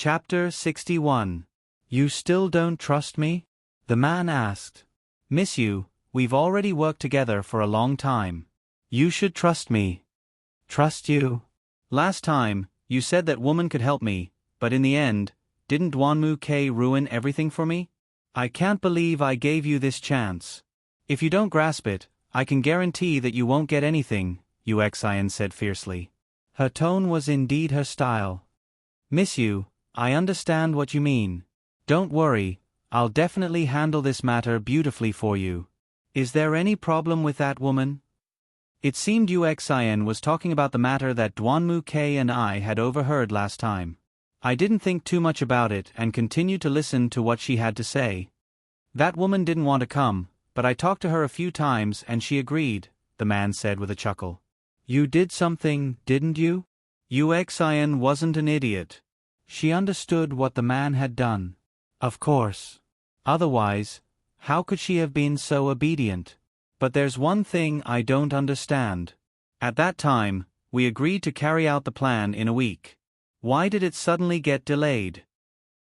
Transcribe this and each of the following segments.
Chapter 61. You still don't trust me? The man asked. Miss you, we've already worked together for a long time. You should trust me. Trust you? Last time, you said that woman could help me, but in the end, didn't Duanmu K ruin everything for me? I can't believe I gave you this chance. If you don't grasp it, I can guarantee that you won't get anything, Uxian said fiercely. Her tone was indeed her style. Miss you, I understand what you mean. Don't worry, I'll definitely handle this matter beautifully for you. Is there any problem with that woman? It seemed Uxian was talking about the matter that Duanmu K and I had overheard last time. I didn't think too much about it and continued to listen to what she had to say. That woman didn't want to come, but I talked to her a few times and she agreed, the man said with a chuckle. You did something, didn't you? Uxian wasn't an idiot. She understood what the man had done. Of course. Otherwise, how could she have been so obedient? But there's one thing I don't understand. At that time, we agreed to carry out the plan in a week. Why did it suddenly get delayed?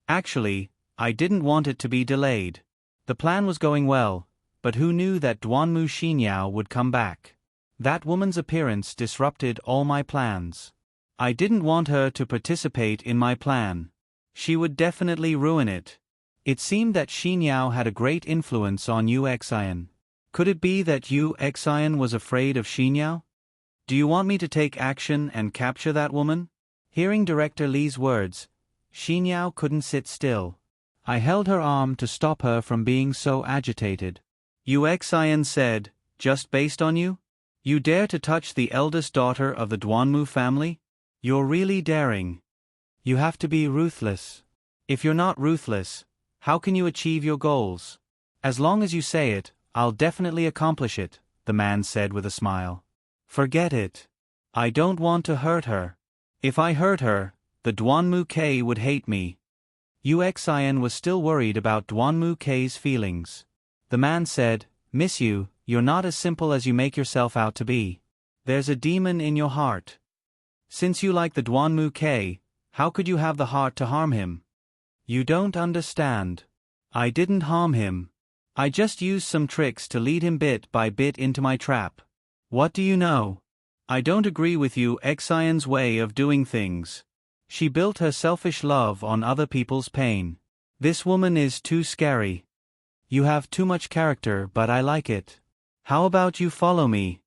Actually, I didn't want it to be delayed. The plan was going well, but who knew that Duanmu Xinyao would come back? That woman's appearance disrupted all my plans. I didn't want her to participate in my plan. She would definitely ruin it. It seemed that Xinyao had a great influence on Uxian. Could it be that Uxian was afraid of Xinyao? Do you want me to take action and capture that woman? Hearing Director Li's words, Xinyao couldn't sit still. I held her arm to stop her from being so agitated. Uxian said, just based on you? You dare to touch the eldest daughter of the Duanmu family? You're really daring. You have to be ruthless. If you're not ruthless, how can you achieve your goals? As long as you say it, I'll definitely accomplish it, the man said with a smile. Forget it. I don't want to hurt her. If I hurt her, the Duanmu K would hate me. Uxian was still worried about Duanmu K's feelings. The man said, Miss you, you're not as simple as you make yourself out to be. There's a demon in your heart. Since you like the Duanmu K, how could you have the heart to harm him? You don't understand. I didn't harm him. I just used some tricks to lead him bit by bit into my trap. What do you know? I don't agree with Uxian's way of doing things. She built her selfish love on other people's pain. This woman is too scary. You have too much character, but I like it. How about you follow me?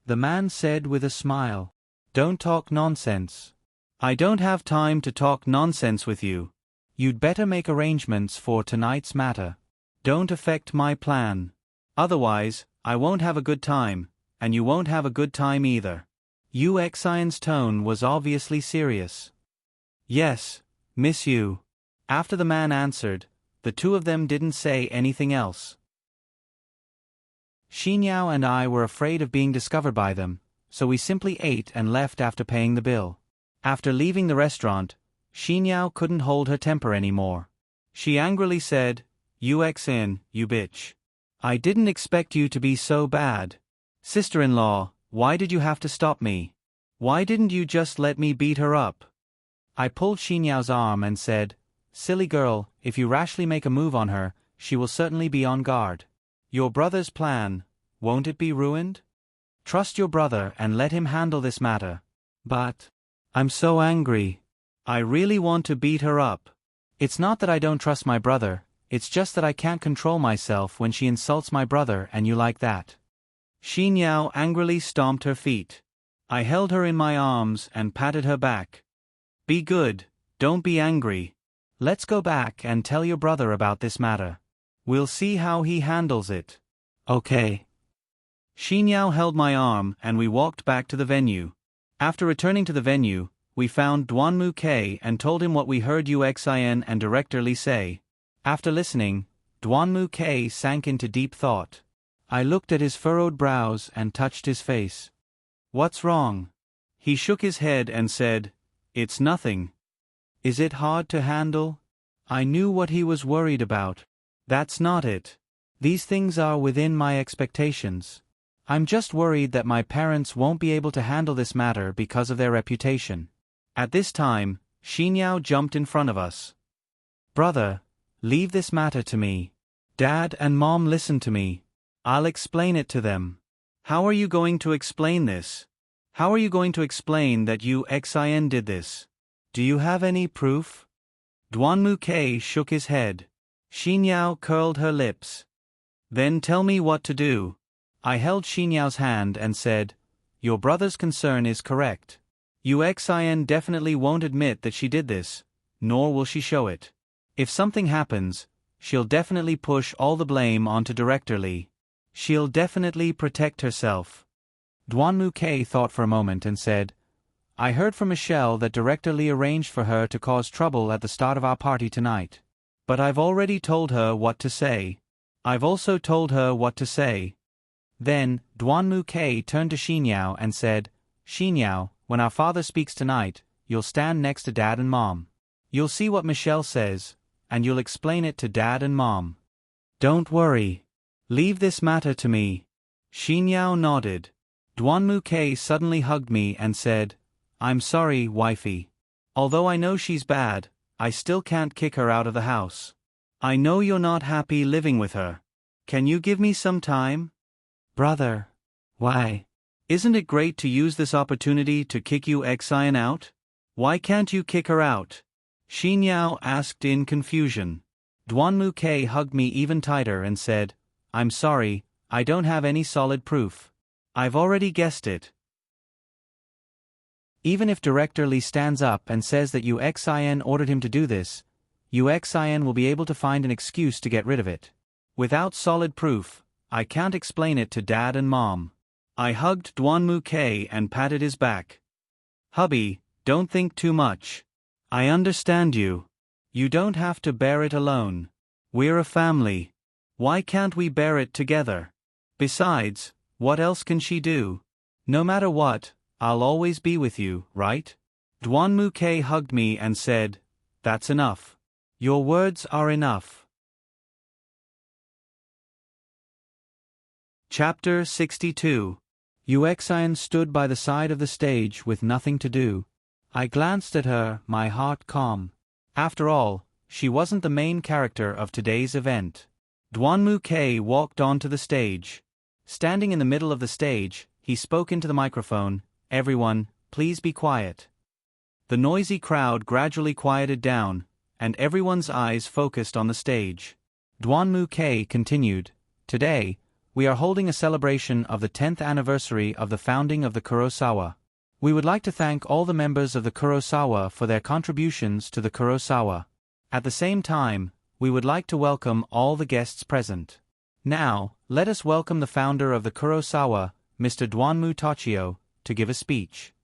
The man said with a smile. Don't talk nonsense. I don't have time to talk nonsense with you. You'd better make arrangements for tonight's matter. Don't affect my plan. Otherwise, I won't have a good time, and you won't have a good time either. Uxian's tone was obviously serious. Yes, miss you. After the man answered, the two of them didn't say anything else. Xinyao and I were afraid of being discovered by them, so we simply ate and left after paying the bill. After leaving the restaurant, Xinyao couldn't hold her temper anymore. She angrily said, Uxian, you bitch. I didn't expect you to be so bad. Sister-in-law, why did you have to stop me? Why didn't you just let me beat her up? I pulled Xinyao's arm and said, Silly girl, if you rashly make a move on her, she will certainly be on guard. Your brother's plan, won't it be ruined? Trust your brother and let him handle this matter. But I'm so angry. I really want to beat her up. It's not that I don't trust my brother, it's just that I can't control myself when she insults my brother and you like that. Xinyao angrily stomped her feet. I held her in my arms and patted her back. Be good, don't be angry. Let's go back and tell your brother about this matter. We'll see how he handles it. Okay. Xinyao held my arm and we walked back to the venue. After returning to the venue, we found Duanmu K and told him what we heard Uxian and Director Li say. After listening, Duanmu K sank into deep thought. I looked at his furrowed brows and touched his face. What's wrong? He shook his head and said, It's nothing. Is it hard to handle? I knew what he was worried about. That's not it. These things are within my expectations. I'm just worried that my parents won't be able to handle this matter because of their reputation. At this time, Xinyao jumped in front of us. Brother, leave this matter to me. Dad and Mom listen to me. I'll explain it to them. How are you going to explain this? How are you going to explain that you Xin did this? Do you have any proof? Duanmu Ke shook his head. Xinyao curled her lips. Then tell me what to do. I held Xinyao's hand and said, your brother's concern is correct. Yu Xin definitely won't admit that she did this, nor will she show it. If something happens, she'll definitely push all the blame onto Director Li. She'll definitely protect herself. Duanmu Ke thought for a moment and said, I heard from Michelle that Director Li arranged for her to cause trouble at the start of our party tonight. But I've already told her what to say. I've also told her what to say. Then, Duanmu Ke turned to Xinyao and said, Xinyao, when our father speaks tonight, you'll stand next to Dad and Mom. You'll see what Michelle says, and you'll explain it to Dad and Mom. Don't worry. Leave this matter to me. Xinyao nodded. Duanmu Ke suddenly hugged me and said, I'm sorry, wifey. Although I know she's bad, I still can't kick her out of the house. I know you're not happy living with her. Can you give me some time? Brother. Why? Isn't it great to use this opportunity to kick Yu Xin out? Why can't you kick her out? Xinyao asked in confusion. Duanmu Ke hugged me even tighter and said, I'm sorry, I don't have any solid proof. I've already guessed it. Even if Director Li stands up and says that Yu Xin ordered him to do this, Yu Xin will be able to find an excuse to get rid of it. Without solid proof, I can't explain it to Dad and Mom. I hugged Duanmu Ke and patted his back. Hubby, don't think too much. I understand you. You don't have to bear it alone. We're a family. Why can't we bear it together? Besides, what else can she do? No matter what, I'll always be with you, right? Duanmu Ke hugged me and said, That's enough. Your words are enough. Chapter 62. Yu Xin stood by the side of the stage with nothing to do. I glanced at her, my heart calm. After all, she wasn't the main character of today's event. Duanmu Ke walked onto the stage. Standing in the middle of the stage, he spoke into the microphone, Everyone, please be quiet. The noisy crowd gradually quieted down, and everyone's eyes focused on the stage. Duanmu Ke continued, Today, we are holding a celebration of the 10th anniversary of the founding of the Kurosawa. We would like to thank all the members of the Kurosawa for their contributions to the Kurosawa. At the same time, we would like to welcome all the guests present. Now, let us welcome the founder of the Kurosawa, Mr. Duanmu Tachio, to give a speech.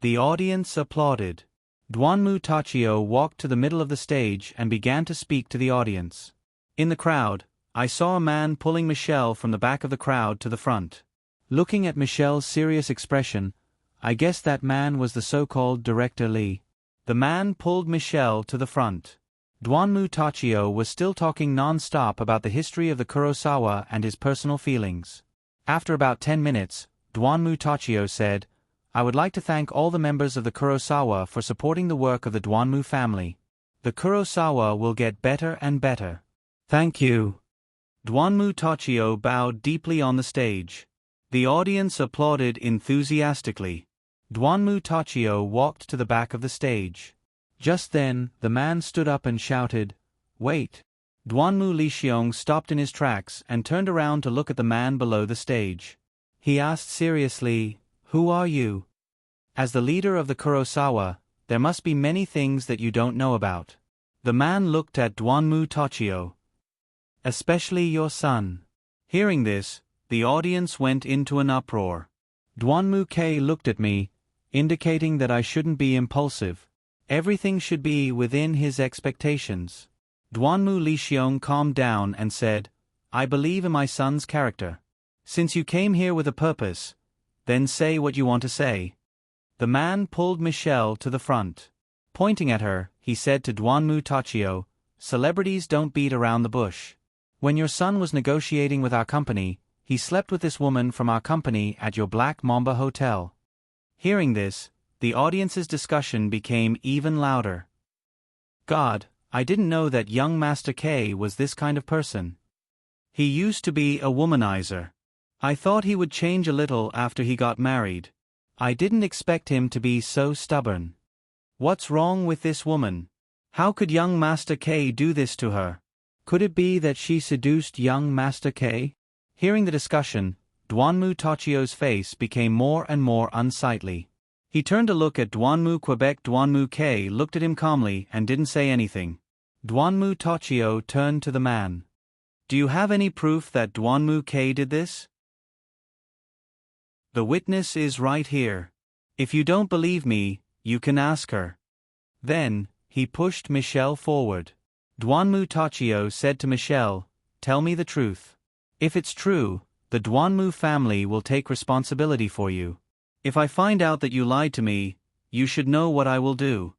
The audience applauded. Duanmu Tachio walked to the middle of the stage and began to speak to the audience. In the crowd, I saw a man pulling Michelle from the back of the crowd to the front. Looking at Michelle's serious expression, I guessed that man was the so-called Director Li. The man pulled Michelle to the front. Duanmu Tachio was still talking non-stop about the history of the Kurosawa and his personal feelings. After about 10 minutes, Duanmu Tachio said, I would like to thank all the members of the Kurosawa for supporting the work of the Duanmu family. The Kurosawa will get better and better. Thank you. Duanmu Tachio bowed deeply on the stage. The audience applauded enthusiastically. Duanmu Tachio walked to the back of the stage. Just then, the man stood up and shouted, Wait! Duanmu Lixiong stopped in his tracks and turned around to look at the man below the stage. He asked seriously, Who are you? As the leader of the Kurosawa, there must be many things that you don't know about. The man looked at Duanmu Tachio. Especially your son. Hearing this, the audience went into an uproar. Duanmu Ke looked at me, indicating that I shouldn't be impulsive. Everything should be within his expectations. Duanmu Lixiong calmed down and said, I believe in my son's character. Since you came here with a purpose, then say what you want to say. The man pulled Michelle to the front. Pointing at her, he said to Duanmu Tachio, Celebrities don't beat around the bush. When your son was negotiating with our company, he slept with this woman from our company at your Black Mamba Hotel. Hearing this, The audience's discussion became even louder. God, I didn't know that young Master K was this kind of person. He used to be a womanizer. I thought he would change a little after he got married. I didn't expect him to be so stubborn. What's wrong with this woman? How could young Master K do this to her? Could it be that she seduced young Master K? Hearing the discussion, Duanmu Tachio's face became more and more unsightly. He turned to look at Duanmu Quebec. Duanmu K looked at him calmly and didn't say anything. Duanmu Tachio turned to the man. Do you have any proof that Duanmu K did this? The witness is right here. If you don't believe me, you can ask her. Then, he pushed Michelle forward. Duanmu Tachio said to Michelle, tell me the truth. If it's true, the Duanmu family will take responsibility for you. If I find out that you lied to me, you should know what I will do.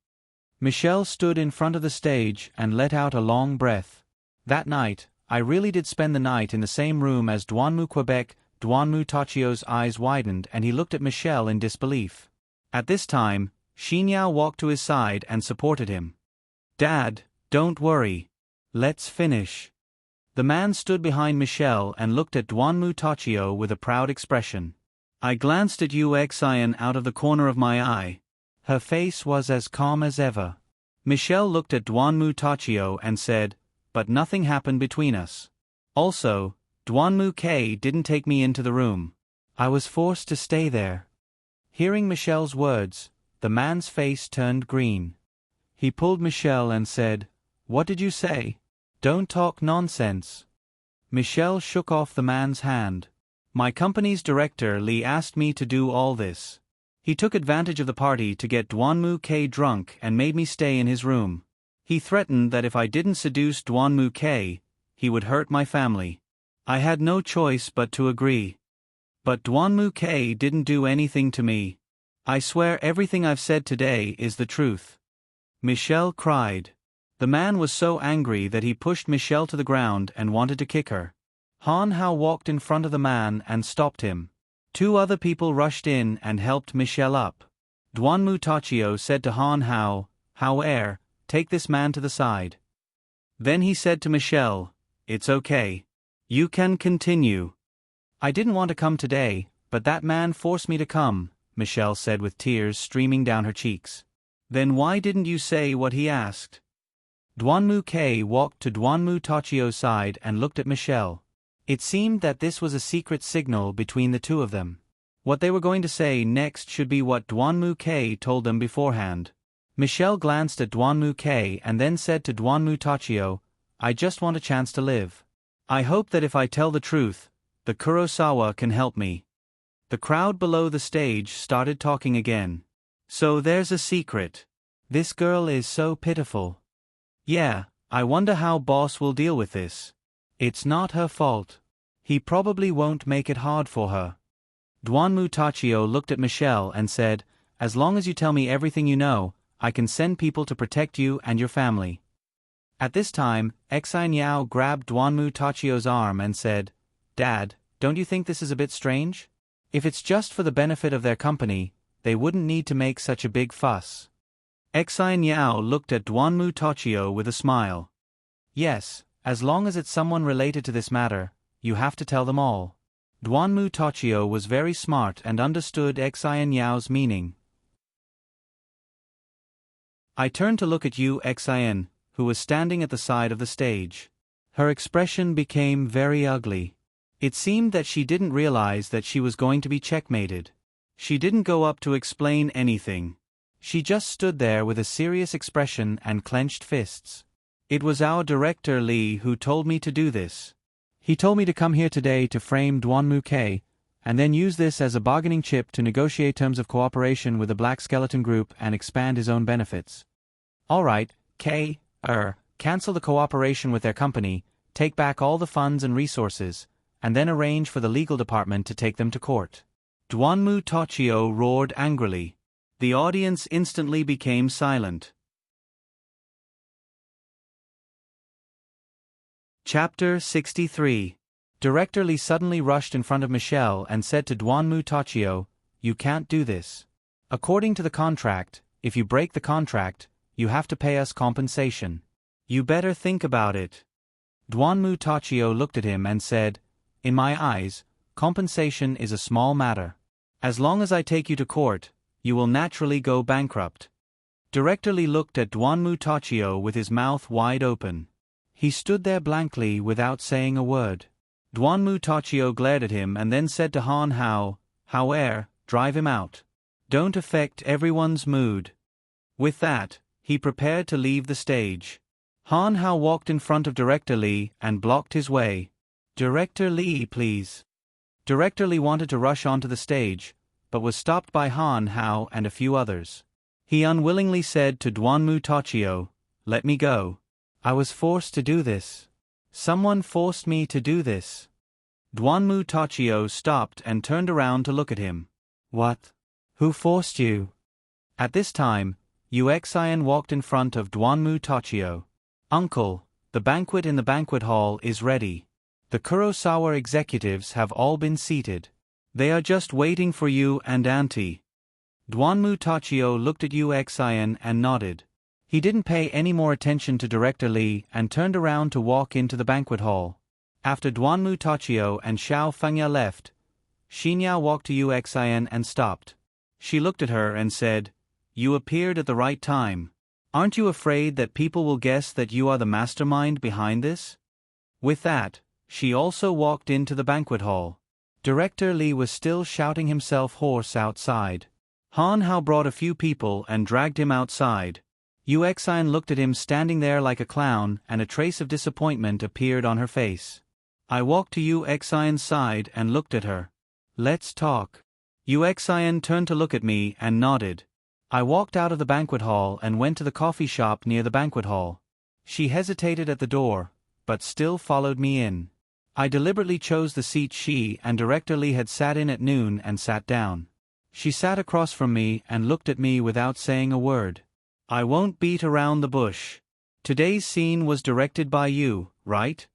Michelle stood in front of the stage and let out a long breath. That night, I really did spend the night in the same room as Duanmu Quebec. Duanmu Tachio's eyes widened and he looked at Michelle in disbelief. At this time, Xinyao walked to his side and supported him. Dad, don't worry. Let's finish. The man stood behind Michelle and looked at Duanmu Tachio with a proud expression. I glanced at Yu Xian out of the corner of my eye. Her face was as calm as ever. Michelle looked at Duanmu Tachio and said, but nothing happened between us. Also, Duanmu K didn't take me into the room. I was forced to stay there. Hearing Michelle's words, the man's face turned green. He pulled Michelle and said, what did you say? Don't talk nonsense. Michelle shook off the man's hand. My company's director Li asked me to do all this. He took advantage of the party to get Duanmu K drunk and made me stay in his room. He threatened that if I didn't seduce Duanmu K, he would hurt my family. I had no choice but to agree. But Duanmu K didn't do anything to me. I swear everything I've said today is the truth. Michelle cried. The man was so angry that he pushed Michelle to the ground and wanted to kick her. Han Hao walked in front of the man and stopped him. Two other people rushed in and helped Michelle up. Duanmu Tachio said to Han Hao, Hao, take this man to the side. Then he said to Michelle, it's okay. You can continue. I didn't want to come today, but that man forced me to come, Michelle said with tears streaming down her cheeks. Then why didn't you say what he asked? Duanmu K walked to Duanmu Tachio's side and looked at Michelle. It seemed that this was a secret signal between the two of them. What they were going to say next should be what Duanmu K told them beforehand. Michelle glanced at Duanmu K and then said to Duanmu Tachio, I just want a chance to live. I hope that if I tell the truth, the Kurosawa can help me. The crowd below the stage started talking again. So there's a secret. This girl is so pitiful. Yeah, I wonder how boss will deal with this. It's not her fault. He probably won't make it hard for her. Duanmu Tachio looked at Michelle and said, as long as you tell me everything you know, I can send people to protect you and your family. At this time, Xinyao grabbed Duanmu Tachio's arm and said, Dad, don't you think this is a bit strange? If it's just for the benefit of their company, they wouldn't need to make such a big fuss. Xinyao looked at Duanmu Tachio with a smile. Yes, as long as it's someone related to this matter, you have to tell them all. Duanmu Tachio was very smart and understood Xianyao's meaning. I turned to look at Yu Xian, who was standing at the side of the stage. Her expression became very ugly. It seemed that she didn't realize that she was going to be checkmated. She didn't go up to explain anything. She just stood there with a serious expression and clenched fists. It was our director Li who told me to do this. He told me to come here today to frame Duanmu K, and then use this as a bargaining chip to negotiate terms of cooperation with the Black Skeleton Group and expand his own benefits. All right, K, cancel the cooperation with their company, take back all the funds and resources, and then arrange for the legal department to take them to court. Duanmu Tachio roared angrily. The audience instantly became silent. Chapter 63. Director Li suddenly rushed in front of Michelle and said to Duanmu Tachio, You can't do this. According to the contract, if you break the contract, you have to pay us compensation. You better think about it. Duanmu Tachio looked at him and said, "In my eyes, compensation is a small matter. As long as I take you to court, you will naturally go bankrupt." Director Lee looked at Duanmu Tachio with his mouth wide open. He stood there blankly without saying a word. Duanmu Tachio glared at him and then said to Han Hao, drive him out. Don't affect everyone's mood." With that, he prepared to leave the stage. Han Hao walked in front of Director Lee and blocked his way. "Director Lee, please." Director Lee wanted to rush onto the stage, but was stopped by Han Hao and a few others. He unwillingly said to Duanmu Tachio, "Let me go. I was forced to do this. Someone forced me to do this." Duanmu Tachio stopped and turned around to look at him. "What? Who forced you?" At this time, Uxian walked in front of Duanmu Tachio. "Uncle, the banquet in the banquet hall is ready. The Kurosawa executives have all been seated. They are just waiting for you and Auntie." Duanmu Tachio looked at Uxian and nodded. He didn't pay any more attention to Director Lee and turned around to walk into the banquet hall. After Duanmu Tachio and Xiao Fengya left, Xinyao walked to Uxian and stopped. She looked at her and said, "You appeared at the right time. Aren't you afraid that people will guess that you are the mastermind behind this?" With that, she also walked into the banquet hall. Director Lee was still shouting himself hoarse outside. Han Hao brought a few people and dragged him outside. Uxian looked at him standing there like a clown, and a trace of disappointment appeared on her face. I walked to Uxian's side and looked at her. "Let's talk." Uxian turned to look at me and nodded. I walked out of the banquet hall and went to the coffee shop near the banquet hall. She hesitated at the door, but still followed me in. I deliberately chose the seat she and Director Lee had sat in at noon and sat down. She sat across from me and looked at me without saying a word. "I won't beat around the bush. Today's scene was directed by you, right?"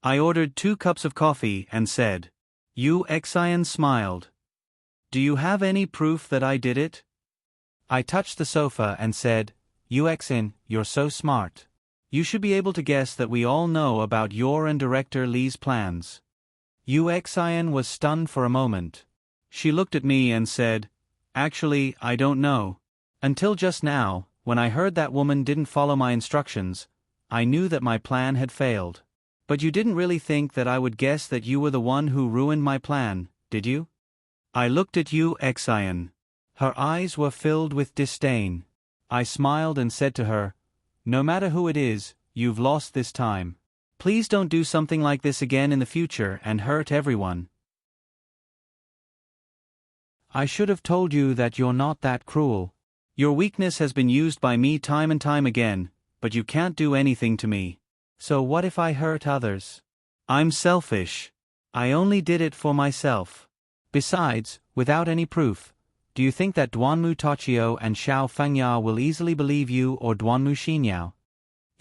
I ordered 2 cups of coffee and said. Uxian smiled. "Do you have any proof that I did it?" I touched the sofa and said, "Uxian, you're so smart. You should be able to guess that we all know about your and Director Lee's plans." Uxian was stunned for a moment. She looked at me and said, "Actually, I don't know. Until just now, when I heard that woman didn't follow my instructions, I knew that my plan had failed. But you didn't really think that I would guess that you were the one who ruined my plan, did you?" I looked at Uxian. Her eyes were filled with disdain. I smiled and said to her, "No matter who it is, you've lost this time. Please don't do something like this again in the future and hurt everyone. I should have told you that you're not that cruel. Your weakness has been used by me time and time again, but you can't do anything to me. So what if I hurt others? I'm selfish. I only did it for myself. Besides, without any proof, do you think that Duanmu Tachio and Xiao Fengya will easily believe you or Duanmu Xinyao?"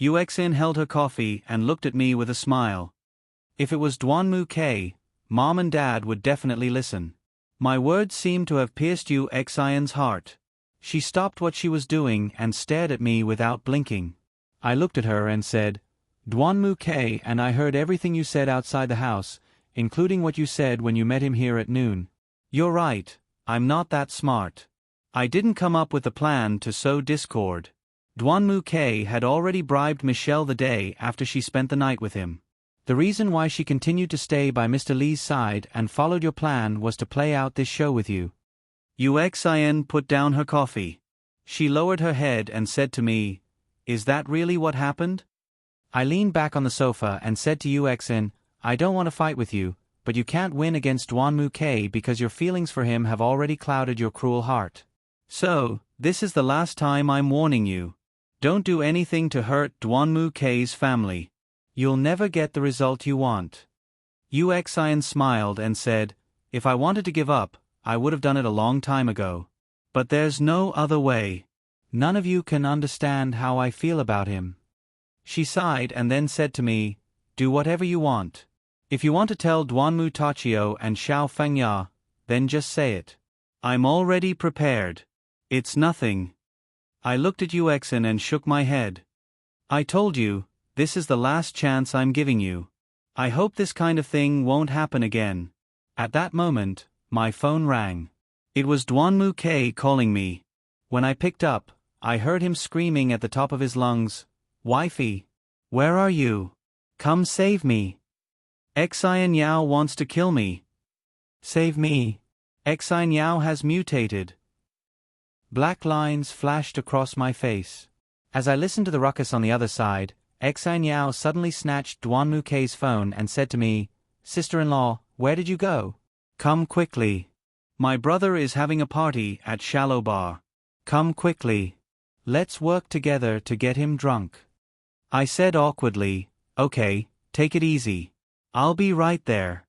Uxian held her coffee and looked at me with a smile. If it was Duanmu K, Mom and Dad would definitely listen. My words seemed to have pierced Uxian's heart. She stopped what she was doing and stared at me without blinking. I looked at her and said, "Duanmu K and I heard everything you said outside the house, including what you said when you met him here at noon. You're right, I'm not that smart. I didn't come up with a plan to sow discord. Duanmu K had already bribed Michelle the day after she spent the night with him. The reason why she continued to stay by Mr. Lee's side and followed your plan was to play out this show with you." Uxian put down her coffee. She lowered her head and said to me, "Is that really what happened?" I leaned back on the sofa and said to Uxian, "I don't want to fight with you, but you can't win against Duanmu K because your feelings for him have already clouded your cruel heart. So, this is the last time I'm warning you. Don't do anything to hurt Duanmu K's family. You'll never get the result you want." Uxian smiled and said, "If I wanted to give up, I would have done it a long time ago. But there's no other way. None of you can understand how I feel about him." She sighed and then said to me, "Do whatever you want. If you want to tell Duanmu Tachio and Xiao Fengya, then just say it. I'm already prepared." It's nothing. I looked at Yuexin and shook my head. I told you, this is the last chance I'm giving you. I hope this kind of thing won't happen again. At that moment, my phone rang. It was Duanmu K calling me. When I picked up, I heard him screaming at the top of his lungs, "Wifey! Where are you? Come save me! Xian Yao wants to kill me! Save me! Xian Yao has mutated!" Black lines flashed across my face. As I listened to the ruckus on the other side, Xian Yao suddenly snatched Duanmu K's phone and said to me, "Sister-in-law, where did you go? Come quickly. My brother is having a party at Shallow Bar. Come quickly. Let's work together to get him drunk." I said awkwardly, "Okay, take it easy. I'll be right there."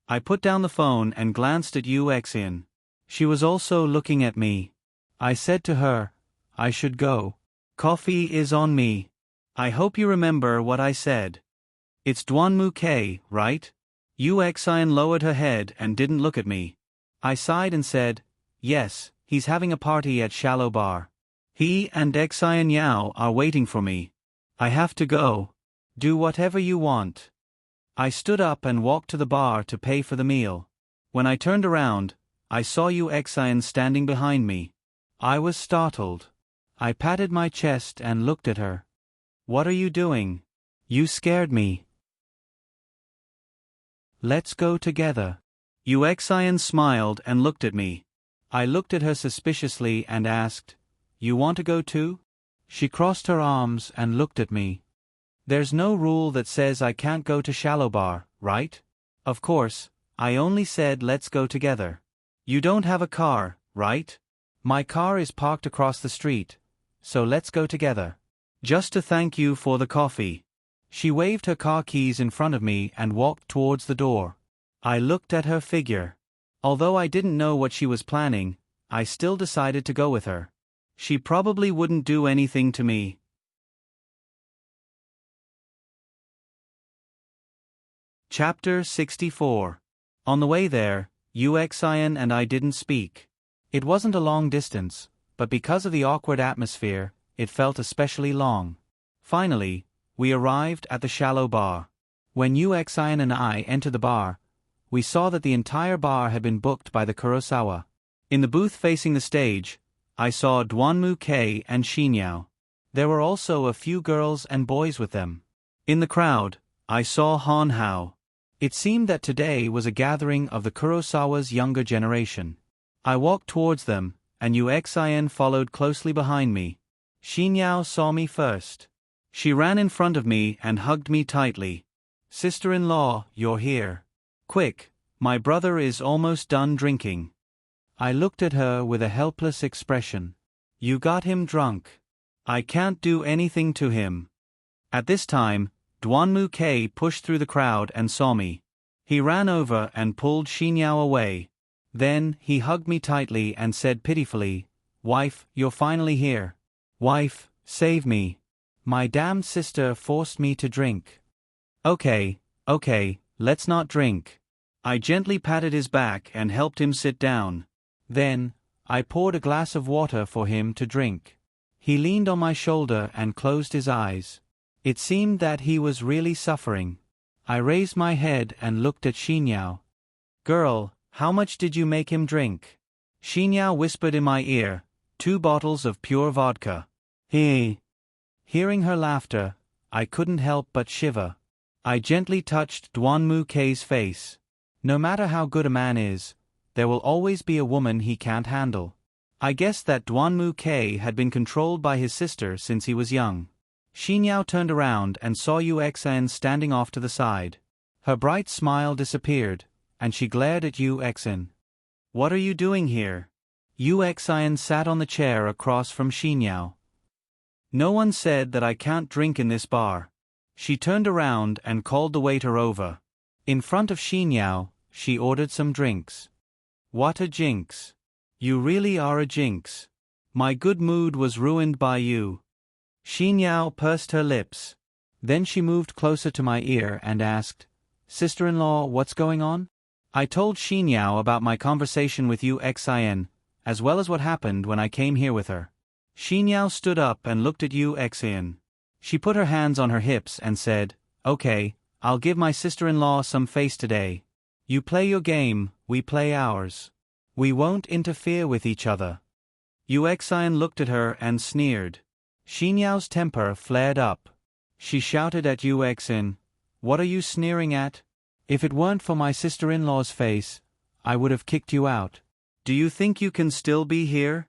I put down the phone and glanced at Yuexin. She was also looking at me. I said to her, "I should go. Coffee is on me. I hope you remember what I said. It's Duanmu K, right?" Yuexin lowered her head and didn't look at me. I sighed and said, "Yes, he's having a party at Shallow Bar. He and Xian Yao are waiting for me. I have to go. Do whatever you want." I stood up and walked to the bar to pay for the meal. When I turned around, I saw Yuexin standing behind me. I was startled. I patted my chest and looked at her. "What are you doing? You scared me." "Let's go together." Yuexin smiled and looked at me. I looked at her suspiciously and asked, "You want to go too?" She crossed her arms and looked at me. "There's no rule that says I can't go to Shallow Bar, right? Of course, I only said let's go together. You don't have a car, right? My car is parked across the street, so let's go together. Just to thank you for the coffee." She waved her car keys in front of me and walked towards the door. I looked at her figure. Although I didn't know what she was planning, I still decided to go with her. She probably wouldn't do anything to me. Chapter 64. On the way there, Yuexin and I didn't speak. It wasn't a long distance, but because of the awkward atmosphere, it felt especially long. Finally, we arrived at the Shallow Bar. When Yuexin and I entered the bar, we saw that the entire bar had been booked by the Kurosawa. In the booth facing the stage, I saw Duanmu K and Xinyao. There were also a few girls and boys with them. In the crowd, I saw Han Hao. It seemed that today was a gathering of the Kurosawa's younger generation. I walked towards them, and Yuexin followed closely behind me. Xinyao saw me first. She ran in front of me and hugged me tightly. "Sister-in-law, you're here. Quick, my brother is almost done drinking." I looked at her with a helpless expression. "You got him drunk. I can't do anything to him." At this time, Duanmu K pushed through the crowd and saw me. He ran over and pulled Xinyao away. Then, he hugged me tightly and said pitifully, "Wife, you're finally here. Wife, save me. My damned sister forced me to drink." Okay, let's not drink." I gently patted his back and helped him sit down. Then, I poured a glass of water for him to drink. He leaned on my shoulder and closed his eyes. It seemed that he was really suffering. I raised my head and looked at Xinyao. "Girl, how much did you make him drink?" Xinyao whispered in my ear, 2 bottles of pure vodka." He. Hearing her laughter, I couldn't help but shiver. I gently touched Duanmu K's face. No matter how good a man is, there will always be a woman he can't handle. I guessed that Duanmu K had been controlled by his sister since he was young. Xinyao turned around and saw Yuexin standing off to the side. Her bright smile disappeared, and she glared at Yuexin. "What are you doing here?" Yuexin sat on the chair across from Xinyao. "No one said that I can't drink in this bar." She turned around and called the waiter over. In front of Xinyao, she ordered some drinks. "What a jinx. You really are a jinx. My good mood was ruined by you." Xinyao pursed her lips. Then she moved closer to my ear and asked, "Sister-in-law, what's going on?" I told Xinyao about my conversation with Yuexin, as well as what happened when I came here with her. Xinyao stood up and looked at Yu Xian. She put her hands on her hips and said, "Okay, I'll give my sister-in-law some face today. You play your game, we play ours. We won't interfere with each other." Yu Xian looked at her and sneered. Xinyao's temper flared up. She shouted at Yu Xian, "What are you sneering at? If it weren't for my sister-in-law's face, I would have kicked you out. Do you think you can still be here?"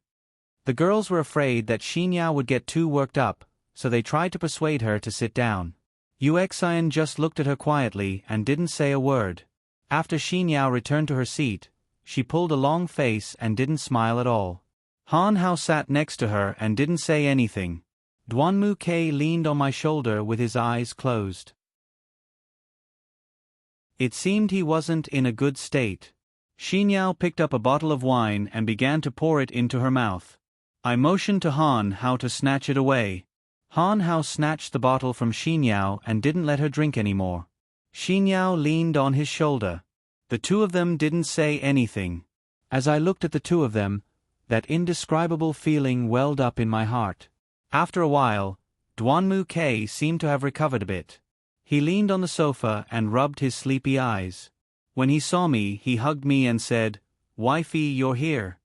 The girls were afraid that Xinyao would get too worked up, so they tried to persuade her to sit down. Yu Xian just looked at her quietly and didn't say a word. After Xinyao returned to her seat, she pulled a long face and didn't smile at all. Han Hao sat next to her and didn't say anything. Duanmu Ke leaned on my shoulder with his eyes closed. It seemed he wasn't in a good state. Xinyao picked up a bottle of wine and began to pour it into her mouth. I motioned to Han Hao to snatch it away. Han Hao snatched the bottle from Xinyao and didn't let her drink anymore. Xinyao leaned on his shoulder. The two of them didn't say anything. As I looked at the two of them, that indescribable feeling welled up in my heart. After a while, Duanmu Ke seemed to have recovered a bit. He leaned on the sofa and rubbed his sleepy eyes. When he saw me, he hugged me and said, "Wifey, you're here."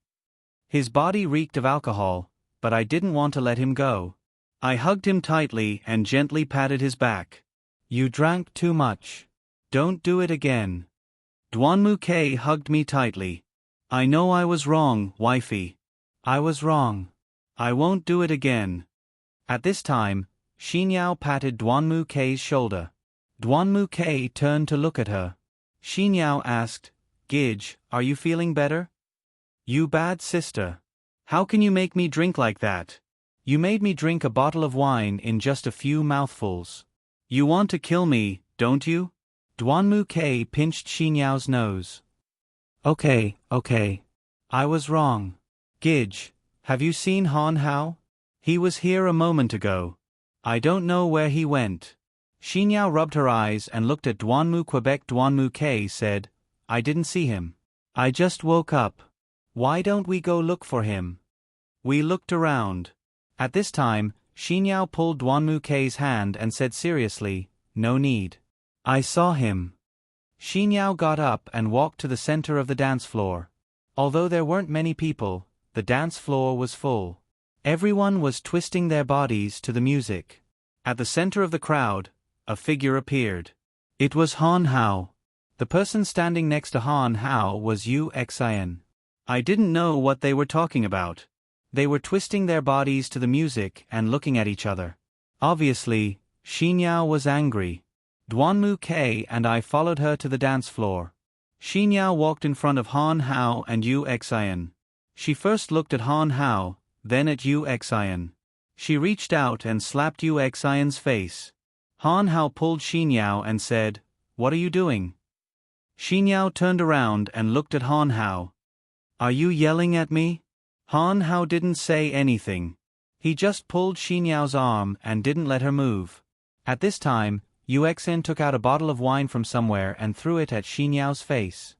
His body reeked of alcohol, but I didn't want to let him go. I hugged him tightly and gently patted his back. "You drank too much. Don't do it again." Duanmu Ke hugged me tightly. "I know I was wrong, wifey. I was wrong. I won't do it again." At this time, Xinyao patted Duanmu Ke's shoulder. Duanmu Ke turned to look at her. Xinyao asked, "Gidge, are you feeling better?" "You bad sister. How can you make me drink like that? You made me drink a bottle of wine in just a few mouthfuls. You want to kill me, don't you?" Duanmu Ke pinched Xinyao's nose. Okay. I was wrong. Gidge, have you seen Han Hao? He was here a moment ago. I don't know where he went. Xinyao rubbed her eyes and looked at Duanmu Quebec. Duanmu Ke said, "I didn't see him. I just woke up. Why don't we go look for him?" We looked around. At this time, Xinyao pulled Duanmu Ke's hand and said seriously, "No need. I saw him." Xinyao got up and walked to the center of the dance floor. Although there weren't many people, the dance floor was full. Everyone was twisting their bodies to the music. At the center of the crowd, a figure appeared. It was Han Hao. The person standing next to Han Hao was Yu Xian. I didn't know what they were talking about. They were twisting their bodies to the music and looking at each other. Obviously, Xinyao was angry. Duanmu Ke and I followed her to the dance floor. Xinyao walked in front of Han Hao and Yu Xian. She first looked at Han Hao, then at Yu Xian. She reached out and slapped Yu Xian's face. Han Hao pulled Xinyao and said, "What are you doing?" Xinyao turned around and looked at Han Hao. "Are you yelling at me?" Han Hao didn't say anything. He just pulled Xinyao's arm and didn't let her move. At this time, Yu Xian took out a bottle of wine from somewhere and threw it at Xinyao's face.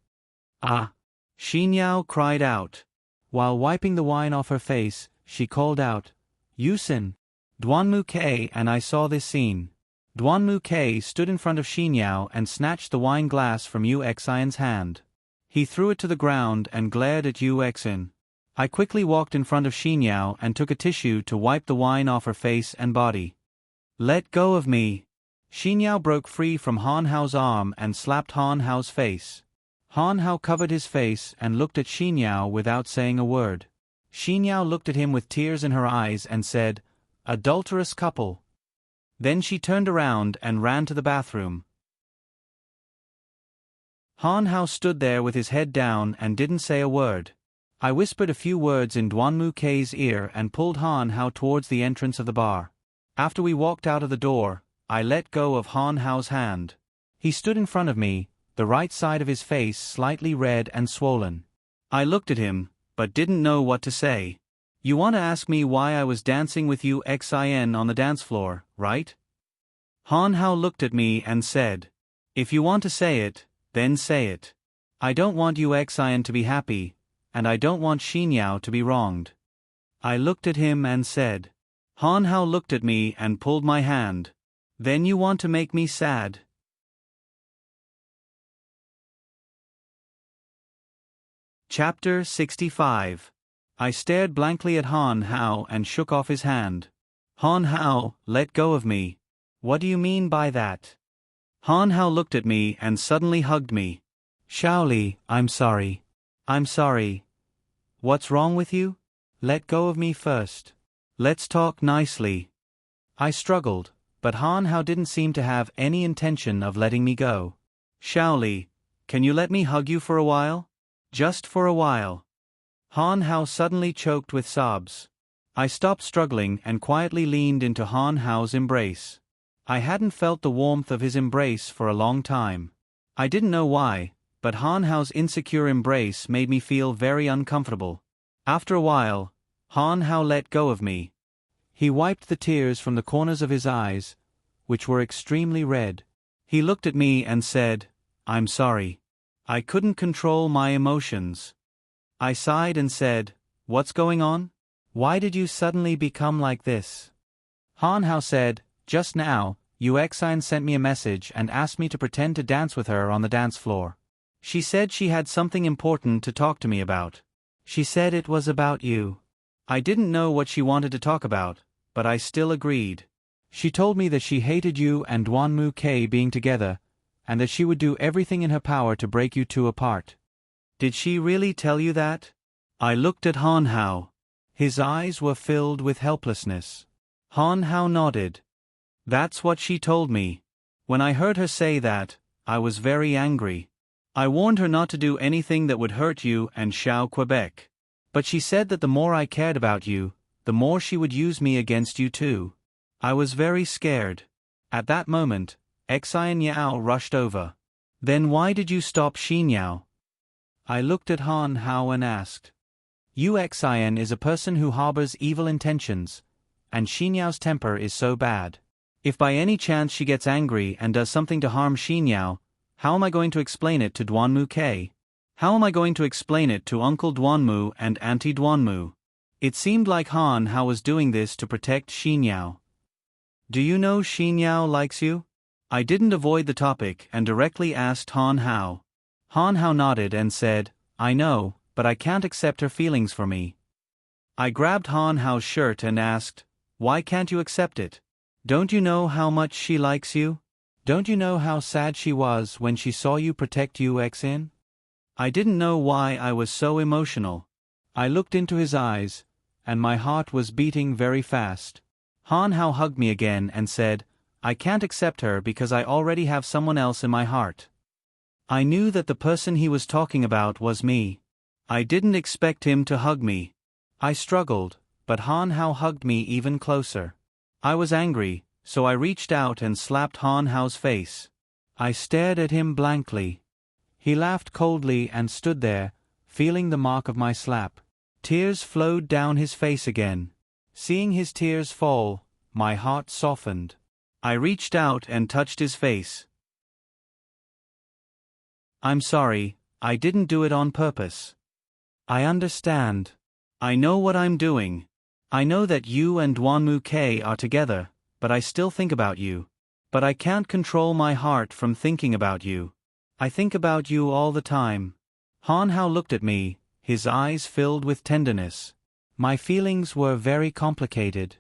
"Ah!" Xinyao cried out. While wiping the wine off her face, she called out, "Yusin!" Duanmu Ke and I saw this scene. Duanmu Ke stood in front of Xinyao and snatched the wine glass from Yu Xian's hand. He threw it to the ground and glared at Yu Xian. I quickly walked in front of Xinyao and took a tissue to wipe the wine off her face and body. "Let go of me!" Xinyao broke free from Han Hao's arm and slapped Han Hao's face. Han Hao covered his face and looked at Xinyao without saying a word. Xinyao looked at him with tears in her eyes and said, "Adulterous couple." Then she turned around and ran to the bathroom. Han Hao stood there with his head down and didn't say a word. I whispered a few words in Duanmu Ke's ear and pulled Han Hao towards the entrance of the bar. After we walked out of the door, I let go of Han Hao's hand. He stood in front of me, the right side of his face slightly red and swollen. I looked at him, but didn't know what to say. "You want to ask me why I was dancing with Yu Xian on the dance floor, right?" Han Hao looked at me and said, "If you want to say it, then say it. I don't want Yu Xian to be happy, and I don't want Xinyao to be wronged. I looked at him and said. Han Hao looked at me and pulled my hand. Then you want to make me sad? Chapter 65. I stared blankly at Han Hao and shook off his hand. Han Hao, let go of me. What do you mean by that? Han Hao looked at me and suddenly hugged me. Shaoli, I'm sorry. I'm sorry. What's wrong with you? Let go of me first. Let's talk nicely. I struggled, but Han Hao didn't seem to have any intention of letting me go. Shaoli, can you let me hug you for a while? Just for a while. Han Hao suddenly choked with sobs. I stopped struggling and quietly leaned into Han Hao's embrace. I hadn't felt the warmth of his embrace for a long time. I didn't know why, but Han Hao's insecure embrace made me feel very uncomfortable. After a while, Han Hao let go of me. He wiped the tears from the corners of his eyes, which were extremely red. He looked at me and said, I'm sorry. I couldn't control my emotions. I sighed and said, what's going on? Why did you suddenly become like this? Han Hao said, just now, Yu Exine sent me a message and asked me to pretend to dance with her on the dance floor. She said she had something important to talk to me about. She said it was about you. I didn't know what she wanted to talk about, but I still agreed. She told me that she hated you and Duanmu K being together, and that she would do everything in her power to break you two apart. Did she really tell you that? I looked at Han Hao. His eyes were filled with helplessness. Han Hao nodded. That's what she told me. When I heard her say that, I was very angry. I warned her not to do anything that would hurt you and Xiao Quebec. But she said that the more I cared about you, the more she would use me against you too. I was very scared. At that moment, Exine Yao rushed over. Then why did you stop Xinyao? I looked at Han Hao and asked. Yu Exine is a person who harbors evil intentions, and Xinyao's temper is so bad. If by any chance she gets angry and does something to harm Xinyao, how am I going to explain it to Duanmu K? How am I going to explain it to Uncle Duanmu and Auntie Duanmu? It seemed like Han Hao was doing this to protect Xinyao. Do you know Xinyao likes you? I didn't avoid the topic and directly asked Han Hao. Han Hao nodded and said, I know, but I can't accept her feelings for me. I grabbed Han Hao's shirt and asked, why can't you accept it? Don't you know how much she likes you? Don't you know how sad she was when she saw you protect Yu Xin? I didn't know why I was so emotional. I looked into his eyes, and my heart was beating very fast. Han Hao hugged me again and said, I can't accept her because I already have someone else in my heart. I knew that the person he was talking about was me. I didn't expect him to hug me. I struggled, but Han Hao hugged me even closer. I was angry, so I reached out and slapped Han Hao's face. I stared at him blankly. He laughed coldly and stood there, feeling the mark of my slap. Tears flowed down his face again. Seeing his tears fall, my heart softened. I reached out and touched his face. I'm sorry, I didn't do it on purpose. I understand. I know what I'm doing. I know that you and Duanmu K are together, but I still think about you. But I can't control my heart from thinking about you. I think about you all the time. Han Hao looked at me, his eyes filled with tenderness. My feelings were very complicated.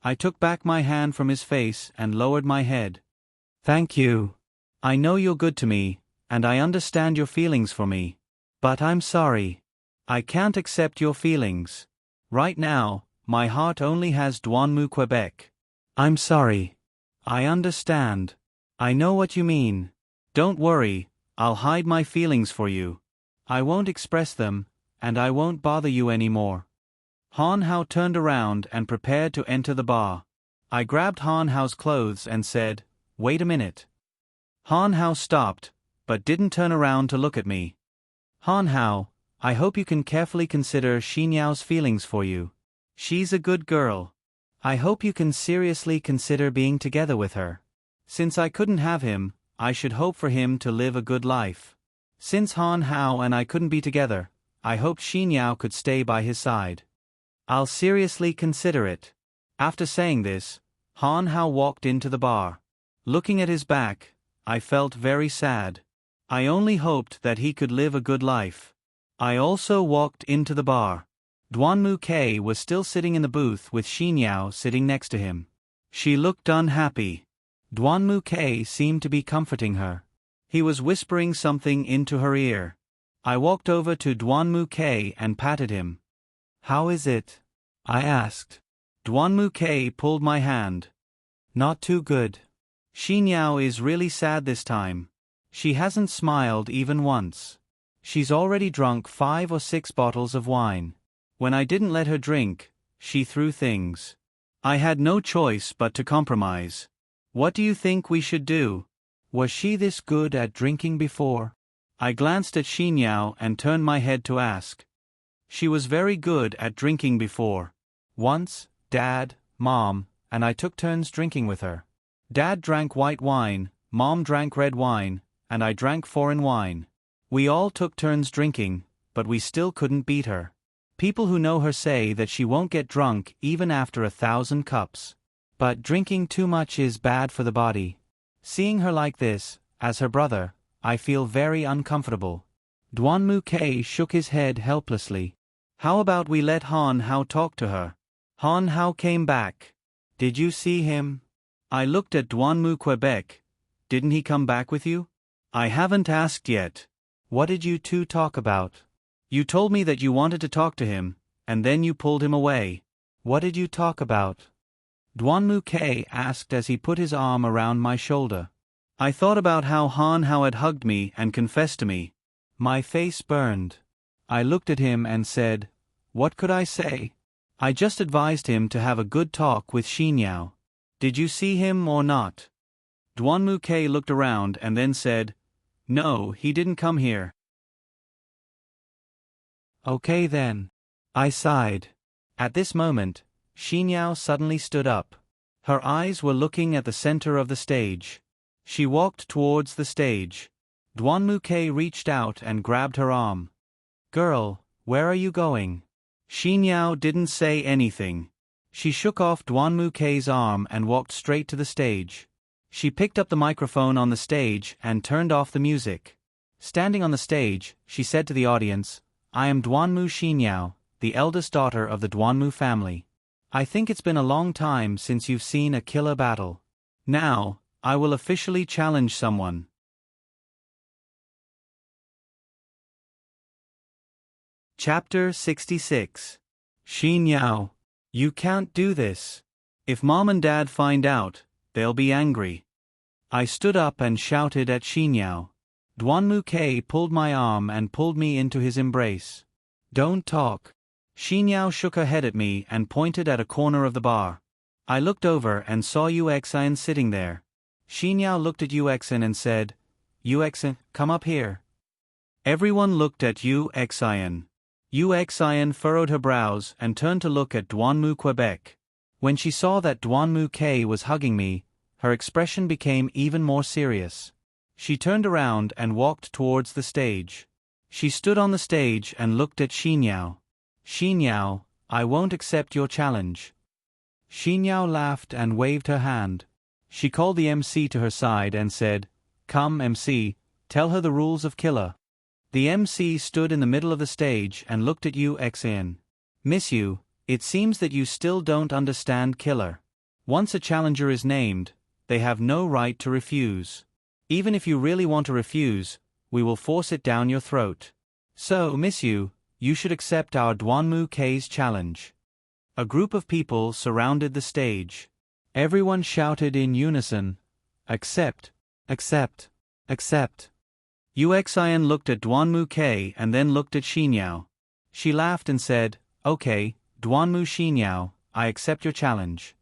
I took back my hand from his face and lowered my head. Thank you. I know you're good to me, and I understand your feelings for me. But I'm sorry. I can't accept your feelings. Right now, my heart only has Duanmu Quebec. I'm sorry. I understand. I know what you mean. Don't worry, I'll hide my feelings for you. I won't express them, and I won't bother you anymore. Han Hao turned around and prepared to enter the bar. I grabbed Han Hao's clothes and said, wait a minute. Han Hao stopped, but didn't turn around to look at me. Han Hao, I hope you can carefully consider Xinyao's feelings for you. She's a good girl. I hope you can seriously consider being together with her. Since I couldn't have him, I should hope for him to live a good life. Since Han Hao and I couldn't be together, I hoped Xinyao could stay by his side. I'll seriously consider it. After saying this, Han Hao walked into the bar. Looking at his back, I felt very sad. I only hoped that he could live a good life. I also walked into the bar. Duanmu Kei was still sitting in the booth with Xinyao sitting next to him. She looked unhappy. Duanmu Kei seemed to be comforting her. He was whispering something into her ear. I walked over to Duanmu Kei and patted him. "How is it?" I asked. Duanmu Kei pulled my hand. "Not too good. Xinyao is really sad this time. She hasn't smiled even once. She's already drunk 5 or 6 bottles of wine. When I didn't let her drink, she threw things. I had no choice but to compromise. What do you think we should do?" "Was she this good at drinking before?" I glanced at Xinyao and turned my head to ask. "She was very good at drinking before. Once, Dad, Mom, and I took turns drinking with her. Dad drank white wine, Mom drank red wine, and I drank foreign wine. We all took turns drinking, but we still couldn't beat her. People who know her say that she won't get drunk even after 1,000 cups. But drinking too much is bad for the body. Seeing her like this, as her brother, I feel very uncomfortable." Duanmu Kei shook his head helplessly. "How about we let Han Hao talk to her?" Han Hao came back. "Did you see him?" I looked at Duanmu Quebec. "Didn't he come back with you?" "I haven't asked yet." "What did you two talk about?" "You told me that you wanted to talk to him, and then you pulled him away." "What did you talk about?" Duanmu Kei asked as he put his arm around my shoulder. I thought about how Han Hao had hugged me and confessed to me. My face burned. I looked at him and said, "What could I say?" I just advised him to have a good talk with Xinyao. "Did you see him or not?" Duanmu Kei looked around and then said, "No, he didn't come here." "Okay then." I sighed. At this moment, Xinyao suddenly stood up. Her eyes were looking at the center of the stage. She walked towards the stage. Duanmu Kei reached out and grabbed her arm. "Girl, where are you going?" Xinyao didn't say anything. She shook off Duanmu Kei's arm and walked straight to the stage. She picked up the microphone on the stage and turned off the music. Standing on the stage, she said to the audience, "I am Duanmu Xinyao, the eldest daughter of the Duanmu family. I think it's been a long time since you've seen a killer battle. Now, I will officially challenge someone." Chapter 66. Xinyao. You can't do this. If Mom and Dad find out, they'll be angry. I stood up and shouted at Xinyao. Duanmu Kei pulled my arm and pulled me into his embrace. "Don't talk." Xinyao shook her head at me and pointed at a corner of the bar. I looked over and saw Uxian sitting there. Xinyao looked at Uxian and said, "Uxian, come up here." Everyone looked at Uxian. Uxian furrowed her brows and turned to look at Duanmu Quebec. When she saw that Duanmu Kei was hugging me, her expression became even more serious. She turned around and walked towards the stage. She stood on the stage and looked at Xinyao. "Xinyao, I won't accept your challenge." Xinyao laughed and waved her hand. She called the MC to her side and said, "Come, MC, tell her the rules of Killer." The MC stood in the middle of the stage and looked at Uxian. "Miss Yu, it seems that you still don't understand Killer. Once a challenger is named, they have no right to refuse. Even if you really want to refuse, we will force it down your throat. So, Miss Yu, you should accept our Duanmu Kei's challenge." A group of people surrounded the stage. Everyone shouted in unison, "Accept, accept, accept." Uxian looked at Duanmu Kei and then looked at Xinyao. She laughed and said, "Okay, Duanmu Xinyao, I accept your challenge."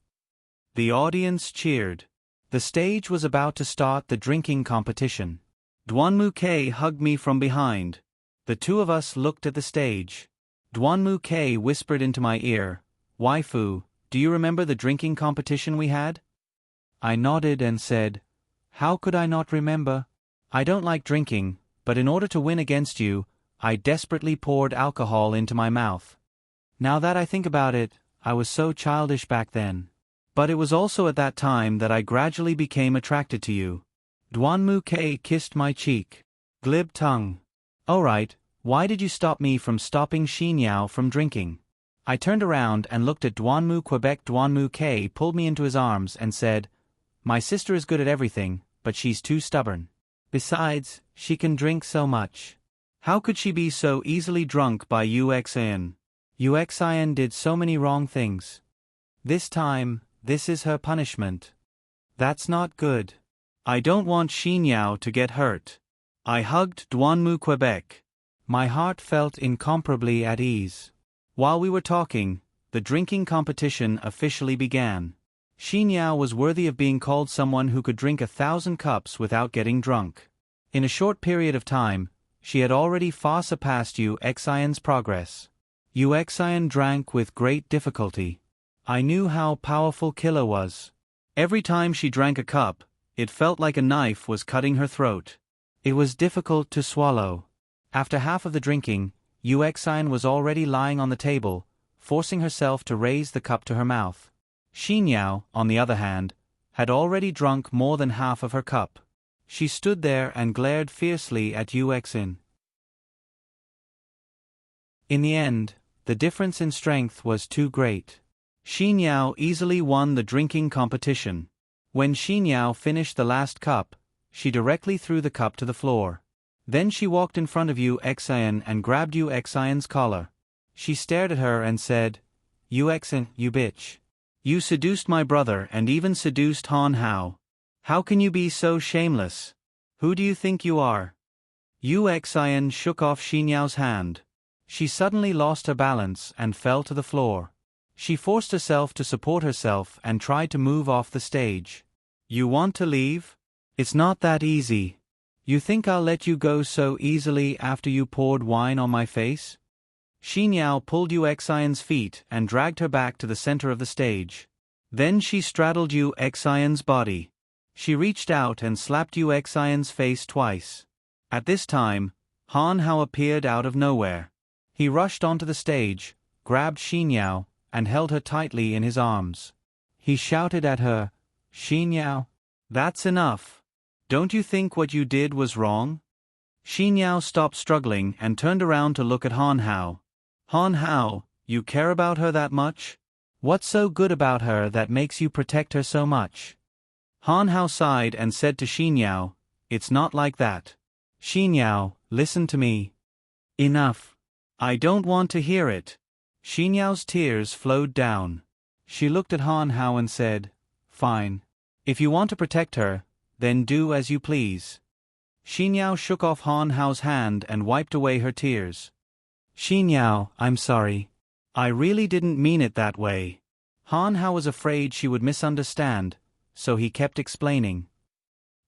The audience cheered. The stage was about to start the drinking competition. Duanmu Kei hugged me from behind. The two of us looked at the stage. Duanmu Kei whispered into my ear, "Waifu, do you remember the drinking competition we had?" I nodded and said, "How could I not remember? I don't like drinking, but in order to win against you, I desperately poured alcohol into my mouth. Now that I think about it, I was so childish back then. But it was also at that time that I gradually became attracted to you. Duanmu K kissed my cheek. Glib tongue. Alright, why did you stop me from stopping Xinyao from drinking? I turned around and looked at Duanmu Quebec. Duanmu K pulled me into his arms and said, "My sister is good at everything, but she's too stubborn. Besides, she can drink so much. How could she be so easily drunk by Uxian? Uxian did so many wrong things. This time, this is her punishment. That's not good. I don't want Xinyao to get hurt." I hugged Duanmu Quebec. My heart felt incomparably at ease. While we were talking, the drinking competition officially began. Xinyao was worthy of being called someone who could drink 1,000 cups without getting drunk. In a short period of time, she had already far surpassed Uxian's progress. Uxian drank with great difficulty. I knew how powerful Killer was. Every time she drank a cup, it felt like a knife was cutting her throat. It was difficult to swallow. After half of the drinking, Uxian was already lying on the table, forcing herself to raise the cup to her mouth. Xinyao, on the other hand, had already drunk more than half of her cup. She stood there and glared fiercely at Uxian. In the end, the difference in strength was too great. Xinyao easily won the drinking competition. When Xinyao finished the last cup, she directly threw the cup to the floor. Then she walked in front of Uxian and grabbed Uxian's collar. She stared at her and said, "Uxian, you bitch. You seduced my brother and even seduced Han Hao. How can you be so shameless? Who do you think you are?" Uxian shook off Xinyao's hand. She suddenly lost her balance and fell to the floor. She forced herself to support herself and tried to move off the stage. "You want to leave? It's not that easy. You think I'll let you go so easily after you poured wine on my face?" Xinyao pulled Uxian's feet and dragged her back to the center of the stage. Then she straddled Uxian's body. She reached out and slapped Uxian's face twice. At this time, Han Hao appeared out of nowhere. He rushed onto the stage, grabbed Xinyao, and held her tightly in his arms. He shouted at her, "Xinyao, that's enough. Don't you think what you did was wrong?" Xinyao stopped struggling and turned around to look at Han Hao. "Han Hao, you care about her that much? What's so good about her that makes you protect her so much?" Han Hao sighed and said to Xinyao, "It's not like that. Xinyao, listen to me." "Enough. I don't want to hear it." Xinyao's tears flowed down. She looked at Han Hao and said, "Fine. If you want to protect her, then do as you please." Xinyao shook off Han Hao's hand and wiped away her tears. "Xinyao, I'm sorry. I really didn't mean it that way." Han Hao was afraid she would misunderstand, so he kept explaining.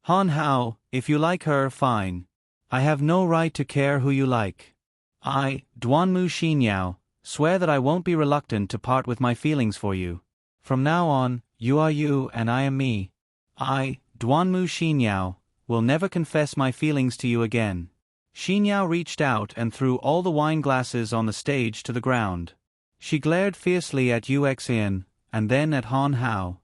"Han Hao, if you like her, fine. I have no right to care who you like. I, Duanmu Xinyao, swear that I won't be reluctant to part with my feelings for you. From now on, you are you and I am me. I, Duanmu Xinyao, will never confess my feelings to you again." Xinyao reached out and threw all the wine glasses on the stage to the ground. She glared fiercely at Uxian, and then at Han Hao.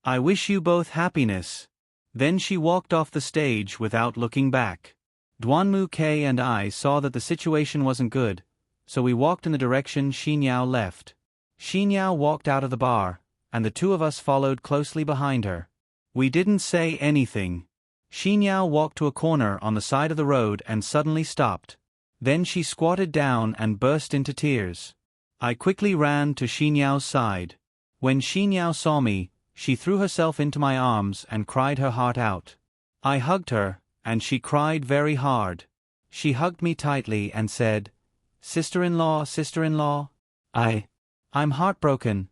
"I wish you both happiness." Then she walked off the stage without looking back. Duanmu K and I saw that the situation wasn't good, so we walked in the direction Xinyao left. Xinyao walked out of the bar, and the two of us followed closely behind her. We didn't say anything. Xinyao walked to a corner on the side of the road and suddenly stopped. Then she squatted down and burst into tears. I quickly ran to Xinyao's side. When Xinyao saw me, she threw herself into my arms and cried her heart out. I hugged her, and she cried very hard. She hugged me tightly and said, "Sister-in-law, sister-in-law." I'm heartbroken.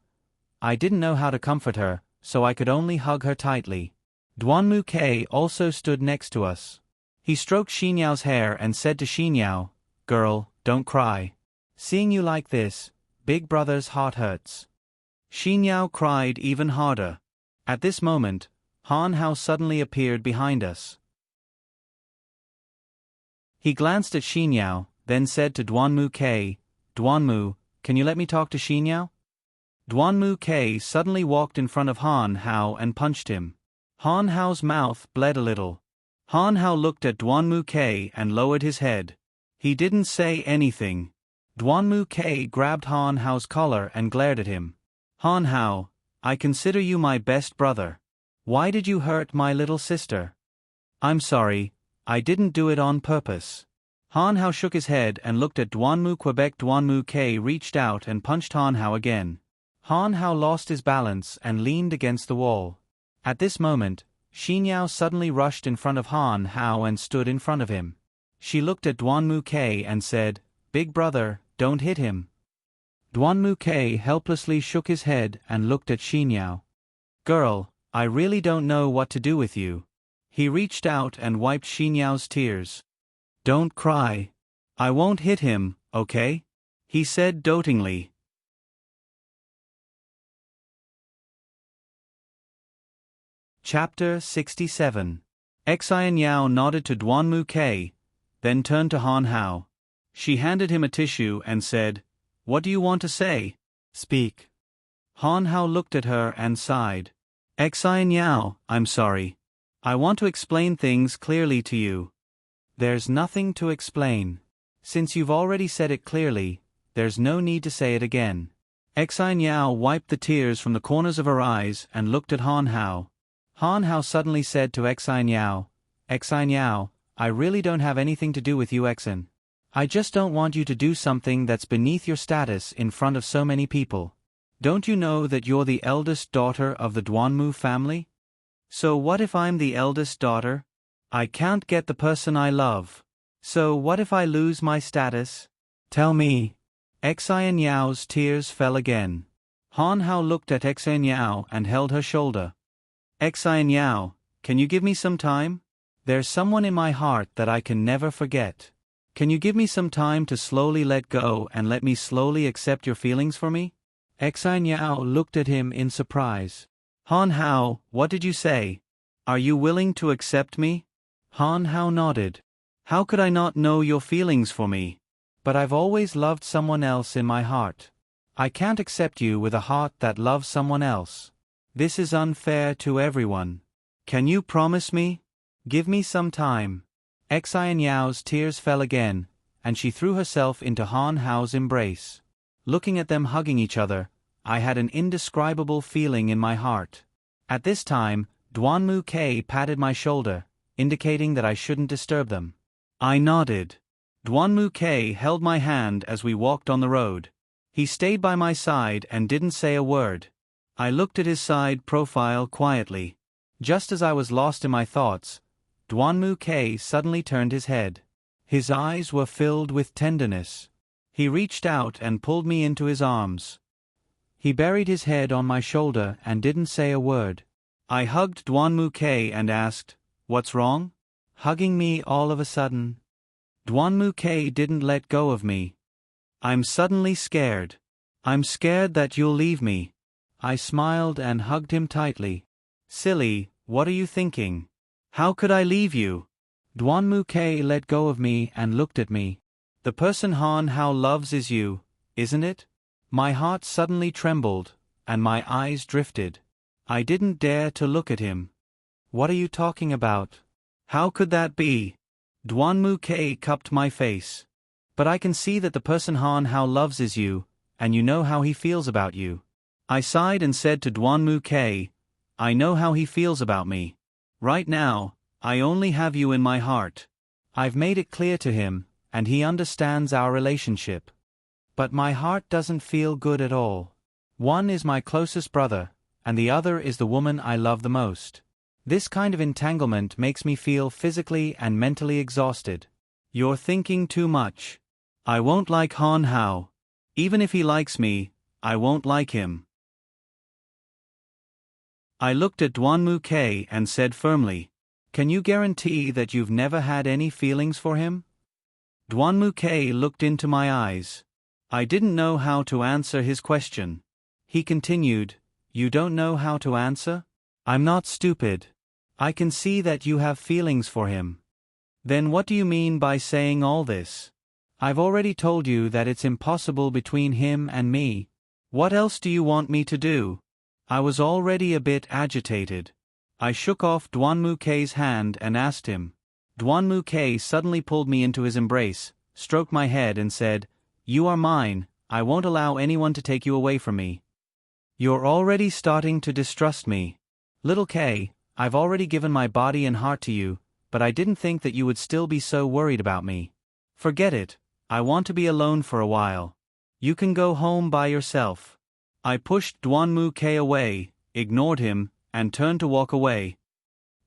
I didn't know how to comfort her, so I could only hug her tightly. Duanmu K also stood next to us. He stroked Xinyao's hair and said to Xinyao, "Girl, don't cry. Seeing you like this, Big Brother's heart hurts." Xinyao cried even harder. At this moment, Han Hao suddenly appeared behind us. He glanced at Xinyao, then said to Duanmu K, Duanmu, can you let me talk to Xinyao? Duanmu K suddenly walked in front of Han Hao and punched him. Han Hao's mouth bled a little. Han Hao looked at Duanmu K and lowered his head. He didn't say anything. Duanmu K grabbed Han Hao's collar and glared at him. Han Hao, I consider you my best brother. Why did you hurt my little sister? I'm sorry, I didn't do it on purpose. Han Hao shook his head and looked at Duanmu Quebec. Duanmu K reached out and punched Han Hao again. Han Hao lost his balance and leaned against the wall. At this moment, Xinyao suddenly rushed in front of Han Hao and stood in front of him. She looked at Duanmu K and said, Big brother, don't hit him. Duanmu K helplessly shook his head and looked at Xinyao. Girl, I really don't know what to do with you. He reached out and wiped Xinyao's tears. Don't cry. I won't hit him, okay? He said dotingly. Chapter 67. Xianyao nodded to Duanmu K, then turned to Han Hao. She handed him a tissue and said, What do you want to say? Speak. Han Hao looked at her and sighed. Xianyao, I'm sorry. I want to explain things clearly to you. There's nothing to explain. Since you've already said it clearly, there's no need to say it again. Xianyao wiped the tears from the corners of her eyes and looked at Han Hao. Han Hao suddenly said to Xianyao, Xianyao, I really don't have anything to do with you, Xin. I just don't want you to do something that's beneath your status in front of so many people. Don't you know that you're the eldest daughter of the Duanmu family? So what if I'm the eldest daughter? I can't get the person I love. So what if I lose my status? Tell me. Xianyao's tears fell again. Han Hao looked at Xianyao and held her shoulder. Xianyao, can you give me some time? There's someone in my heart that I can never forget. Can you give me some time to slowly let go and let me slowly accept your feelings for me? Xianyao looked at him in surprise. Han Hao, what did you say? Are you willing to accept me? Han Hao nodded. How could I not know your feelings for me? But I've always loved someone else in my heart. I can't accept you with a heart that loves someone else. This is unfair to everyone. Can you promise me? Give me some time. Xianyao's tears fell again, and she threw herself into Han Hao's embrace. Looking at them hugging each other, I had an indescribable feeling in my heart. At this time, Duanmu K patted my shoulder, indicating that I shouldn't disturb them. I nodded. Duanmu K held my hand as we walked on the road. He stayed by my side and didn't say a word. I looked at his side profile quietly. Just as I was lost in my thoughts, Duanmu K suddenly turned his head. His eyes were filled with tenderness. He reached out and pulled me into his arms. He buried his head on my shoulder and didn't say a word. I hugged Duanmu K and asked, What's wrong? Hugging me all of a sudden. Duanmu K didn't let go of me. I'm suddenly scared. I'm scared that you'll leave me. I smiled and hugged him tightly. Silly, what are you thinking? How could I leave you? Duanmu K let go of me and looked at me. The person Han Hao loves is you, isn't it? My heart suddenly trembled, and my eyes drifted. I didn't dare to look at him. What are you talking about? How could that be? Duanmu K cupped my face. But I can see that the person Han Hao loves is you, and you know how he feels about you. I sighed and said to Duanmu K, I know how he feels about me. Right now, I only have you in my heart. I've made it clear to him, and he understands our relationship. But my heart doesn't feel good at all. One is my closest brother, and the other is the woman I love the most. This kind of entanglement makes me feel physically and mentally exhausted. You're thinking too much. I won't like Han Hao. Even if he likes me, I won't like him. I looked at Duanmu K and said firmly, Can you guarantee that you've never had any feelings for him? Duanmu K looked into my eyes. I didn't know how to answer his question. He continued, You don't know how to answer? I'm not stupid. I can see that you have feelings for him. Then what do you mean by saying all this? I've already told you that it's impossible between him and me. What else do you want me to do? I was already a bit agitated. I shook off Duanmu-K's hand and asked him. Duanmu-K suddenly pulled me into his embrace, stroked my head and said, "You are mine, I won't allow anyone to take you away from me." You're already starting to distrust me. Little K, I've already given my body and heart to you, but I didn't think that you would still be so worried about me. Forget it, I want to be alone for a while. You can go home by yourself. I pushed Duanmu-K away, ignored him, and turned to walk away.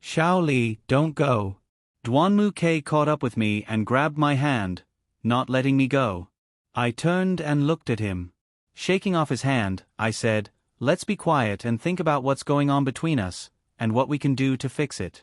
Xiao Li, don't go. Duanmu-K caught up with me and grabbed my hand, not letting me go. I turned and looked at him. Shaking off his hand, I said, "Let's be quiet and think about what's going on between us, and what we can do to fix it."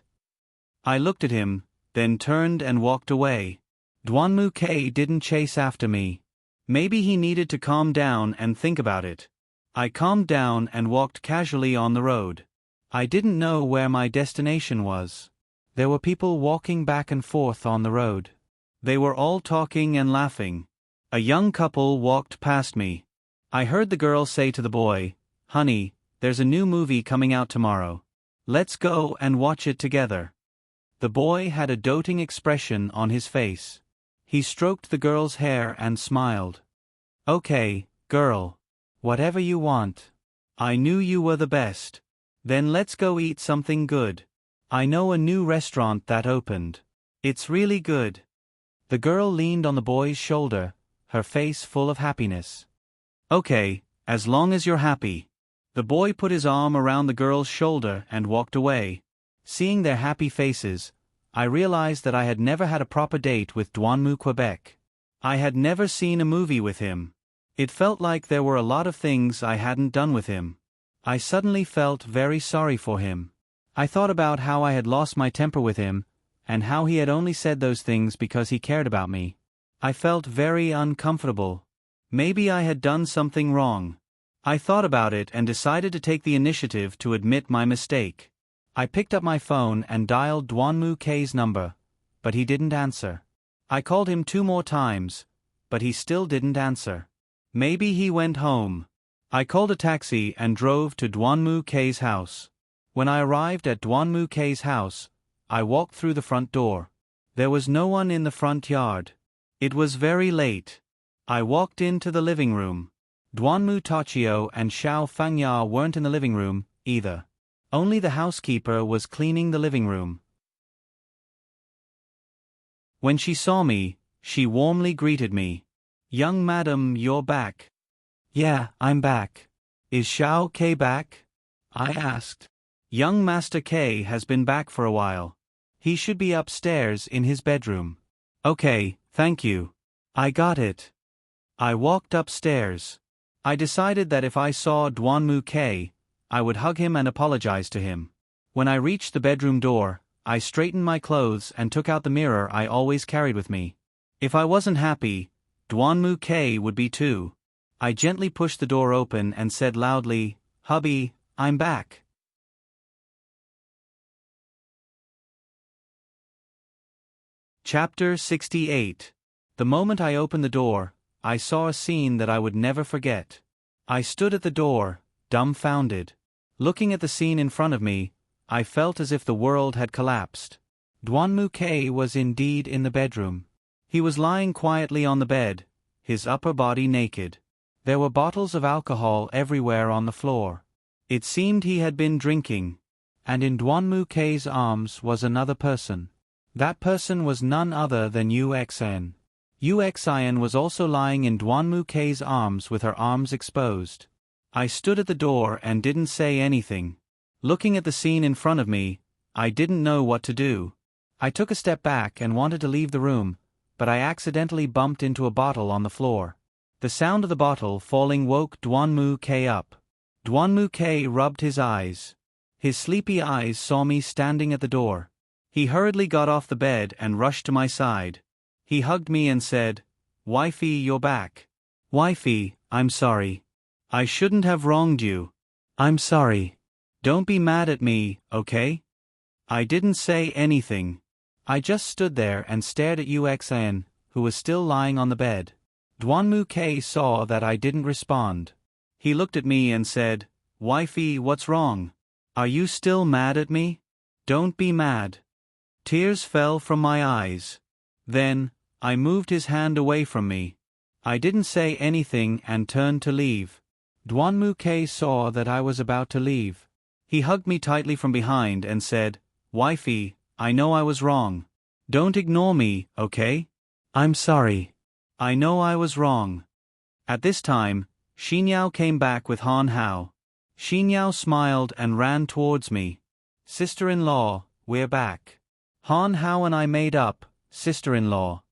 I looked at him, then turned and walked away. Duanmu-K didn't chase after me. Maybe he needed to calm down and think about it. I calmed down and walked casually on the road. I didn't know where my destination was. There were people walking back and forth on the road. They were all talking and laughing. A young couple walked past me. I heard the girl say to the boy, "Honey, there's a new movie coming out tomorrow. Let's go and watch it together." The boy had a doting expression on his face. He stroked the girl's hair and smiled. "Okay, girl. Whatever you want. I knew you were the best. Then let's go eat something good. I know a new restaurant that opened. It's really good." The girl leaned on the boy's shoulder, her face full of happiness. "Okay, as long as you're happy." The boy put his arm around the girl's shoulder and walked away. Seeing their happy faces, I realized that I had never had a proper date with Duanmu Quebec. I had never seen a movie with him. It felt like there were a lot of things I hadn't done with him. I suddenly felt very sorry for him. I thought about how I had lost my temper with him, and how he had only said those things because he cared about me. I felt very uncomfortable. Maybe I had done something wrong. I thought about it and decided to take the initiative to admit my mistake. I picked up my phone and dialed Duanmu-K's number, but he didn't answer. I called him 2 more times, but he still didn't answer. Maybe he went home. I called a taxi and drove to Duanmu-K's house. When I arrived at Duanmu-K's house, I walked through the front door. There was no one in the front yard. It was very late. I walked into the living room. Duanmu Tachio and Xiao Fangya weren't in the living room, either. Only the housekeeper was cleaning the living room. When she saw me, she warmly greeted me. "Young madam, you're back." "Yeah, I'm back. Is Xiao K back?" I asked. "Young Master K has been back for a while. He should be upstairs in his bedroom." "Okay, thank you. I got it." I walked upstairs. I decided that if I saw Duanmu-K, I would hug him and apologize to him. When I reached the bedroom door, I straightened my clothes and took out the mirror I always carried with me. If I wasn't happy, Duanmu-K would be too. I gently pushed the door open and said loudly, "Hubby, I'm back." Chapter 68. The moment I opened the door, I saw a scene that I would never forget. I stood at the door, dumbfounded. Looking at the scene in front of me, I felt as if the world had collapsed. Duanmu-K was indeed in the bedroom. He was lying quietly on the bed, his upper body naked. There were bottles of alcohol everywhere on the floor. It seemed he had been drinking. And in Duanmu-K's arms was another person. That person was none other than Uxin. Uxin was also lying in Duanmu-K's arms with her arms exposed. I stood at the door and didn't say anything. Looking at the scene in front of me, I didn't know what to do. I took a step back and wanted to leave the room, but I accidentally bumped into a bottle on the floor. The sound of the bottle falling woke Duanmu-K up. Duanmu-K rubbed his eyes. His sleepy eyes saw me standing at the door. He hurriedly got off the bed and rushed to my side. He hugged me and said, "Wifey, you're back." "Wifey, I'm sorry. I shouldn't have wronged you. I'm sorry. Don't be mad at me, okay?" I didn't say anything. I just stood there and stared at Uxin, who was still lying on the bed. Duanmu saw that I didn't respond. He looked at me and said, "Wifey, what's wrong? Are you still mad at me? Don't be mad." Tears fell from my eyes. Then, I moved his hand away from me. I didn't say anything and turned to leave. Duanmu saw that I was about to leave. He hugged me tightly from behind and said, "Wifey, I know I was wrong. Don't ignore me, okay? I'm sorry. I know I was wrong." At this time, Xinyao came back with Han Hao. Xinyao smiled and ran towards me. "Sister-in-law, we're back. Han Hao and I made up, sister-in-law."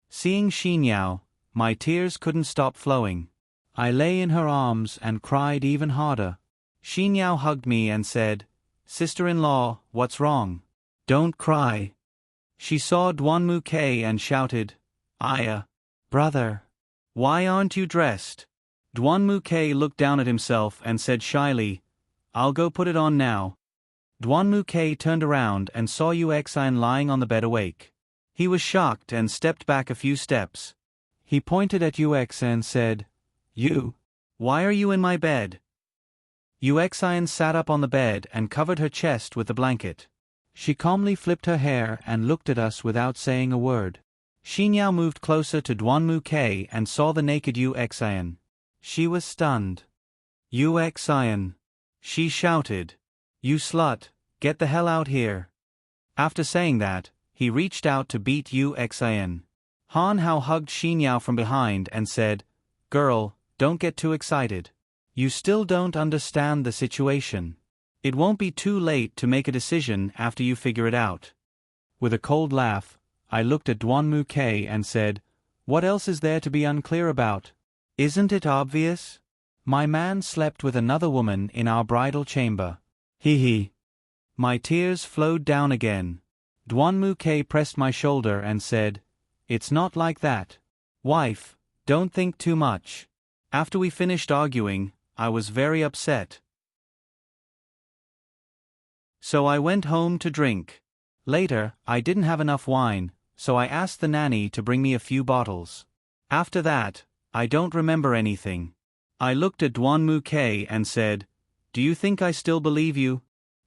Seeing Xinyao, my tears couldn't stop flowing. I lay in her arms and cried even harder. Xinyao hugged me and said, "Sister-in-law, what's wrong? Don't cry." She saw Duanmu and shouted, "Aya, brother, why aren't you dressed?" Duanmu looked down at himself and said shyly, "I'll go put it on now." Duanmu turned around and saw Yuxian lying on the bed awake. He was shocked and stepped back a few steps. He pointed at Yuxian and said, "You, why are you in my bed?" Yuxian sat up on the bed and covered her chest with the blanket. She calmly flipped her hair and looked at us without saying a word. Xinyao moved closer to Duanmu and saw the naked Yuxian. She was stunned. "Yuxian!" she shouted. "You slut, get the hell out here." After saying that, he reached out to beat Yuxian. Han Hao hugged Xinyao from behind and said, "Girl, don't get too excited. You still don't understand the situation. It won't be too late to make a decision after you figure it out." With a cold laugh, I looked at Duanmu and said, "What else is there to be unclear about? Isn't it obvious? My man slept with another woman in our bridal chamber. He. My tears flowed down again. Duanmu pressed my shoulder and said, "It's not like that. Wife, don't think too much." After we finished arguing, I was very upset. So I went home to drink. Later, I didn't have enough wine, so I asked the nanny to bring me a few bottles. After that, I don't remember anything. I looked at Duanmu and said, "Do you think I still believe you?"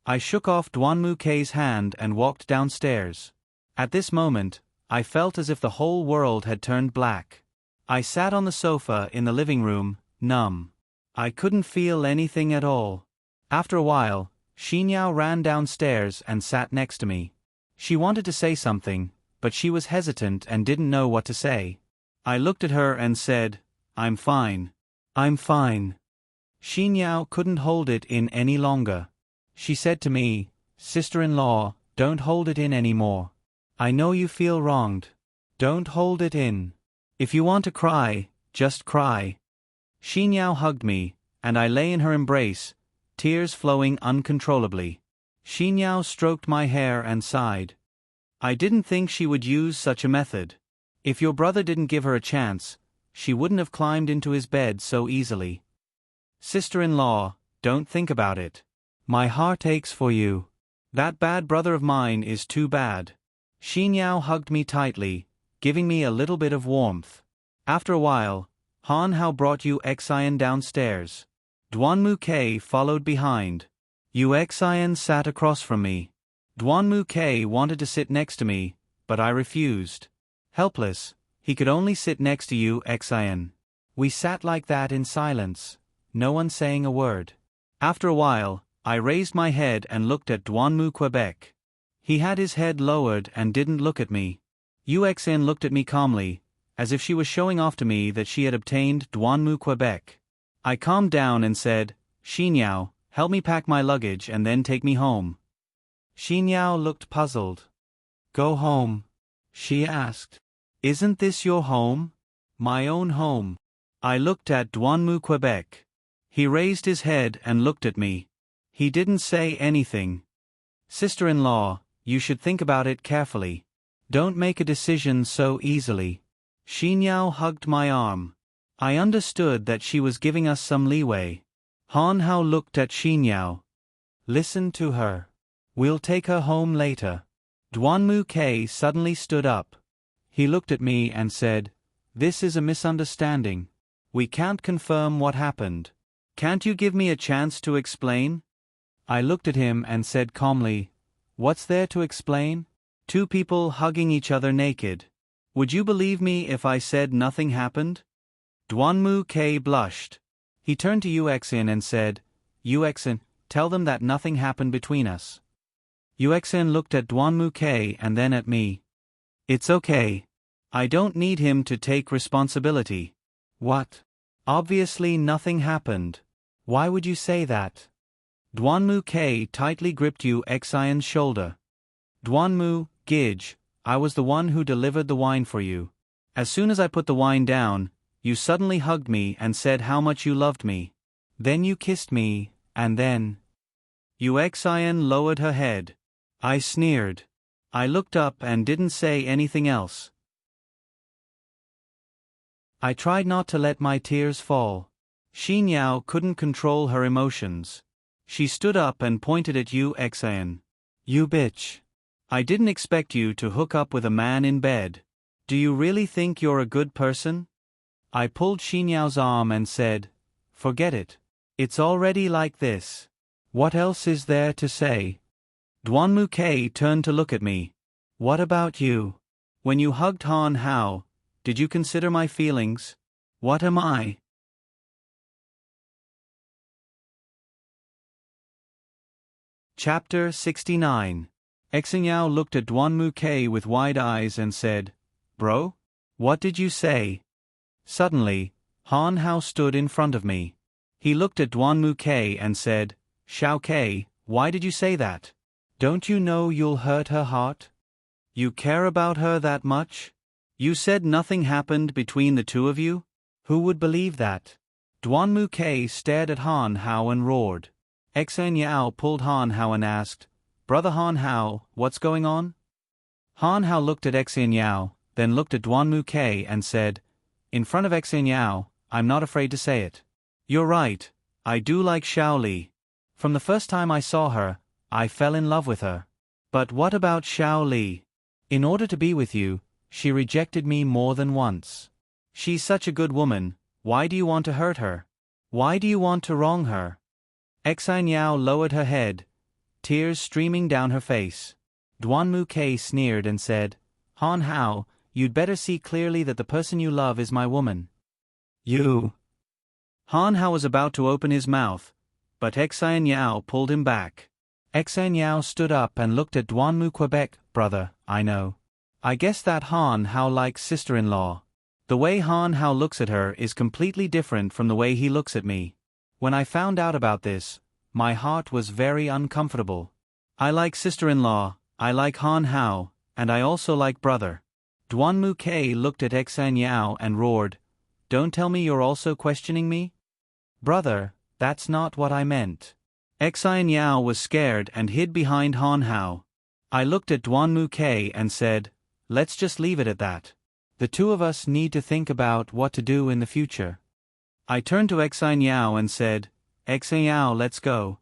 I shook off Duanmu hand and walked downstairs. At this moment, I felt as if the whole world had turned black. I sat on the sofa in the living room, numb. I couldn't feel anything at all. After a while, Xinyao ran downstairs and sat next to me. She wanted to say something, but she was hesitant and didn't know what to say. I looked at her and said, "I'm fine. I'm fine." Xinyao couldn't hold it in any longer. She said to me, "Sister-in-law, don't hold it in anymore. I know you feel wronged. Don't hold it in. If you want to cry, just cry." Xinyao hugged me, and I lay in her embrace, tears flowing uncontrollably. Xinyao stroked my hair and sighed. I didn't think she would use such a method. If your brother didn't give her a chance, she wouldn't have climbed into his bed so easily. Sister-in-law, don't think about it. My heart aches for you. That bad brother of mine is too bad. Xinyao hugged me tightly, giving me a little bit of warmth. After a while, Han Hao brought Yuxian downstairs. Duanmu followed behind. Yuxian sat across from me. Duanmu wanted to sit next to me, but I refused. Helpless, he could only sit next to Yuxian. We sat like that in silence, no one saying a word. After a while, I raised my head and looked at Duanmu. He had his head lowered and didn't look at me. Yuxian looked at me calmly, as if she was showing off to me that she had obtained Duanmu. I calmed down and said, "Xinyao, help me pack my luggage and then take me home." Xinyao looked puzzled. "Go home?" she asked. "Isn't this your home?" "My own home." I looked at Duanmu. He raised his head and looked at me. He didn't say anything. "Sister-in-law, you should think about it carefully. Don't make a decision so easily." Xinyao hugged my arm. I understood that she was giving us some leeway. Han Hao looked at Xinyao. "Listen to her. We'll take her home later." Duanmu suddenly stood up. He looked at me and said, "This is a misunderstanding. We can't confirm what happened. Can't you give me a chance to explain?" I looked at him and said calmly, "What's there to explain? Two people hugging each other naked. Would you believe me if I said nothing happened?" Duanmu K blushed. He turned to Uxin and said, "Uxin, tell them that nothing happened between us." Uxin looked at Duanmu K and then at me. "It's okay. I don't need him to take responsibility." "What? Obviously nothing happened. Why would you say that?" Duanmu K tightly gripped Uxin's shoulder. "Duanmu, Gij, I was the one who delivered the wine for you. As soon as I put the wine down, you suddenly hugged me and said how much you loved me. Then you kissed me, and then—" Uxin lowered her head. I sneered. I looked up and didn't say anything else. I tried not to let my tears fall. Xinyao couldn't control her emotions. She stood up and pointed at Uxin. "You bitch. I didn't expect you to hook up with a man in bed. Do you really think you're a good person?" I pulled Xinyao's arm and said, "Forget it. It's already like this. What else is there to say?" Duanmu K turned to look at me. "What about you? When you hugged Han Hao, did you consider my feelings? What am I?" Chapter 69. Xinyao looked at Duanmu K with wide eyes and said, "Bro? What did you say?" Suddenly, Han Hao stood in front of me. He looked at Duanmu K and said, "Xiao K, why did you say that? Don't you know you'll hurt her heart? You care about her that much? You said nothing happened between the two of you? Who would believe that?" Duanmu K stared at Han Hao and roared. Xinyao pulled Han Hao and asked, "Brother Han Hao, what's going on?" Han Hao looked at Xinyao, then looked at Duanmu K and said, "In front of Xinyao, I'm not afraid to say it. You're right, I do like Xiao Li. From the first time I saw her, I fell in love with her. But what about Xiao Li? In order to be with you, she rejected me more than once. She's such a good woman, why do you want to hurt her? Why do you want to wrong her?" Xinyao lowered her head, tears streaming down her face. Duanmu K sneered and said, "Han Hao, you'd better see clearly that the person you love is my woman." "You—" Han Hao was about to open his mouth, but Xinyao pulled him back. Xinyao stood up and looked at Duanmu Quebec. "Brother, I know. I guess that Han Hao likes sister-in-law. The way Han Hao looks at her is completely different from the way he looks at me. When I found out about this, my heart was very uncomfortable. I like sister-in-law, I like Han Hao, and I also like brother." Duanmu K looked at Xinyao and roared, "Don't tell me you're also questioning me?" "Brother, that's not what I meant." Xinyao was scared and hid behind Han Hao. I looked at Duanmu K and said, "Let's just leave it at that. The two of us need to think about what to do in the future." I turned to Xinyao and said, "Xinyao, let's go."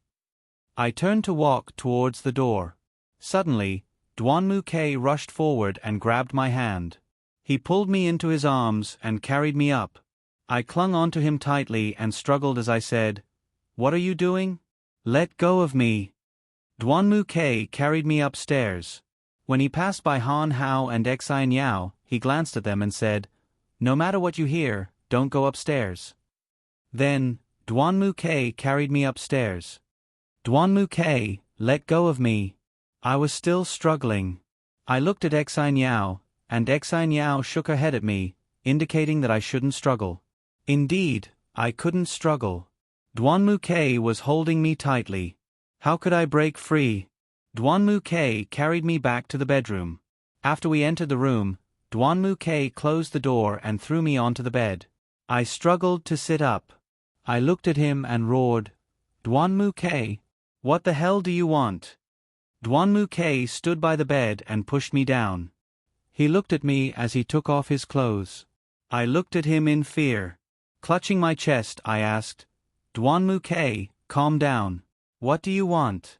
I turned to walk towards the door. Suddenly, Duanmu K rushed forward and grabbed my hand. He pulled me into his arms and carried me up. I clung onto him tightly and struggled as I said, "What are you doing? Let go of me." Duanmu K carried me upstairs. When he passed by Han Hao and Xinyao, he glanced at them and said, "No matter what you hear, don't go upstairs." Then, Duanmu K carried me upstairs. "Duanmu K, let go of me." I was still struggling. I looked at Xinyao, and Xinyao shook her head at me, indicating that I shouldn't struggle. Indeed, I couldn't struggle. Duanmu K was holding me tightly. How could I break free? Duanmu K carried me back to the bedroom. After we entered the room, Duanmu K closed the door and threw me onto the bed. I struggled to sit up. I looked at him and roared, "Duanmu K, what the hell do you want?" Duanmu K stood by the bed and pushed me down. He looked at me as he took off his clothes. I looked at him in fear. Clutching my chest, I asked, "Duanmu K, calm down. What do you want?"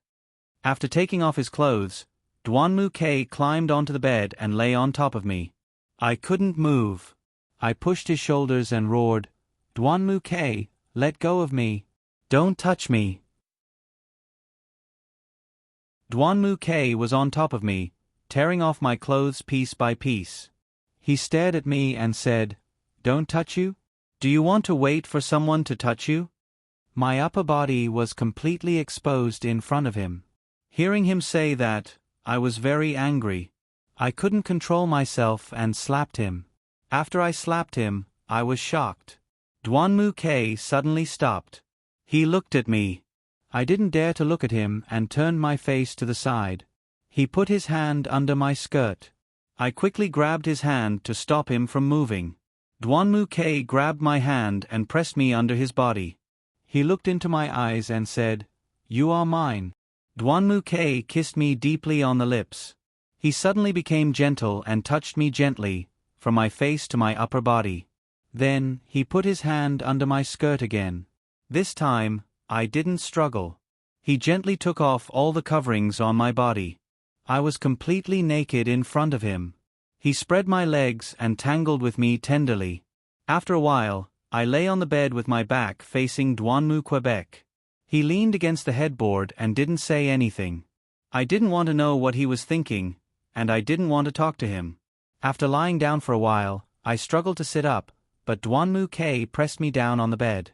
After taking off his clothes, Duanmu K climbed onto the bed and lay on top of me. I couldn't move. I pushed his shoulders and roared, "Duanmu-ke, let go of me. Don't touch me." Duanmu-ke was on top of me, tearing off my clothes piece by piece. He stared at me and said, "Don't touch you? Do you want to wait for someone to touch you?" My upper body was completely exposed in front of him. Hearing him say that, I was very angry. I couldn't control myself and slapped him. After I slapped him, I was shocked. Duanmu-ke suddenly stopped. He looked at me. I didn't dare to look at him and turned my face to the side. He put his hand under my skirt. I quickly grabbed his hand to stop him from moving. Duanmu-ke grabbed my hand and pressed me under his body. He looked into my eyes and said, "You are mine." Duanmu-ke kissed me deeply on the lips. He suddenly became gentle and touched me gently, from my face to my upper body. Then, he put his hand under my skirt again. This time, I didn't struggle. He gently took off all the coverings on my body. I was completely naked in front of him. He spread my legs and tangled with me tenderly. After a while, I lay on the bed with my back facing Duanmu-Quebec. He leaned against the headboard and didn't say anything. I didn't want to know what he was thinking, and I didn't want to talk to him. After lying down for a while, I struggled to sit up, but Duanmu-ke pressed me down on the bed.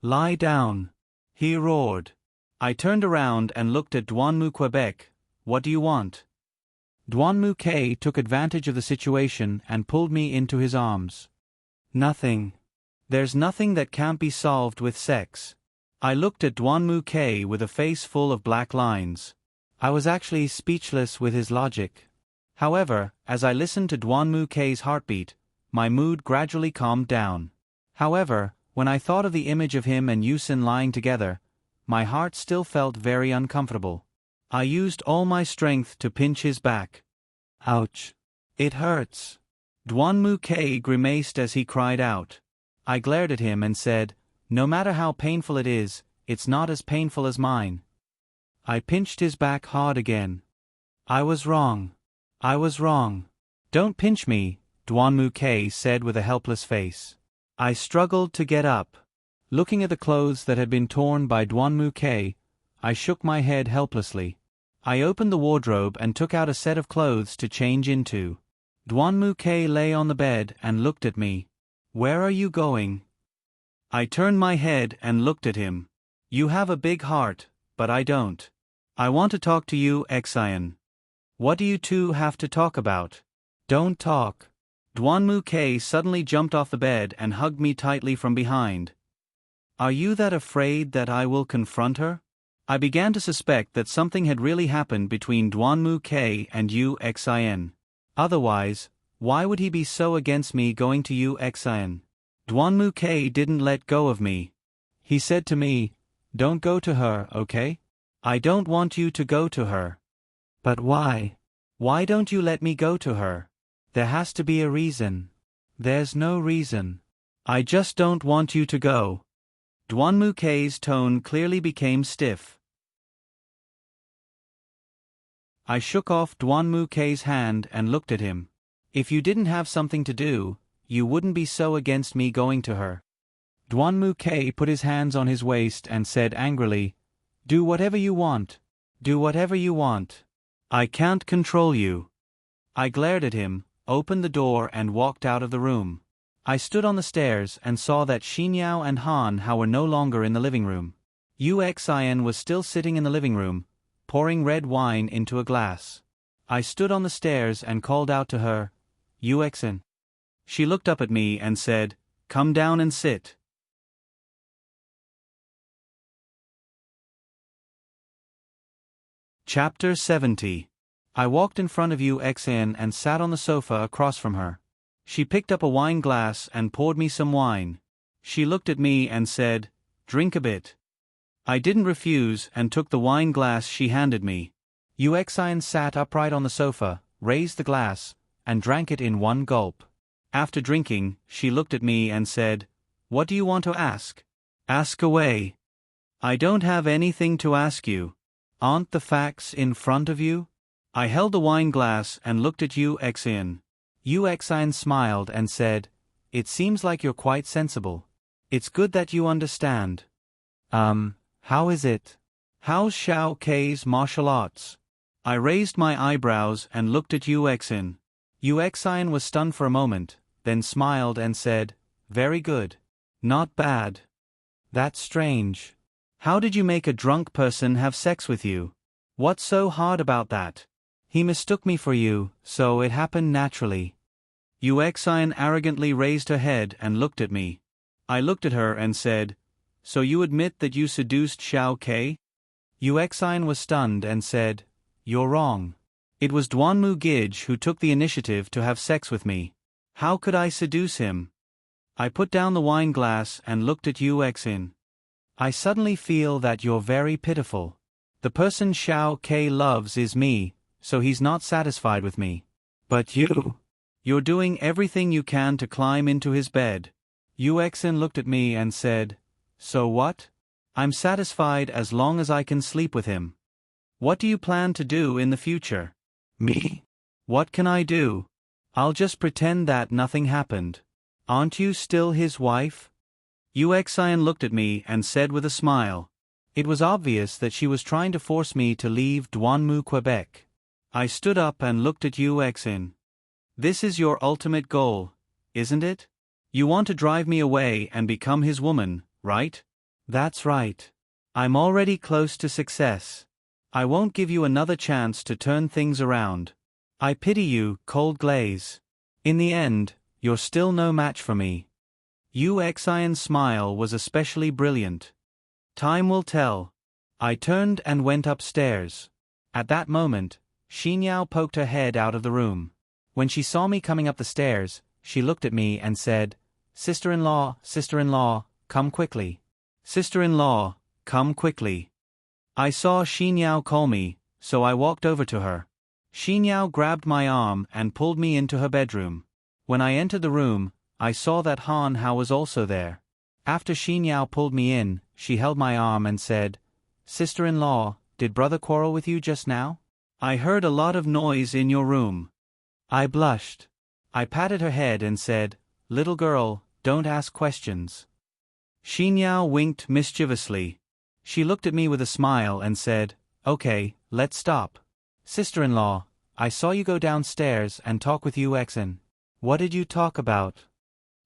"Lie down," he roared. I turned around and looked at Duanmu-Quebec. "What do you want?" Duanmu-ke took advantage of the situation and pulled me into his arms. "Nothing. There's nothing that can't be solved with sex." I looked at Duanmu-ke with a face full of black lines. I was actually speechless with his logic. However, as I listened to Duanmu-ke's heartbeat, my mood gradually calmed down. However, when I thought of the image of him and Yusin lying together, my heart still felt very uncomfortable. I used all my strength to pinch his back. "Ouch. It hurts." Duanmu-ke grimaced as he cried out. I glared at him and said, "No matter how painful it is, it's not as painful as mine." I pinched his back hard again. "I was wrong. I was wrong. Don't pinch me," Duanmu-ke said with a helpless face. I struggled to get up. Looking at the clothes that had been torn by Duanmu-ke, I shook my head helplessly. I opened the wardrobe and took out a set of clothes to change into. Duanmu-ke lay on the bed and looked at me. "Where are you going?" I turned my head and looked at him. "You have a big heart, but I don't. I want to talk to you, Xian." "What do you two have to talk about?" "Don't talk." Duanmu-ke suddenly jumped off the bed and hugged me tightly from behind. "Are you that afraid that I will confront her?" I began to suspect that something had really happened between Duanmu-ke and Yu Xian. Otherwise, why would he be so against me going to Yu Xian? Duanmu-ke didn't let go of me. He said to me, "Don't go to her, okay? I don't want you to go to her." "But why? Why don't you let me go to her? There has to be a reason." "There's no reason. I just don't want you to go." Duanmu-ke's tone clearly became stiff. I shook off Duanmu-ke's hand and looked at him. "If you didn't have something to do, you wouldn't be so against me going to her." Duanmu-ke put his hands on his waist and said angrily, "Do whatever you want. Do whatever you want. I can't control you." I glared at him, opened the door and walked out of the room. I stood on the stairs and saw that Xinyao and Han Hao were no longer in the living room. Yu Xian was still sitting in the living room, pouring red wine into a glass. I stood on the stairs and called out to her, "Yu Xian." She looked up at me and said, "Come down and sit." Chapter 70. I walked in front of Yu Xian and sat on the sofa across from her. She picked up a wine glass and poured me some wine. She looked at me and said, "Drink a bit." I didn't refuse and took the wine glass she handed me. Yu Xian sat upright on the sofa, raised the glass, and drank it in one gulp. After drinking, she looked at me and said, "What do you want to ask?" "Ask away." "I don't have anything to ask you. Aren't the facts in front of you?" I held the wine glass and looked at Yu Xian. Yu Xian smiled and said, "It seems like you're quite sensible. It's good that you understand. How is it? How's Xiao Kei's martial arts?" I raised my eyebrows and looked at Yu Xian. Yu Xian was stunned for a moment, then smiled and said, "Very good. Not bad. That's strange. How did you make a drunk person have sex with you? What's so hard about that?" "He mistook me for you, so it happened naturally." Yu Xian arrogantly raised her head and looked at me. I looked at her and said, "So you admit that you seduced Xiao Kei?" Yu Xian was stunned and said, "You're wrong. It was Duanmu Gige who took the initiative to have sex with me. How could I seduce him?" I put down the wine glass and looked at Yu Xian. "I suddenly feel that you're very pitiful. The person Xiao Kei loves is me, so he's not satisfied with me. But you're doing everything you can to climb into his bed." Yu Xian looked at me and said, "So what? I'm satisfied as long as I can sleep with him. What do you plan to do in the future?" "Me? What can I do? I'll just pretend that nothing happened. Aren't you still his wife?" Yu Xian looked at me and said with a smile. It was obvious that she was trying to force me to leave Duanmu, Quebec. I stood up and looked at Yu Xian. "This is your ultimate goal, isn't it? You want to drive me away and become his woman, right?" "That's right. I'm already close to success. I won't give you another chance to turn things around. I pity you, cold glaze. In the end, you're still no match for me." Yu Xian's smile was especially brilliant. "Time will tell." I turned and went upstairs. At that moment, Xinyao poked her head out of the room. When she saw me coming up the stairs, she looked at me and said, sister-in-law, come quickly. Sister-in-law, come quickly." I saw Xinyao call me, so I walked over to her. Xinyao grabbed my arm and pulled me into her bedroom. When I entered the room, I saw that Han Hao was also there. After Xinyao pulled me in, she held my arm and said, "Sister-in-law, did brother quarrel with you just now? I heard a lot of noise in your room." I blushed. I patted her head and said, "Little girl, don't ask questions." Xinyao winked mischievously. She looked at me with a smile and said, "Okay, let's stop. Sister-in-law, I saw you go downstairs and talk with Yu Xian. What did you talk about?"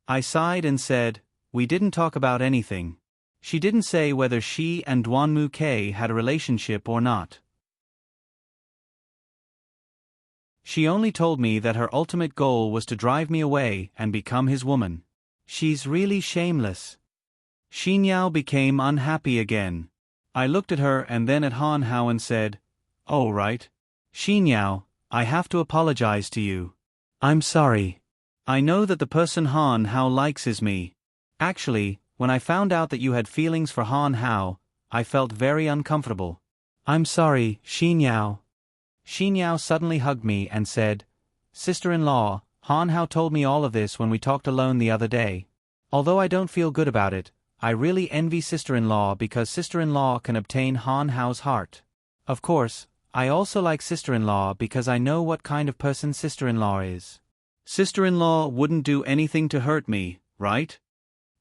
I sighed and said, "We didn't talk about anything. She didn't say whether she and Duanmu Kei had a relationship or not. She only told me that her ultimate goal was to drive me away and become his woman. She's really shameless." Xinyao became unhappy again. I looked at her and then at Han Hao and said, "Oh right. Xinyao, I have to apologize to you. I'm sorry. I know that the person Han Hao likes is me. Actually, when I found out that you had feelings for Han Hao, I felt very uncomfortable. I'm sorry, Xinyao." Xinyao suddenly hugged me and said, "Sister-in-law, Han Hao told me all of this when we talked alone the other day. Although I don't feel good about it, I really envy sister-in-law because sister-in-law can obtain Han Hao's heart. Of course, I also like sister-in-law because I know what kind of person sister-in-law is. Sister-in-law wouldn't do anything to hurt me, right?"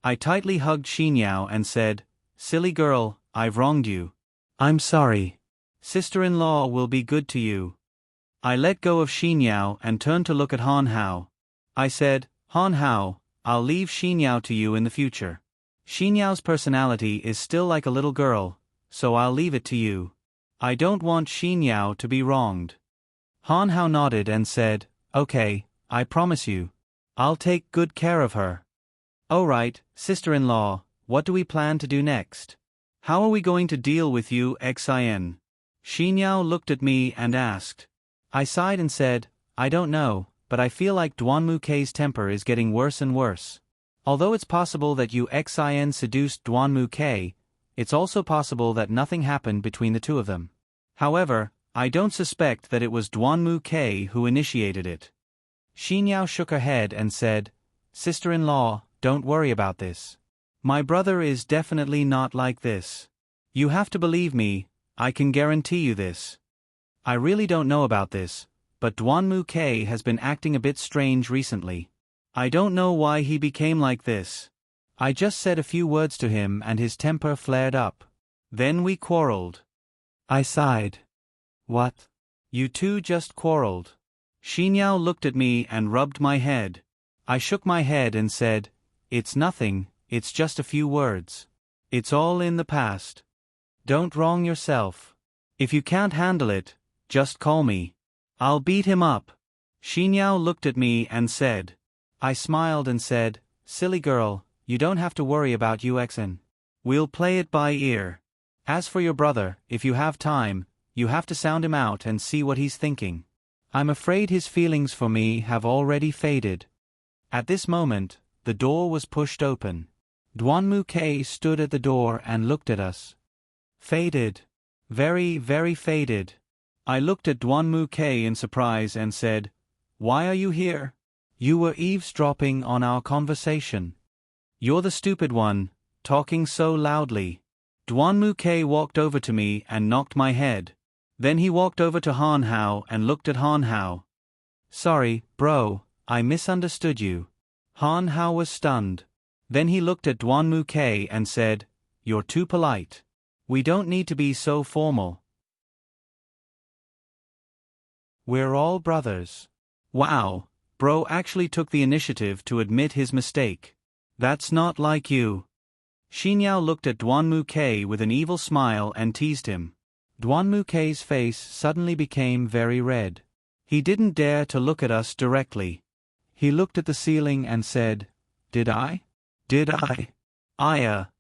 I tightly hugged Xinyao and said, "Silly girl, I've wronged you. I'm sorry. Sister-in-law will be good to you." I let go of Xinyao and turned to look at Han Hao. I said, "Han Hao, I'll leave Xinyao to you in the future. Xinyao's personality is still like a little girl, so I'll leave it to you. I don't want Xinyao to be wronged." Han Hao nodded and said, "Okay, I promise you. I'll take good care of her." "Alright, sister-in-law, what do we plan to do next? How are we going to deal with Yu Xian?" Xinyao looked at me and asked. I sighed and said, "I don't know, but I feel like Duanmu Kei's temper is getting worse and worse. Although it's possible that Yu Xian seduced Duanmu Kei, it's also possible that nothing happened between the two of them. However, I don't suspect that it was Duanmu Kei who initiated it." Xinyao shook her head and said, "Sister-in-law, don't worry about this. My brother is definitely not like this. You have to believe me, I can guarantee you this. I really don't know about this, but Duanmu K has been acting a bit strange recently. I don't know why he became like this. I just said a few words to him and his temper flared up. Then we quarreled. I sighed. What? You two just quarreled? Xinyao looked at me and rubbed my head. I shook my head and said, "It's nothing, it's just a few words. It's all in the past. Don't wrong yourself. If you can't handle it, just call me. I'll beat him up." Xinyao looked at me and said. I smiled and said, "Silly girl, you don't have to worry about UXN. We'll play it by ear. As for your brother, if you have time, you have to sound him out and see what he's thinking. I'm afraid his feelings for me have already faded." At this moment, the door was pushed open. Duanmu K stood at the door and looked at us. Faded. Very, very faded. I looked at Duanmu K in surprise and said, "Why are you here? You were eavesdropping on our conversation. You're the stupid one, talking so loudly." Duanmu K walked over to me and knocked my head. Then he walked over to Han Hao and looked at Han Hao. "Sorry, bro, I misunderstood you." Han Hao was stunned. Then he looked at Duanmu K and said, "You're too polite. We don't need to be so formal. We're all brothers." Wow, bro actually took the initiative to admit his mistake. That's not like you. Xinyao looked at Duanmu K with an evil smile and teased him. Duanmu K's face suddenly became very red. He didn't dare to look at us directly. He looked at the ceiling and said, Did I?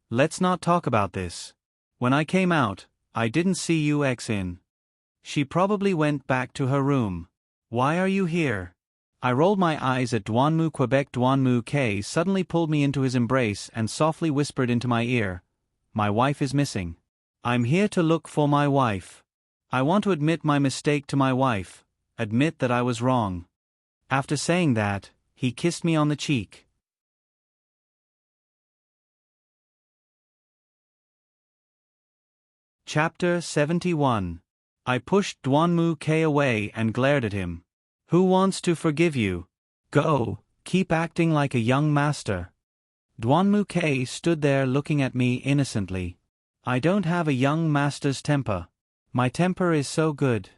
Let's not talk about this. When I came out, I didn't see UXN. She probably went back to her room. Why are you here? I rolled my eyes at Duanmu Quebec. Duanmu K suddenly pulled me into his embrace and softly whispered into my ear, "My wife is missing. I'm here to look for my wife. I want to admit my mistake to my wife, admit that I was wrong." After saying that, he kissed me on the cheek. Chapter 71. I pushed Duanmu K away and glared at him. "Who wants to forgive you? Go, keep acting like a young master." Duanmu K stood there looking at me innocently. "I don't have a young master's temper. My temper is so good.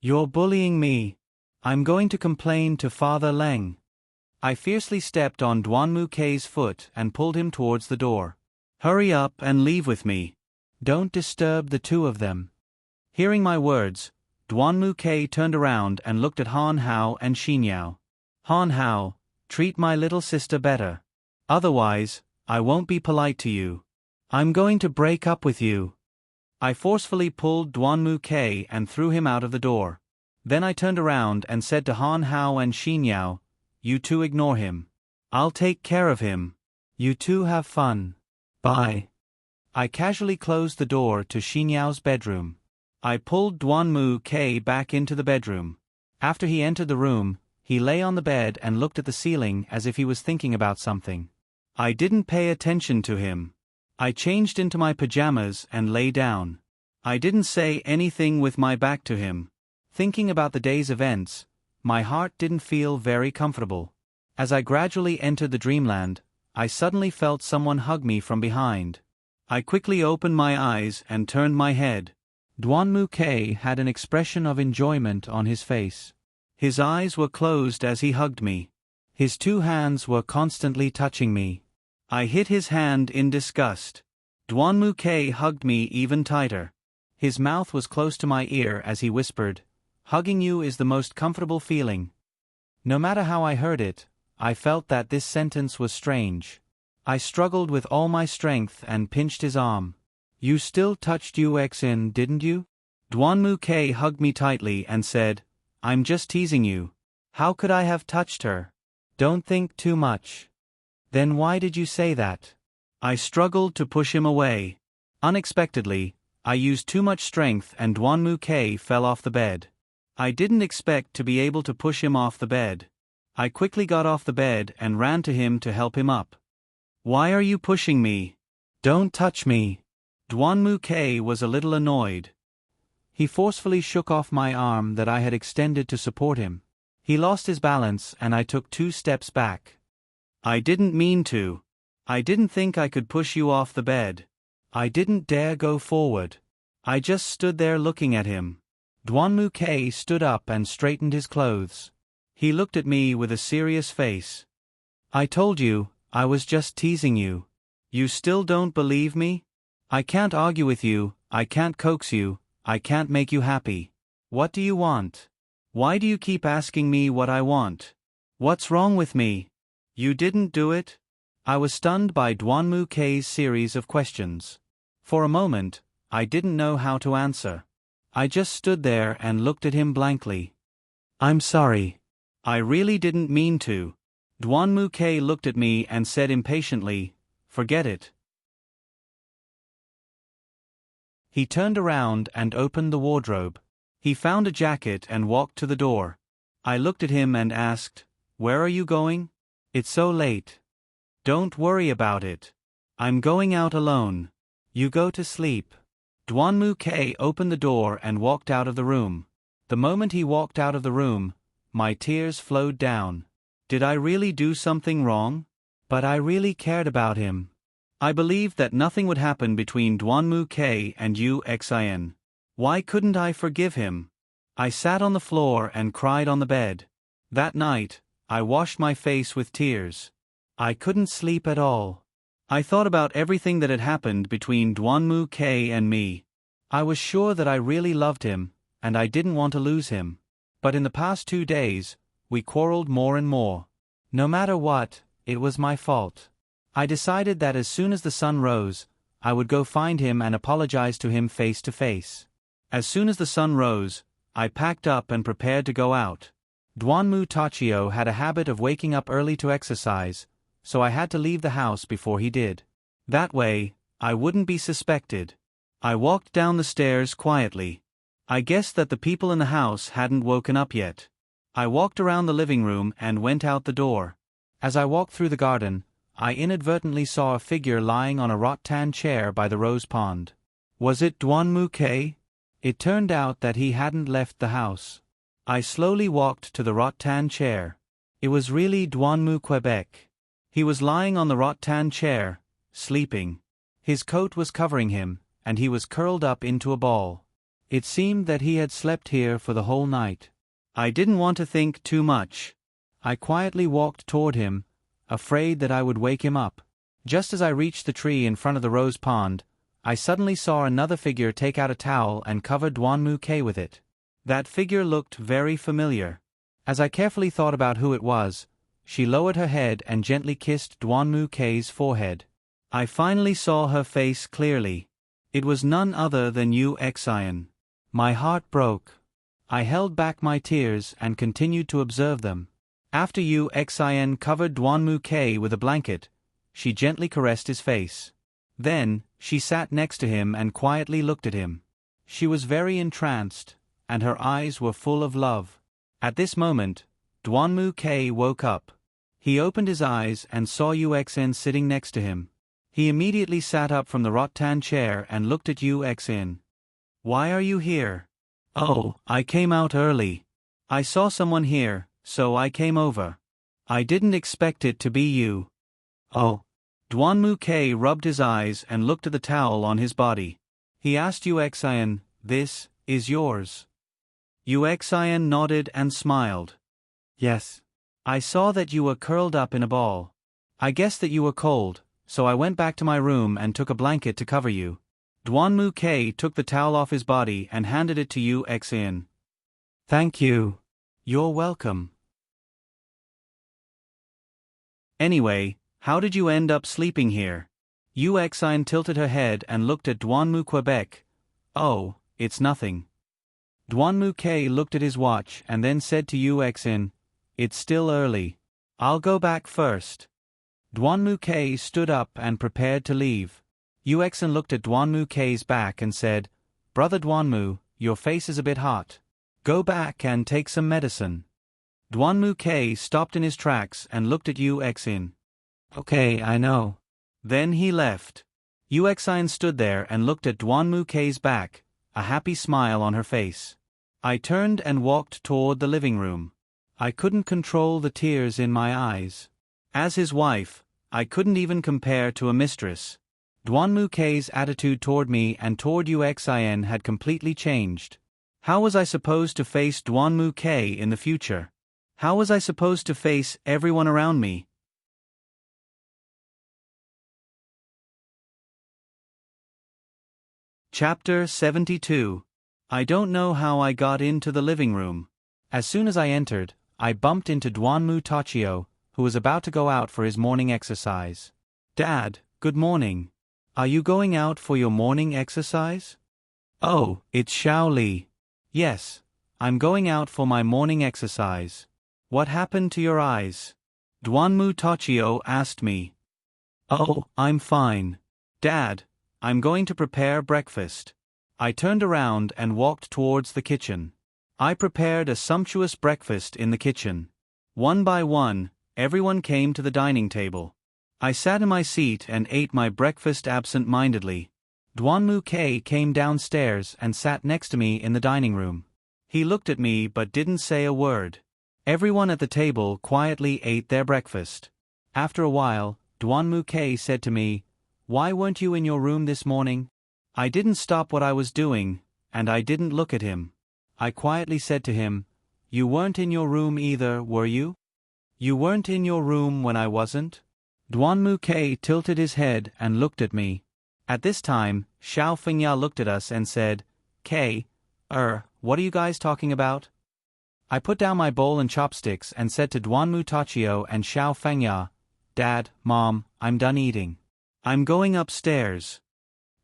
You're bullying me. I'm going to complain to Father Leng." I fiercely stepped on Duanmu K's foot and pulled him towards the door. "Hurry up and leave with me. Don't disturb the two of them." Hearing my words, Duanmu K turned around and looked at Han Hao and Xinyao. "Han Hao, treat my little sister better. Otherwise, I won't be polite to you. I'm going to break up with you." I forcefully pulled Duanmu K and threw him out of the door. Then I turned around and said to Han Hao and Xinyao, "You two ignore him. I'll take care of him. You two have fun. Bye." I casually closed the door to Xinyao's bedroom. I pulled Duanmu K back into the bedroom. After he entered the room, he lay on the bed and looked at the ceiling as if he was thinking about something. I didn't pay attention to him. I changed into my pajamas and lay down. I didn't say anything with my back to him. Thinking about the day's events, my heart didn't feel very comfortable. As I gradually entered the dreamland, I suddenly felt someone hug me from behind. I quickly opened my eyes and turned my head. Duanmu K had an expression of enjoyment on his face. His eyes were closed as he hugged me. His two hands were constantly touching me. I hit his hand in disgust. Duanmu K hugged me even tighter. His mouth was close to my ear as he whispered, "Hugging you is the most comfortable feeling." No matter how I heard it, I felt that this sentence was strange. I struggled with all my strength and pinched his arm. "You still touched UXN, didn't you?" Duanmu K hugged me tightly and said, "I'm just teasing you. How could I have touched her? Don't think too much." "Then why did you say that?" I struggled to push him away. Unexpectedly, I used too much strength and Duanmu K fell off the bed. I didn't expect to be able to push him off the bed. I quickly got off the bed and ran to him to help him up. "Why are you pushing me? Don't touch me." Duanmu K was a little annoyed. He forcefully shook off my arm that I had extended to support him. He lost his balance and I took 2 steps back. I didn't mean to. I didn't think I could push you off the bed. I didn't dare go forward. I just stood there looking at him. Duanmu stood up and straightened his clothes. He looked at me with a serious face. I told you, I was just teasing you. You still don't believe me? I can't argue with you, I can't coax you, I can't make you happy. What do you want? Why do you keep asking me what I want? What's wrong with me? You didn't do it? I was stunned by Duanmu series of questions. For a moment, I didn't know how to answer. I just stood there and looked at him blankly. I'm sorry. I really didn't mean to. Duanmu looked at me and said impatiently, forget it. He turned around and opened the wardrobe. He found a jacket and walked to the door. I looked at him and asked, where are you going? It's so late. Don't worry about it. I'm going out alone. You go to sleep. Duanmu opened the door and walked out of the room. The moment he walked out of the room, my tears flowed down. Did I really do something wrong? But I really cared about him. I believed that nothing would happen between Duanmu and Uxin. Why couldn't I forgive him? I sat on the floor and cried on the bed. That night, I washed my face with tears. I couldn't sleep at all. I thought about everything that had happened between Duanmu and me. I was sure that I really loved him, and I didn't want to lose him. But in the past 2 days, we quarreled more and more. No matter what, it was my fault. I decided that as soon as the sun rose, I would go find him and apologize to him face to face. As soon as the sun rose, I packed up and prepared to go out. Duanmu Tachio had a habit of waking up early to exercise, so I had to leave the house before he did. That way, I wouldn't be suspected. I walked down the stairs quietly. I guessed that the people in the house hadn't woken up yet. I walked around the living room and went out the door. As I walked through the garden, I inadvertently saw a figure lying on a rattan chair by the rose pond. Was it Duanmu? It turned out that he hadn't left the house. I slowly walked to the rattan chair. It was really Duanmu. He was lying on the rattan chair, sleeping. His coat was covering him, and he was curled up into a ball. It seemed that he had slept here for the whole night. I didn't want to think too much. I quietly walked toward him, afraid that I would wake him up. Just as I reached the tree in front of the rose pond, I suddenly saw another figure take out a towel and cover Duanmu with it. That figure looked very familiar. As I carefully thought about who it was, she lowered her head and gently kissed Duanmu forehead. I finally saw her face clearly. It was none other than Uxin. My heart broke. I held back my tears and continued to observe them. After Uxin covered Duanmu with a blanket, she gently caressed his face. Then, she sat next to him and quietly looked at him. She was very entranced, and her eyes were full of love. At this moment, Duanmu woke up. He opened his eyes and saw Uxin sitting next to him. He immediately sat up from the rattan chair and looked at Uxin. Why are you here? Oh, I came out early. I saw someone here, so I came over. I didn't expect it to be you. Oh. Duanmu rubbed his eyes and looked at the towel on his body. He asked Uxin, this is yours? Uxin nodded and smiled. Yes. I saw that you were curled up in a ball. I guessed that you were cold, so I went back to my room and took a blanket to cover you. Duanmu took the towel off his body and handed it to Uxin. Thank you. You're welcome. Anyway, how did you end up sleeping here? Uxin tilted her head and looked at Duanmu. Oh, it's nothing. Duanmu looked at his watch and then said to Uxin, it's still early. I'll go back first. Duanmu stood up and prepared to leave. Uxin looked at Duanmu's back and said, Brother Duanmu, your face is a bit hot. Go back and take some medicine. Duanmu stopped in his tracks and looked at Uxin. Okay, I know. Then he left. Uxin stood there and looked at Duanmu's back, a happy smile on her face. I turned and walked toward the living room. I couldn't control the tears in my eyes. As his wife, I couldn't even compare to a mistress. Duanmu-K's attitude toward me and toward Uxin had completely changed. How was I supposed to face Duanmu-K in the future? How was I supposed to face everyone around me? Chapter 72. I don't know how I got into the living room. As soon as I entered, I bumped into Duanmu Tachio, who was about to go out for his morning exercise. Dad, good morning. Are you going out for your morning exercise? Oh, it's Xiao Li. Yes, I'm going out for my morning exercise. What happened to your eyes? Duanmu Tachio asked me. Oh, I'm fine. Dad, I'm going to prepare breakfast. I turned around and walked towards the kitchen. I prepared a sumptuous breakfast in the kitchen. One by one, everyone came to the dining table. I sat in my seat and ate my breakfast absent-mindedly. Duanmu-K came downstairs and sat next to me in the dining room. He looked at me but didn't say a word. Everyone at the table quietly ate their breakfast. After a while, Duanmu-K said to me, "Why weren't you in your room this morning?" I didn't stop what I was doing, and I didn't look at him. I quietly said to him, "You weren't in your room either, were you? You weren't in your room when I wasn't?" Duanmu-K tilted his head and looked at me. At this time, Xiao Fengya looked at us and said, what are you guys talking about?" I put down my bowl and chopsticks and said to Duanmu Tachio and Xiao Fengya, "Dad, Mom, I'm done eating. I'm going upstairs."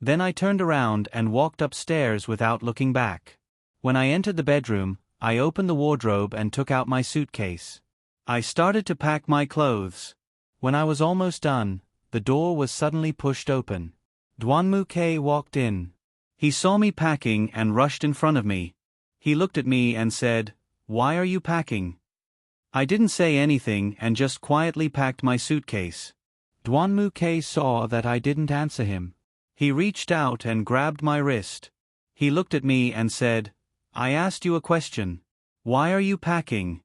Then I turned around and walked upstairs without looking back. When I entered the bedroom, I opened the wardrobe and took out my suitcase. I started to pack my clothes. When I was almost done, the door was suddenly pushed open. Duanmu-K walked in. He saw me packing and rushed in front of me. He looked at me and said, "Why are you packing?" I didn't say anything and just quietly packed my suitcase. Duanmu-K saw that I didn't answer him. He reached out and grabbed my wrist. He looked at me and said, "I asked you a question. Why are you packing?"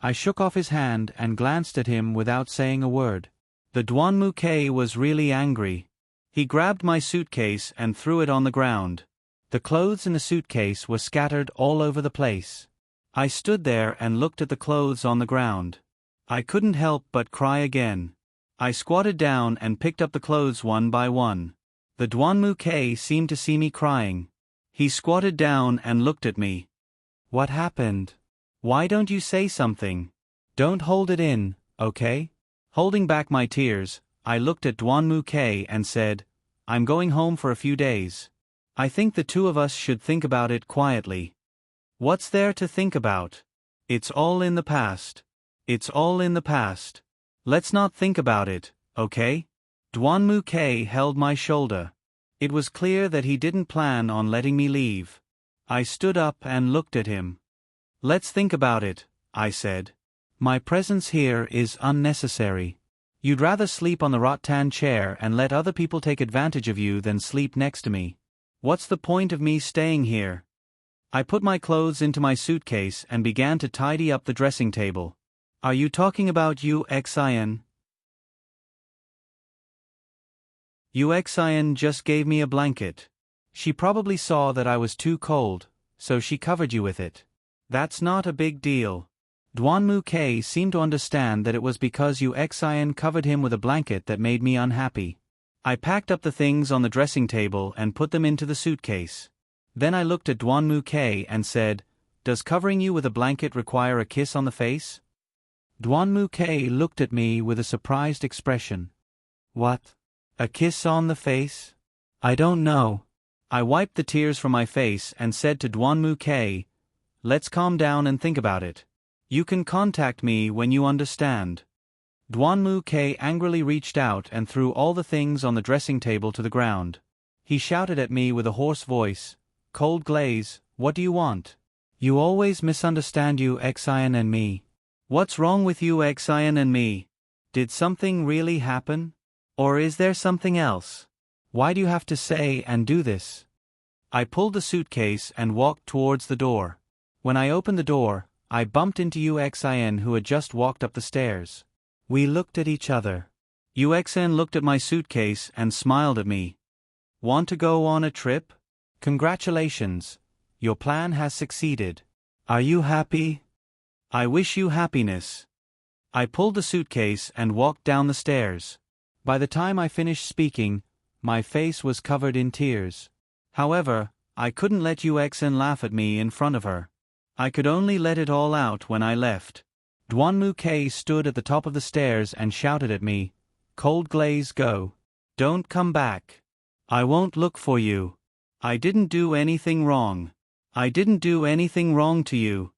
I shook off his hand and glanced at him without saying a word. The Duanmu-K was really angry. He grabbed my suitcase and threw it on the ground. The clothes in the suitcase were scattered all over the place. I stood there and looked at the clothes on the ground. I couldn't help but cry again. I squatted down and picked up the clothes one by one. The Duanmu-K seemed to see me crying. He squatted down and looked at me. "What happened? Why don't you say something? Don't hold it in, okay?" Holding back my tears, I looked at Duanmu-K and said, "I'm going home for a few days. I think the two of us should think about it quietly." "What's there to think about? It's all in the past. It's all in the past. Let's not think about it, okay?" Duanmu-K held my shoulder. It was clear that he didn't plan on letting me leave. I stood up and looked at him. "Let's think about it," I said. "My presence here is unnecessary. You'd rather sleep on the rattan chair and let other people take advantage of you than sleep next to me. What's the point of me staying here?" I put my clothes into my suitcase and began to tidy up the dressing table. "Are you talking about Uxin?" Uxin just gave me a blanket. She probably saw that I was too cold, so she covered you with it. That's not a big deal. Duanmu-K seemed to understand that it was because Uxin covered him with a blanket that made me unhappy. I packed up the things on the dressing table and put them into the suitcase. Then I looked at Duanmu-K and said, "Does covering you with a blanket require a kiss on the face?" Duanmu-K looked at me with a surprised expression. "What? A kiss on the face? I don't know." I wiped the tears from my face and said to Duanmu-K, "Let's calm down and think about it. You can contact me when you understand." Duanmu-K angrily reached out and threw all the things on the dressing table to the ground. He shouted at me with a hoarse voice, "Cold Glaze, what do you want? You always misunderstand Uxin and me. What's wrong with Uxin and me? Did something really happen? Or is there something else? Why do you have to say and do this?" I pulled the suitcase and walked towards the door. When I opened the door, I bumped into Uxin, who had just walked up the stairs. We looked at each other. Uxin looked at my suitcase and smiled at me. Want to go on a trip? Congratulations. Your plan has succeeded. Are you happy? I wish you happiness. I pulled the suitcase and walked down the stairs. By the time I finished speaking, my face was covered in tears. However, I couldn't let Uxin laugh at me in front of her. I could only let it all out when I left. Duanmu K stood at the top of the stairs and shouted at me, "Cold Glaze, go. Don't come back. I won't look for you. I didn't do anything wrong. I didn't do anything wrong to you."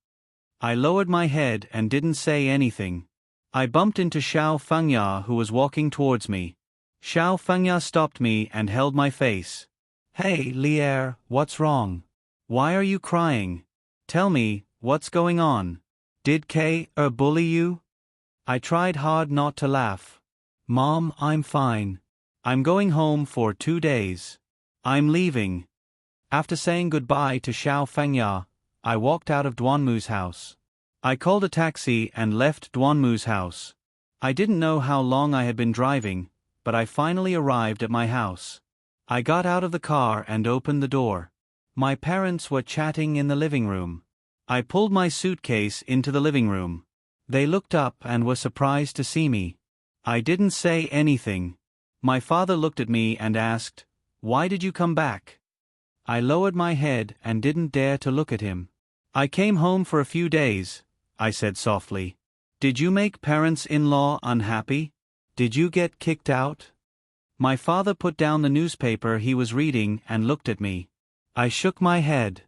I lowered my head and didn't say anything. I bumped into Xiao Fengya, who was walking towards me. Xiao Fengya stopped me and held my face. "Hey, Lier, what's wrong? Why are you crying? Tell me, what's going on? Did K bully you?" I tried hard not to laugh. "Mom, I'm fine. I'm going home for 2 days. I'm leaving." After saying goodbye to Xiao Fengya, I walked out of Duanmu's house. I called a taxi and left Duanmu's house. I didn't know how long I had been driving, but I finally arrived at my house. I got out of the car and opened the door. My parents were chatting in the living room. I pulled my suitcase into the living room. They looked up and were surprised to see me. I didn't say anything. My father looked at me and asked, "Why did you come back?" I lowered my head and didn't dare to look at him. "I came home for a few days," I said softly. "Did you make parents-in-law unhappy? Did you get kicked out?" My father put down the newspaper he was reading and looked at me. I shook my head.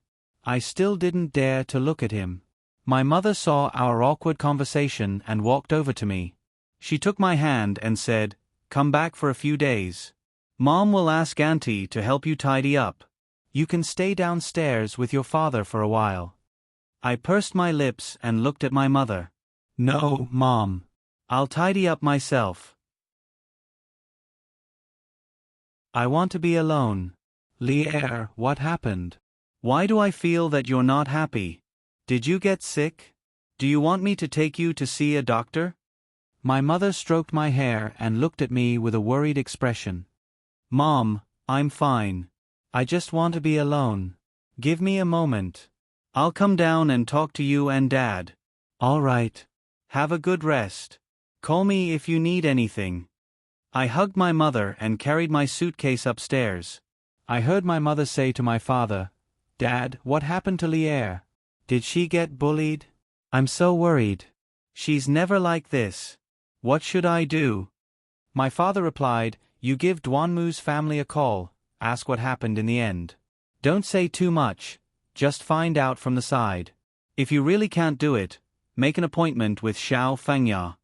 I still didn't dare to look at him. My mother saw our awkward conversation and walked over to me. She took my hand and said, "Come back for a few days. Mom will ask Auntie to help you tidy up. You can stay downstairs with your father for a while." I pursed my lips and looked at my mother. "No, Mom. I'll tidy up myself. I want to be alone." "Lier, what happened? Why do I feel that you're not happy? Did you get sick? Do you want me to take you to see a doctor?" My mother stroked my hair and looked at me with a worried expression. "Mom, I'm fine. I just want to be alone. Give me a moment. I'll come down and talk to you and Dad." "All right. Have a good rest. Call me if you need anything." I hugged my mother and carried my suitcase upstairs. I heard my mother say to my father, "Dad, what happened to Lier? Did she get bullied? I'm so worried. She's never like this. What should I do?" My father replied, "You give Duanmu's family a call, ask what happened in the end. Don't say too much, just find out from the side. If you really can't do it, make an appointment with Xiao Fengya."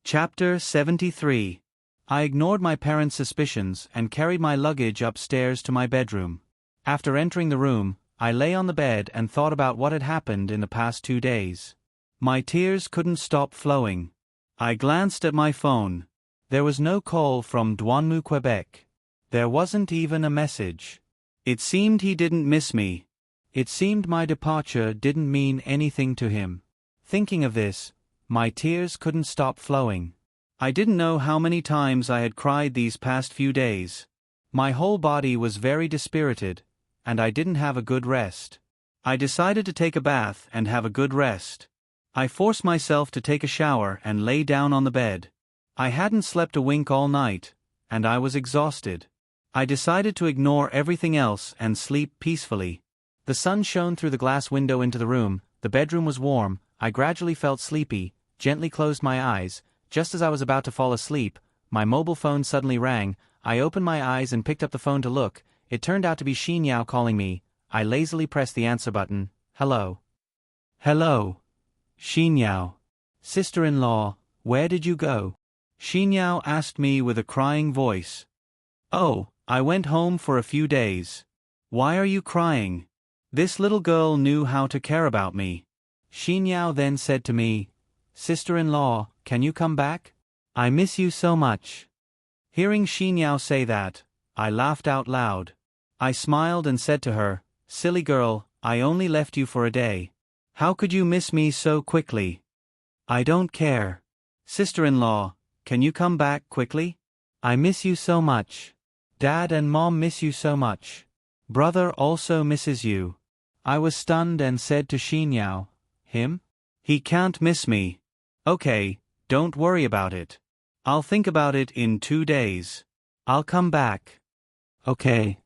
Chapter 73. I ignored my parents' suspicions and carried my luggage upstairs to my bedroom. After entering the room, I lay on the bed and thought about what had happened in the past 2 days. My tears couldn't stop flowing. I glanced at my phone. There was no call from Duanmu, Quebec. There wasn't even a message. It seemed he didn't miss me. It seemed my departure didn't mean anything to him. Thinking of this, my tears couldn't stop flowing. I didn't know how many times I had cried these past few days. My whole body was very dispirited, and I didn't have a good rest. I decided to take a bath and have a good rest. I forced myself to take a shower and lay down on the bed. I hadn't slept a wink all night, and I was exhausted. I decided to ignore everything else and sleep peacefully. The sun shone through the glass window into the room, the bedroom was warm. I gradually felt sleepy, gently closed my eyes. Just as I was about to fall asleep, my mobile phone suddenly rang. I opened my eyes and picked up the phone to look. It turned out to be Xin Yao calling me. I lazily pressed the answer button. "Hello." "Hello. Xin Yao. Sister-in-law, where did you go?" Xin Yao asked me with a crying voice. "Oh, I went home for a few days." "Why are you crying? This little girl knew how to care about me." Xin Yao then said to me, "Sister-in-law, can you come back?" I miss you so much. Hearing Xinyao say that, I laughed out loud. I smiled and said to her, silly girl, I only left you for a day. How could you miss me so quickly? I don't care. Sister-in-law, can you come back quickly? I miss you so much. Dad and Mom miss you so much. Brother also misses you. I was stunned and said to Xinyao, him? He can't miss me. Okay, don't worry about it. I'll think about it in 2 days. I'll come back. Okay.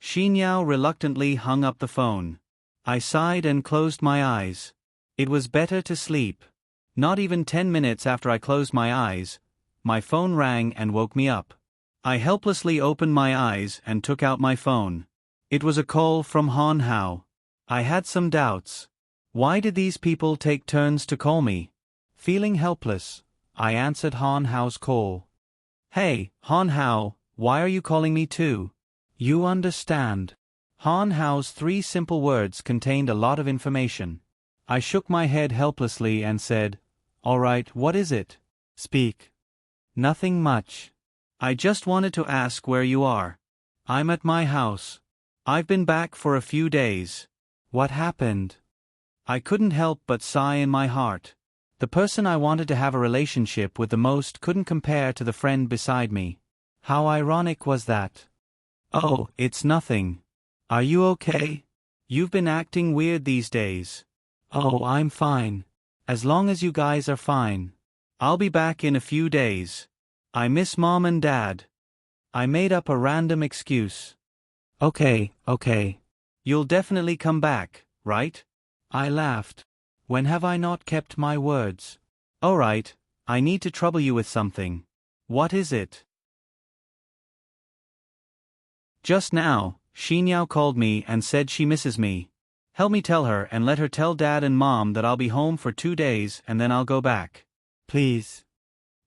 Xinyao reluctantly hung up the phone. I sighed and closed my eyes. It was better to sleep. Not even 10 minutes after I closed my eyes, my phone rang and woke me up. I helplessly opened my eyes and took out my phone. It was a call from Han Hao. I had some doubts. Why did these people take turns to call me? Feeling helpless, I answered Han Hao's call. Hey, Han Hao, why are you calling me too? You understand. Han Hao's 3 simple words contained a lot of information. I shook my head helplessly and said, all right, what is it? Speak. Nothing much. I just wanted to ask where you are. I'm at my house. I've been back for a few days. What happened? I couldn't help but sigh in my heart. The person I wanted to have a relationship with the most couldn't compare to the friend beside me. How ironic was that? Oh, it's nothing. Are you okay? You've been acting weird these days. Oh, I'm fine. As long as you guys are fine. I'll be back in a few days. I miss Mom and Dad. I made up a random excuse. Okay. You'll definitely come back, right? I laughed. When have I not kept my words? Alright, I need to trouble you with something. What is it? Just now, Xinyao called me and said she misses me. Help me tell her and let her tell Dad and Mom that I'll be home for 2 days and then I'll go back. Please.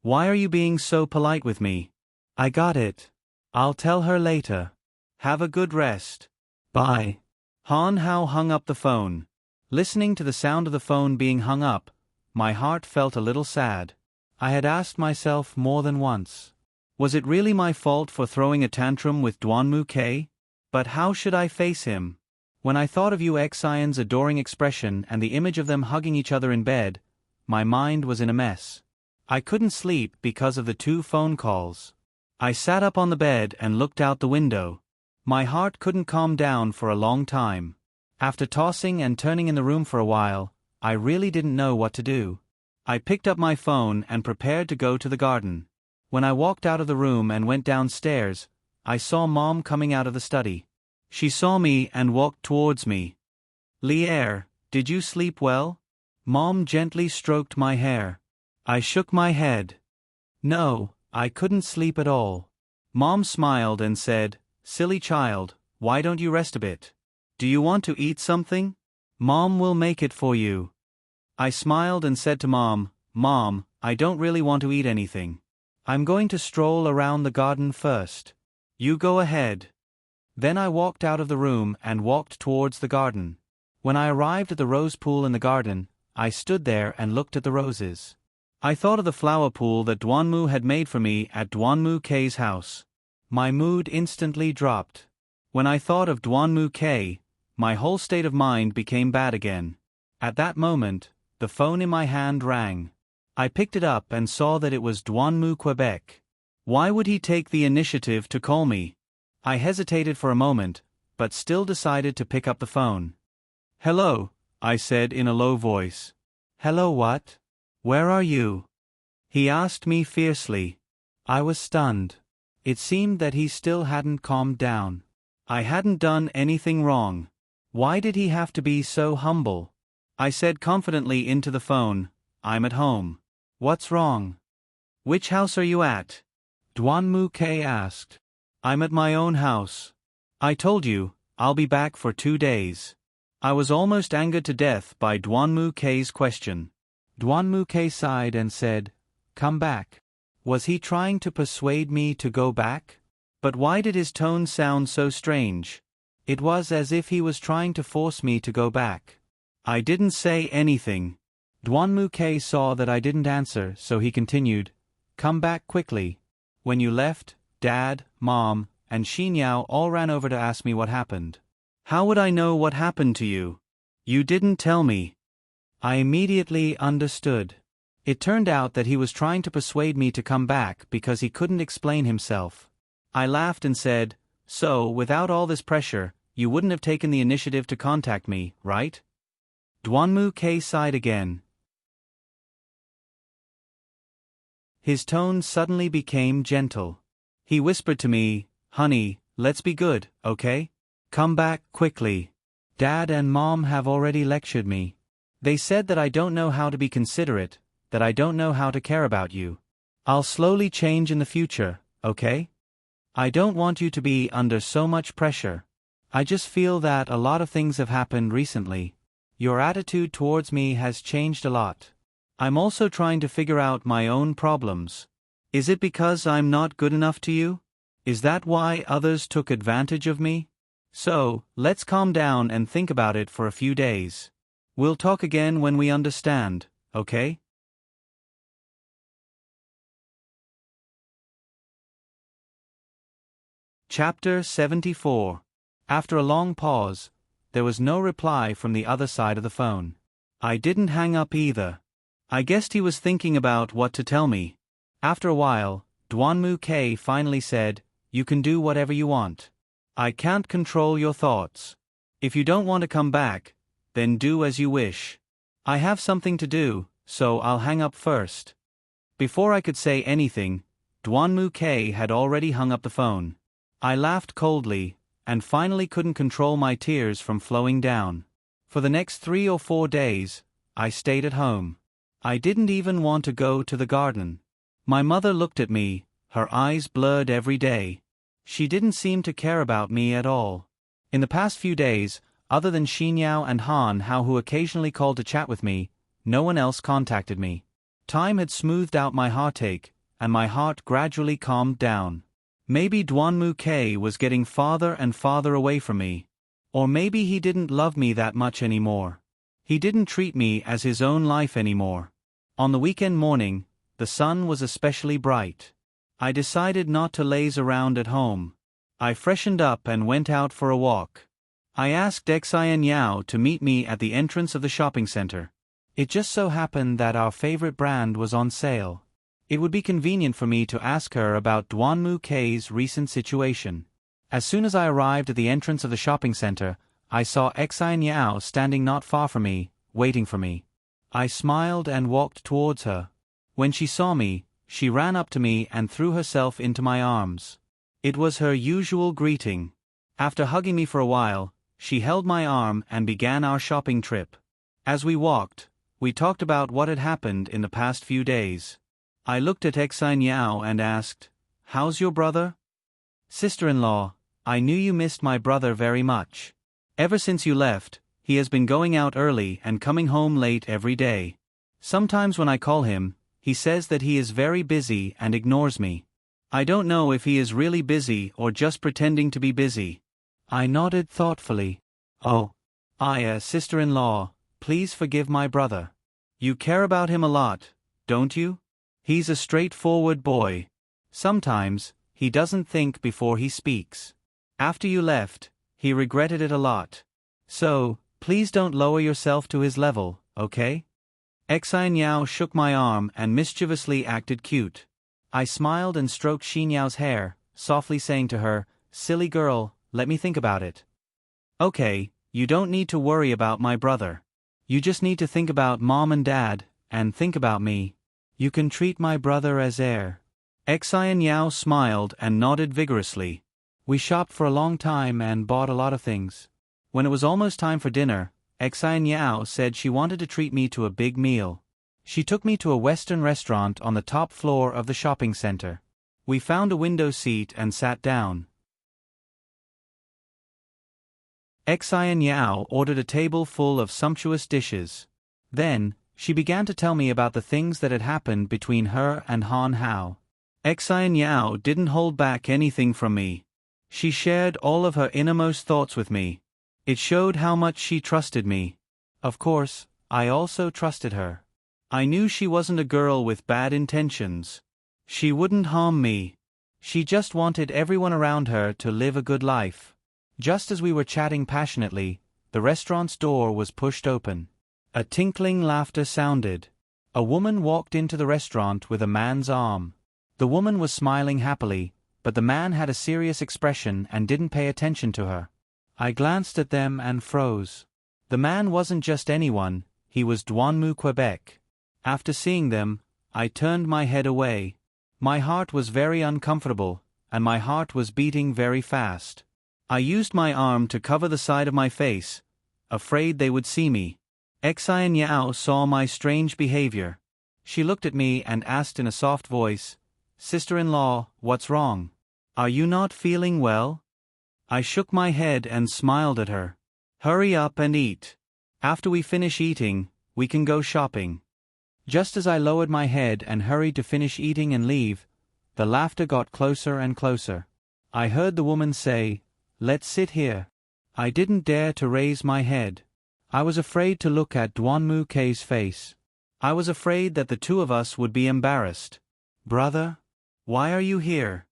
Why are you being so polite with me? I got it. I'll tell her later. Have a good rest. Bye. Han Hao hung up the phone. Listening to the sound of the phone being hung up, my heart felt a little sad. I had asked myself more than once. Was it really my fault for throwing a tantrum with Duanmu K? But how should I face him? When I thought of Yu Xion's adoring expression and the image of them hugging each other in bed, my mind was in a mess. I couldn't sleep because of the 2 phone calls. I sat up on the bed and looked out the window. My heart couldn't calm down for a long time. After tossing and turning in the room for a while, I really didn't know what to do. I picked up my phone and prepared to go to the garden. When I walked out of the room and went downstairs, I saw Mom coming out of the study. She saw me and walked towards me. Lier, did you sleep well? Mom gently stroked my hair. I shook my head. No, I couldn't sleep at all. Mom smiled and said, silly child, why don't you rest a bit? Do you want to eat something? Mom will make it for you. I smiled and said to Mom, Mom, I don't really want to eat anything. I'm going to stroll around the garden first. You go ahead. Then I walked out of the room and walked towards the garden. When I arrived at the rose pool in the garden, I stood there and looked at the roses. I thought of the flower pool that Duanmu had made for me at Duanmu K's house. My mood instantly dropped. When I thought of Duanmu K, my whole state of mind became bad again. At that moment, the phone in my hand rang. I picked it up and saw that it was Duanmu Quebec. Why would he take the initiative to call me? I hesitated for a moment, but still decided to pick up the phone. Hello, I said in a low voice. Hello what? Where are you? He asked me fiercely. I was stunned. It seemed that he still hadn't calmed down. I hadn't done anything wrong. Why did he have to be so humble? I said confidently into the phone, I'm at home. What's wrong? Which house are you at? Duanmu K asked. I'm at my own house. I told you, I'll be back for 2 days. I was almost angered to death by Duanmu K's question. Duanmu K sighed and said, come back. Was he trying to persuade me to go back? But why did his tone sound so strange? It was as if he was trying to force me to go back. I didn't say anything. Duanmu K saw that I didn't answer, so he continued, come back quickly. When you left, Dad, Mom, and Xinyao all ran over to ask me what happened. How would I know what happened to you? You didn't tell me. I immediately understood. It turned out that he was trying to persuade me to come back because he couldn't explain himself. I laughed and said, "So, without all this pressure, you wouldn't have taken the initiative to contact me, right?" Duanmu K sighed again. His tone suddenly became gentle. He whispered to me, "Honey, let's be good, okay? Come back quickly. Dad and Mom have already lectured me. They said that I don't know how to be considerate, that I don't know how to care about you. I'll slowly change in the future, okay? I don't want you to be under so much pressure. I just feel that a lot of things have happened recently. Your attitude towards me has changed a lot. I'm also trying to figure out my own problems. Is it because I'm not good enough to you? Is that why others took advantage of me? So, let's calm down and think about it for a few days. We'll talk again when we understand, okay?" Chapter 74. After a long pause, there was no reply from the other side of the phone. I didn't hang up either. I guessed he was thinking about what to tell me. After a while, Duanmu K finally said, "You can do whatever you want. I can't control your thoughts. If you don't want to come back, then do as you wish. I have something to do, so I'll hang up first." Before I could say anything, Duanmu K had already hung up the phone. I laughed coldly, and finally couldn't control my tears from flowing down. For the next 3 or 4 days, I stayed at home. I didn't even want to go to the garden. My mother looked at me, her eyes blurred every day. She didn't seem to care about me at all. In the past few days, other than Xinyao and Han Hao who occasionally called to chat with me, no one else contacted me. Time had smoothed out my heartache, and my heart gradually calmed down. Maybe Duanmu K was getting farther and farther away from me. Or maybe he didn't love me that much anymore. He didn't treat me as his own life anymore. On the weekend morning, the sun was especially bright. I decided not to laze around at home. I freshened up and went out for a walk. I asked Xianyao to meet me at the entrance of the shopping center. It just so happened that our favorite brand was on sale. It would be convenient for me to ask her about Duanmu K's recent situation. As soon as I arrived at the entrance of the shopping center, I saw Xianyao standing not far from me, waiting for me. I smiled and walked towards her. When she saw me, she ran up to me and threw herself into my arms. It was her usual greeting. After hugging me for a while, she held my arm and began our shopping trip. As we walked, we talked about what had happened in the past few days. I looked at Xianyao and asked, "How's your brother?" "Sister-in-law, I knew you missed my brother very much. Ever since you left, he has been going out early and coming home late every day. Sometimes when I call him, he says that he is very busy and ignores me. I don't know if he is really busy or just pretending to be busy." I nodded thoughtfully. "Oh, sister-in-law, please forgive my brother. You care about him a lot, don't you? He's a straightforward boy. Sometimes, he doesn't think before he speaks. After you left, he regretted it a lot. So, please don't lower yourself to his level, okay?" Xianyao shook my arm and mischievously acted cute. I smiled and stroked Xinyao's hair, softly saying to her, "Silly girl, let me think about it." "Okay, you don't need to worry about my brother. You just need to think about Mom and Dad, and think about me. You can treat my brother as heir." Xianyao smiled and nodded vigorously. We shopped for a long time and bought a lot of things. When it was almost time for dinner, Xianyao said she wanted to treat me to a big meal. She took me to a Western restaurant on the top floor of the shopping center. We found a window seat and sat down. Xianyao ordered a table full of sumptuous dishes. Then, she began to tell me about the things that had happened between her and Han Hao. Xianyao didn't hold back anything from me. She shared all of her innermost thoughts with me. It showed how much she trusted me. Of course, I also trusted her. I knew she wasn't a girl with bad intentions. She wouldn't harm me. She just wanted everyone around her to live a good life. Just as we were chatting passionately, the restaurant's door was pushed open. A tinkling laughter sounded. A woman walked into the restaurant with a man's arm. The woman was smiling happily, but the man had a serious expression and didn't pay attention to her. I glanced at them and froze. The man wasn't just anyone, he was Douanmu, Quebec. After seeing them, I turned my head away. My heart was very uncomfortable, and my heart was beating very fast. I used my arm to cover the side of my face, afraid they would see me. Xian Yao saw my strange behavior. She looked at me and asked in a soft voice, "Sister-in-law, what's wrong? Are you not feeling well?" I shook my head and smiled at her. "Hurry up and eat. After we finish eating, we can go shopping." Just as I lowered my head and hurried to finish eating and leave, the laughter got closer and closer. I heard the woman say, "Let's sit here." I didn't dare to raise my head. I was afraid to look at Douanmu K's face. I was afraid that the two of us would be embarrassed. "Brother? Why are you here?"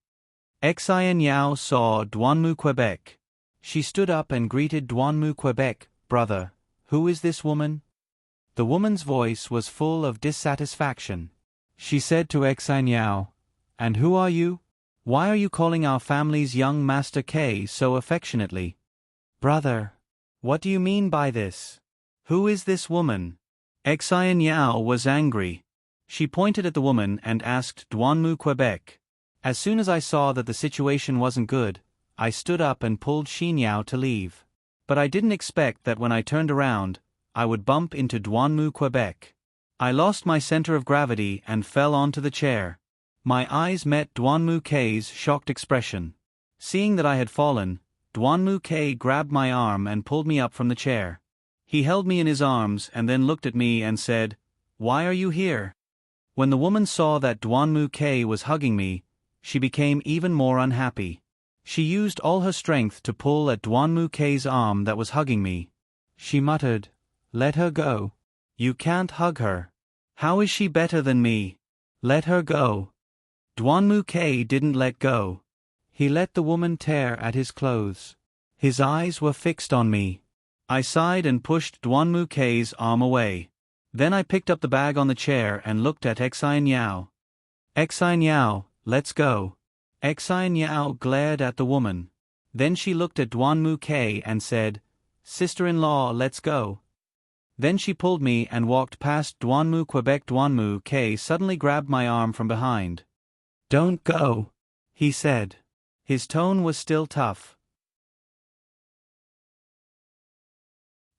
Xian Yao saw Douanmu, Quebec. She stood up and greeted Douanmu, Quebec, "Brother, who is this woman?" The woman's voice was full of dissatisfaction. She said to Xian Yao, "And who are you? Why are you calling our family's young Master K so affectionately?" "Brother, what do you mean by this? Who is this woman?" Xian Yao was angry. She pointed at the woman and asked Douanmu, Quebec. As soon as I saw that the situation wasn't good, I stood up and pulled Xin Yao to leave. But I didn't expect that when I turned around, I would bump into Douanmu, Quebec. I lost my center of gravity and fell onto the chair. My eyes met Douanmu K's shocked expression. Seeing that I had fallen, Douanmu K grabbed my arm and pulled me up from the chair. He held me in his arms and then looked at me and said, "Why are you here?" When the woman saw that Douanmu K was hugging me, she became even more unhappy. She used all her strength to pull at Douanmu K's arm that was hugging me. She muttered, "Let her go. You can't hug her. How is she better than me? Let her go." Douanmu K didn't let go. He let the woman tear at his clothes. His eyes were fixed on me. I sighed and pushed Douanmu K's arm away. Then I picked up the bag on the chair and looked at Xian Yao. "Xian Yao, let's go." Xian Yao glared at the woman. Then she looked at Douanmu K and said, "Sister-in-law, let's go." Then she pulled me and walked past Douanmu, Quebec. Douanmu K suddenly grabbed my arm from behind. "Don't go," he said. His tone was still tough.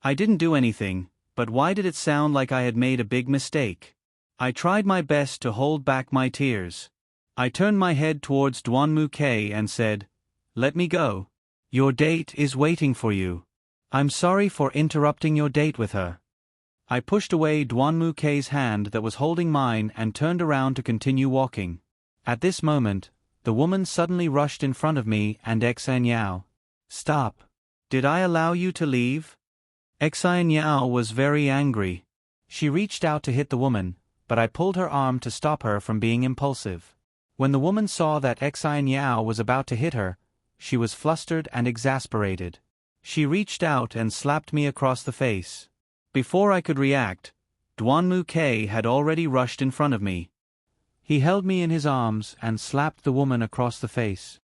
I didn't do anything, but why did it sound like I had made a big mistake? I tried my best to hold back my tears. I turned my head towards Douanmu K and said, "Let me go. Your date is waiting for you. I'm sorry for interrupting your date with her." I pushed away Douanmu K's hand that was holding mine and turned around to continue walking. At this moment, the woman suddenly rushed in front of me and Xian Yao. "Stop. Did I allow you to leave?" Xian Yao was very angry. She reached out to hit the woman, but I pulled her arm to stop her from being impulsive. When the woman saw that Xian Yao was about to hit her, she was flustered and exasperated. She reached out and slapped me across the face. Before I could react, Douanmu K had already rushed in front of me. He held me in his arms and slapped the woman across the face.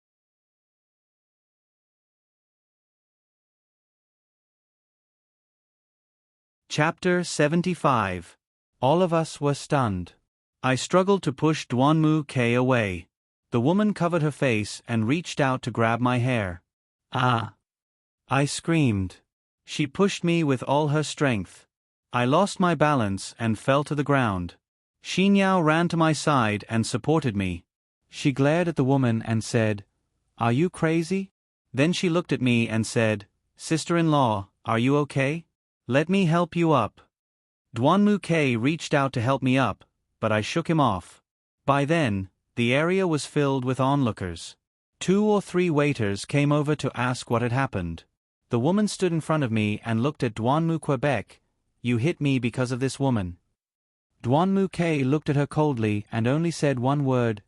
Chapter 75. All of us were stunned. I struggled to push Douanmu K away. The woman covered her face and reached out to grab my hair. "Ah!" I screamed. She pushed me with all her strength. I lost my balance and fell to the ground. Xin Yao ran to my side and supported me. She glared at the woman and said, "Are you crazy?" Then she looked at me and said, "Sister-in-law, are you okay? Let me help you up." Douanmu K reached out to help me up, but I shook him off. By then, the area was filled with onlookers. 2 or 3 waiters came over to ask what had happened. The woman stood in front of me and looked at Douanmu, Quebec. "You hit me because of this woman." Douanmu K looked at her coldly and only said one word,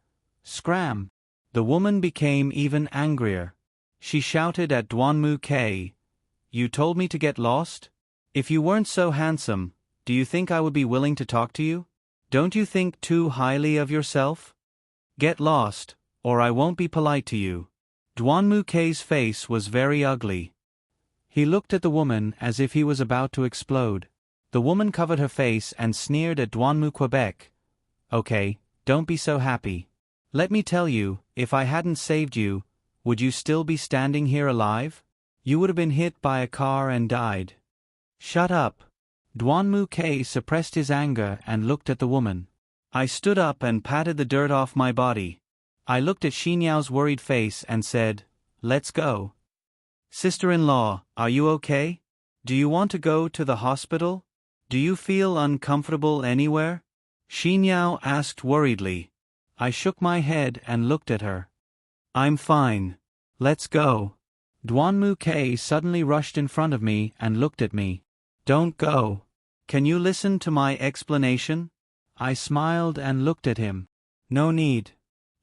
Scram! The woman became even angrier. She shouted at Duanmu K. You told me to get lost? If you weren't so handsome, do you think I would be willing to talk to you? Don't you think too highly of yourself? Get lost, or I won't be polite to you. Duanmu K's face was very ugly. He looked at the woman as if he was about to explode. The woman covered her face and sneered at Duanmu Quebec. Okay, don't be so happy. Let me tell you, if I hadn't saved you, would you still be standing here alive? You would have been hit by a car and died. Shut up. Duanmu K suppressed his anger and looked at the woman. I stood up and patted the dirt off my body. I looked at Xinyao's worried face and said, Let's go. Sister-in-law, are you okay? Do you want to go to the hospital? Do you feel uncomfortable anywhere? Xinyao asked worriedly. I shook my head and looked at her. I'm fine. Let's go. Duanmu K suddenly rushed in front of me and looked at me. Don't go. Can you listen to my explanation? I smiled and looked at him. No need.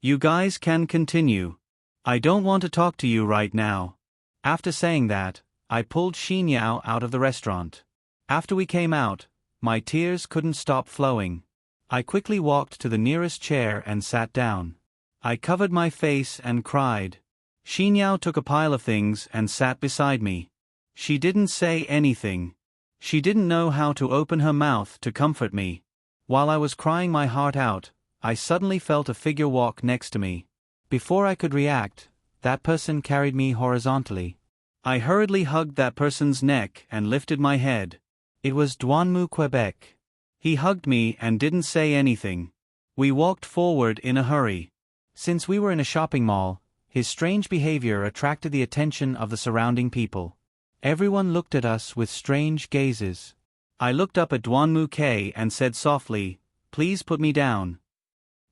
You guys can continue. I don't want to talk to you right now. After saying that, I pulled Xinyao out of the restaurant. After we came out, my tears couldn't stop flowing. I quickly walked to the nearest chair and sat down. I covered my face and cried. Xinyao took a pile of things and sat beside me. She didn't say anything. She didn't know how to open her mouth to comfort me. While I was crying my heart out, I suddenly felt a figure walk next to me. Before I could react, that person carried me horizontally. I hurriedly hugged that person's neck and lifted my head. It was Duanmu Quebec. He hugged me and didn't say anything. We walked forward in a hurry. Since we were in a shopping mall, his strange behavior attracted the attention of the surrounding people. Everyone looked at us with strange gazes. I looked up at Duanmu K and said softly, Please put me down.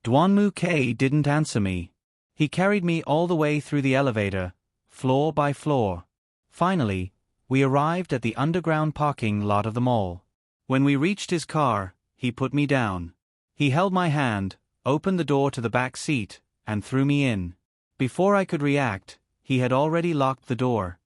Duanmu K didn't answer me. He carried me all the way through the elevator, floor by floor. Finally, we arrived at the underground parking lot of the mall. When we reached his car, he put me down. He held my hand, opened the door to the back seat, and threw me in. Before I could react, he had already locked the door.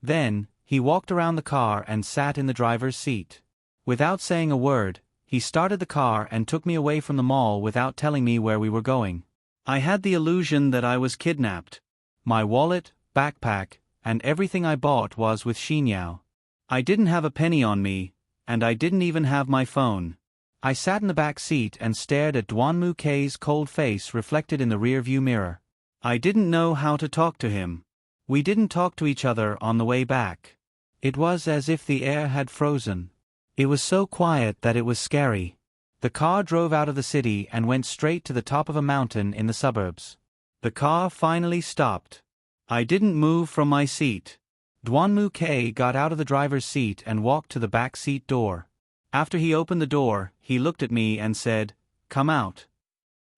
Then, he walked around the car and sat in the driver's seat. Without saying a word, he started the car and took me away from the mall without telling me where we were going. I had the illusion that I was kidnapped. My wallet, backpack, and everything I bought was with Xinyao. I didn't have a penny on me, and I didn't even have my phone. I sat in the back seat and stared at Duanmu K's cold face reflected in the rear-view mirror. I didn't know how to talk to him. We didn't talk to each other on the way back. It was as if the air had frozen. It was so quiet that it was scary. The car drove out of the city and went straight to the top of a mountain in the suburbs. The car finally stopped. I didn't move from my seat. Duanmu K got out of the driver's seat and walked to the back seat door. After he opened the door, he looked at me and said, Come out.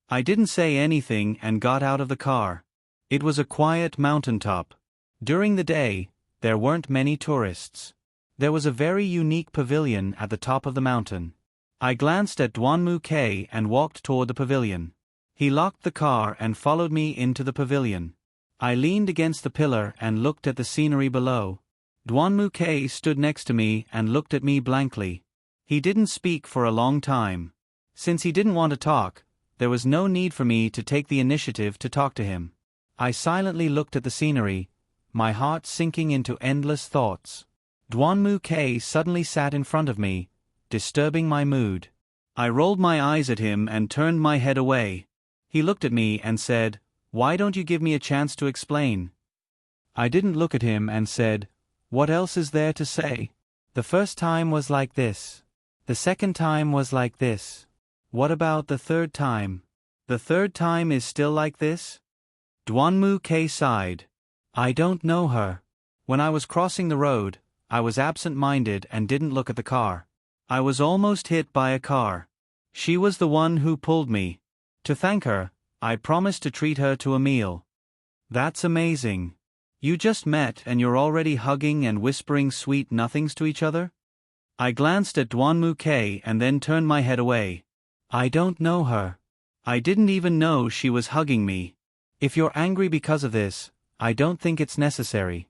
I didn't say anything and got out of the car. It was a quiet mountaintop. During the day, there weren't many tourists. There was a very unique pavilion at the top of the mountain. I glanced at Duanmu K and walked toward the pavilion. He locked the car and followed me into the pavilion. I leaned against the pillar and looked at the scenery below. Duanmu K stood next to me and looked at me blankly. He didn't speak for a long time. Since he didn't want to talk, there was no need for me to take the initiative to talk to him. I silently looked at the scenery, my heart sinking into endless thoughts. Duanmu K suddenly sat in front of me, disturbing my mood. I rolled my eyes at him and turned my head away. He looked at me and said, Why don't you give me a chance to explain? I didn't look at him and said, What else is there to say? The first time was like this. The second time was like this. What about the third time? The third time is still like this? Duanmu K sighed. I don't know her. When I was crossing the road, I was absent-minded and didn't look at the car. I was almost hit by a car. She was the one who pulled me. To thank her, I promised to treat her to a meal. That's amazing. You just met and you're already hugging and whispering sweet nothings to each other? I glanced at Duanmu K and then turned my head away. I don't know her. I didn't even know she was hugging me. If you're angry because of this, I don't think it's necessary.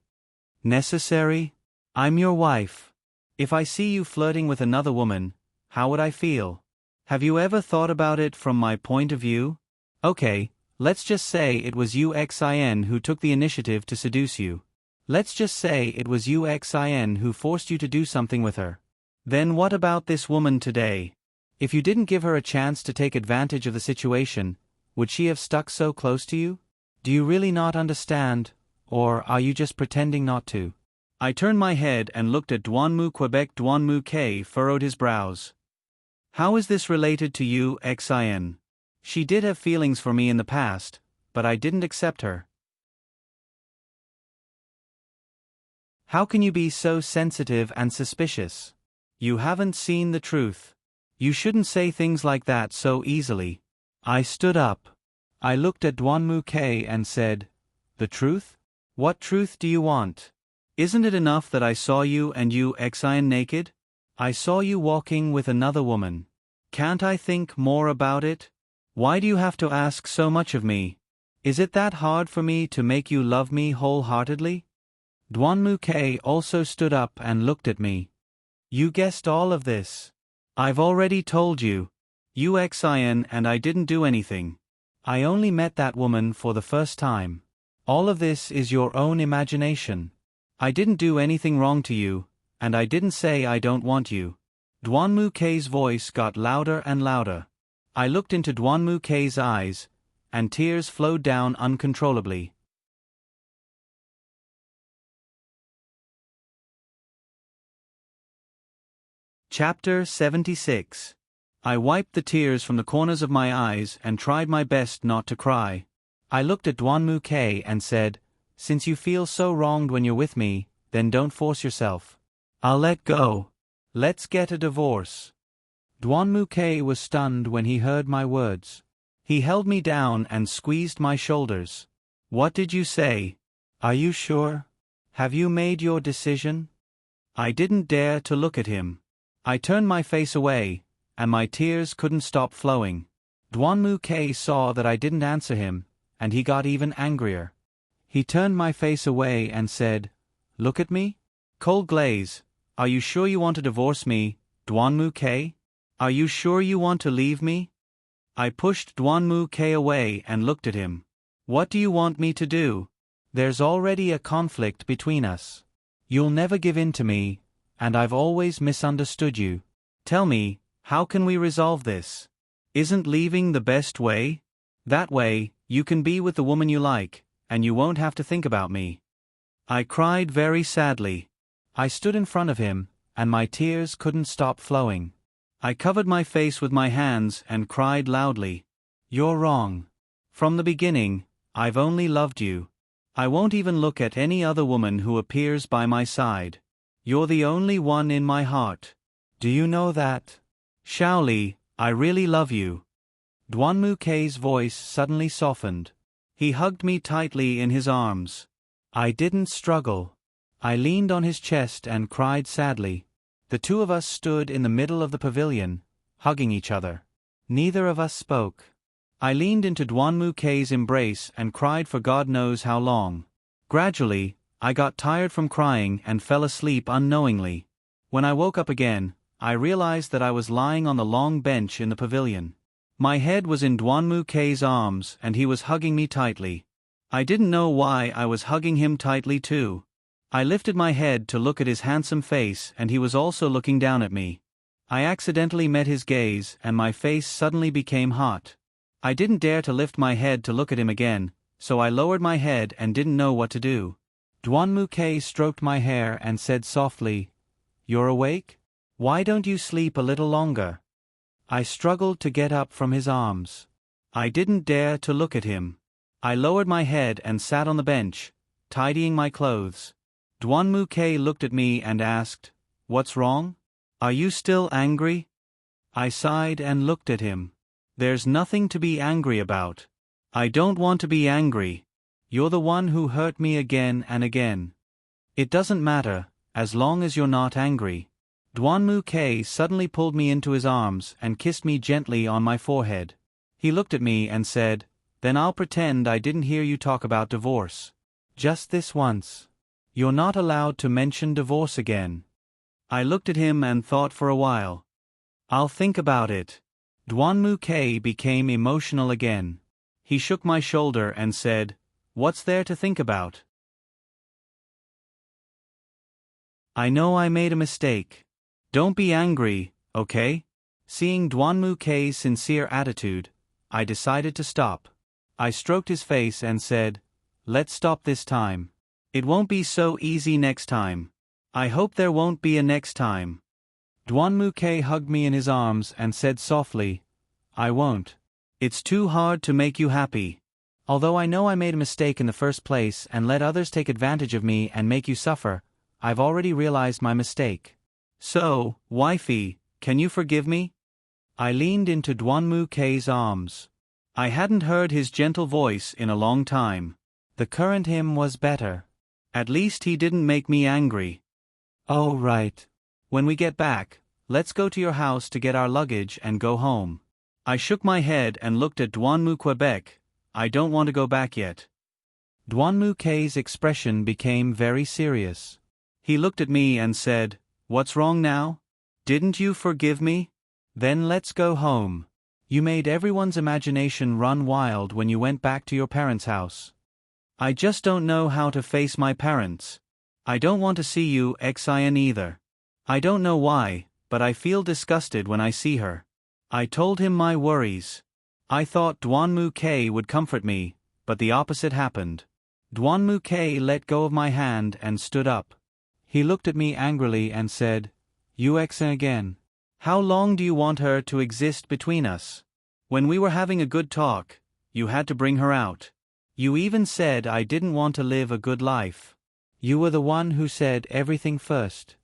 Necessary? I'm your wife. If I see you flirting with another woman, how would I feel? Have you ever thought about it from my point of view? Okay, let's just say it was UXIN who took the initiative to seduce you. Let's just say it was UXIN who forced you to do something with her. Then what about this woman today? If you didn't give her a chance to take advantage of the situation, would she have stuck so close to you? Do you really not understand, or are you just pretending not to? I turned my head and looked at Duanmu Quebec. Duanmu K furrowed his brows. How is this related to you, XIN? She did have feelings for me in the past, but I didn't accept her. How can you be so sensitive and suspicious? You haven't seen the truth. You shouldn't say things like that so easily. I stood up. I looked at Duanmu K and said, The truth? What truth do you want? Isn't it enough that I saw you and you XIN naked? I saw you walking with another woman. Can't I think more about it? Why do you have to ask so much of me? Is it that hard for me to make you love me wholeheartedly? Duanmu K also stood up and looked at me. You guessed all of this. I've already told you. UXIN and I didn't do anything. I only met that woman for the first time. All of this is your own imagination. I didn't do anything wrong to you, and I didn't say I don't want you. Duanmu K's voice got louder and louder. I looked into Duanmu K's eyes, and tears flowed down uncontrollably. Chapter 76. I wiped the tears from the corners of my eyes and tried my best not to cry. I looked at Duanmu K and said, Since you feel so wronged when you're with me, then don't force yourself. I'll let go. Let's get a divorce. Duanmu K was stunned when he heard my words. He held me down and squeezed my shoulders. What did you say? Are you sure? Have you made your decision? I didn't dare to look at him. I turned my face away, and my tears couldn't stop flowing. Duanmu K saw that I didn't answer him, and he got even angrier. He turned my face away and said, Look at me? Cold glaze, are you sure you want to divorce me, Duanmu K? Are you sure you want to leave me? I pushed Duanmu K away and looked at him. What do you want me to do? There's already a conflict between us. You'll never give in to me, and I've always misunderstood you. Tell me, how can we resolve this? Isn't leaving the best way? That way, you can be with the woman you like, and you won't have to think about me. I cried very sadly. I stood in front of him, and my tears couldn't stop flowing. I covered my face with my hands and cried loudly. You're wrong. From the beginning, I've only loved you. I won't even look at any other woman who appears by my side. You're the only one in my heart. Do you know that? Shaoli, I really love you. Duanmu K's voice suddenly softened. He hugged me tightly in his arms. I didn't struggle. I leaned on his chest and cried sadly. The two of us stood in the middle of the pavilion, hugging each other. Neither of us spoke. I leaned into Duanmu K's embrace and cried for God knows how long. Gradually, I got tired from crying and fell asleep unknowingly. When I woke up again, I realized that I was lying on the long bench in the pavilion. My head was in Duanmu K's arms and he was hugging me tightly. I didn't know why I was hugging him tightly too. I lifted my head to look at his handsome face and he was also looking down at me. I accidentally met his gaze and my face suddenly became hot. I didn't dare to lift my head to look at him again, so I lowered my head and didn't know what to do. Duanmu K stroked my hair and said softly, You're awake? Why don't you sleep a little longer? I struggled to get up from his arms. I didn't dare to look at him. I lowered my head and sat on the bench, tidying my clothes. Duanmu K looked at me and asked, What's wrong? Are you still angry? I sighed and looked at him. There's nothing to be angry about. I don't want to be angry. You're the one who hurt me again and again. It doesn't matter, as long as you're not angry. Duanmu K suddenly pulled me into his arms and kissed me gently on my forehead. He looked at me and said, "Then I'll pretend I didn't hear you talk about divorce. Just this once. You're not allowed to mention divorce again." I looked at him and thought for a while. "I'll think about it." Duanmu K became emotional again. He shook my shoulder and said, "What's there to think about? I know I made a mistake. Don't be angry, okay?" Seeing Duanmu K's sincere attitude, I decided to stop. I stroked his face and said, "Let's stop this time. It won't be so easy next time." "I hope there won't be a next time." Duanmu K hugged me in his arms and said softly, "I won't. It's too hard to make you happy. Although I know I made a mistake in the first place and let others take advantage of me and make you suffer, I've already realized my mistake. So, wifey, can you forgive me?" I leaned into Duanmu K's arms. I hadn't heard his gentle voice in a long time. The current him was better. At least he didn't make me angry. "Oh, right. When we get back, let's go to your house to get our luggage and go home." I shook my head and looked at Duanmu Quebec. "I don't want to go back yet." Duanmu K's expression became very serious. He looked at me and said, "What's wrong now? Didn't you forgive me? Then let's go home. You made everyone's imagination run wild when you went back to your parents' house. I just don't know how to face my parents. I don't want to see you Xin either. I don't know why, but I feel disgusted when I see her." I told him my worries. I thought Duanmu K would comfort me, but the opposite happened. Duanmu K let go of my hand and stood up. He looked at me angrily and said, "You Xin again. How long do you want her to exist between us? When we were having a good talk, you had to bring her out. You even said I didn't want to live a good life. You were the one who said everything first."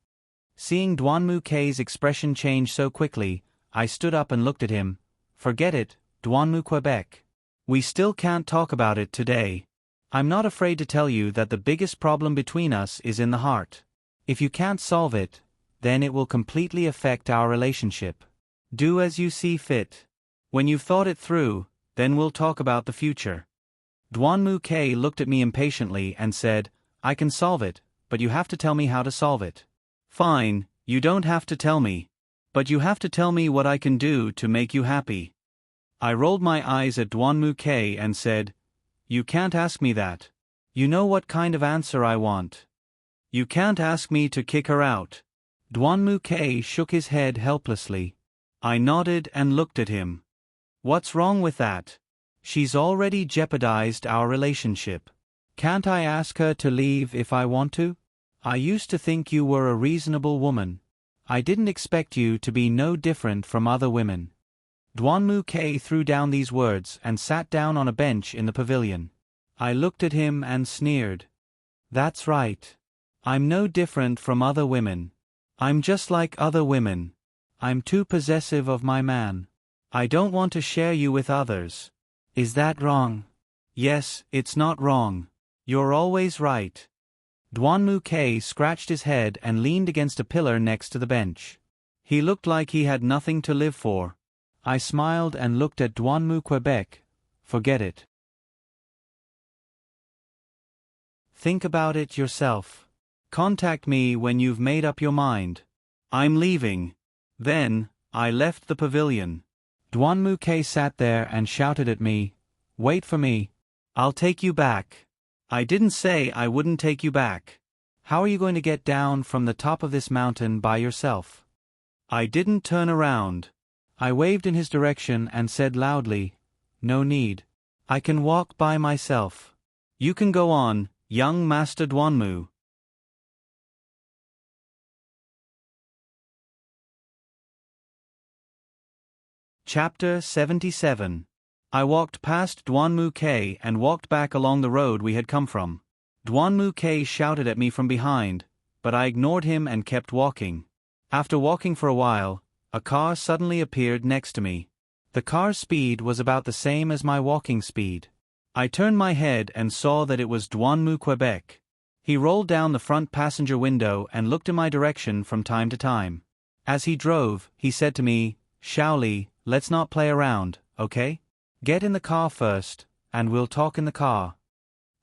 Seeing Duanmu K's expression change so quickly, I stood up and looked at him. "Forget it, Duanmu Quebec. We still can't talk about it today. I'm not afraid to tell you that the biggest problem between us is in the heart. If you can't solve it, then it will completely affect our relationship. Do as you see fit. When you've thought it through, then we'll talk about the future." Duanmu K looked at me impatiently and said, "I can solve it, but you have to tell me how to solve it." "Fine, you don't have to tell me. But you have to tell me what I can do to make you happy." I rolled my eyes at Duanmu K and said, "You can't ask me that. You know what kind of answer I want. You can't ask me to kick her out." Duanmu K shook his head helplessly. I nodded and looked at him. "What's wrong with that? She's already jeopardized our relationship. Can't I ask her to leave if I want to? I used to think you were a reasonable woman. I didn't expect you to be no different from other women." Duanmu K threw down these words and sat down on a bench in the pavilion. I looked at him and sneered. "That's right. I'm no different from other women. I'm just like other women. I'm too possessive of my man. I don't want to share you with others. Is that wrong?" "Yes, it's not wrong. You're always right." Duanmu K scratched his head and leaned against a pillar next to the bench. He looked like he had nothing to live for. I smiled and looked at Duanmu Quebec. "Forget it. Think about it yourself. Contact me when you've made up your mind. I'm leaving." Then, I left the pavilion. Duanmu K sat there and shouted at me, "Wait for me. I'll take you back." "I didn't say I wouldn't take you back. How are you going to get down from the top of this mountain by yourself?" I didn't turn around. I waved in his direction and said loudly, "No need. I can walk by myself. You can go on, young Master Duanmu." Chapter 77. I walked past Duanmu K and walked back along the road we had come from. Duanmu K shouted at me from behind, but I ignored him and kept walking. After walking for a while, a car suddenly appeared next to me. The car's speed was about the same as my walking speed. I turned my head and saw that it was Duanmu Quebec. He rolled down the front passenger window and looked in my direction from time to time. As he drove, he said to me, "Shaoli, let's not play around, okay? Get in the car first, and we'll talk in the car."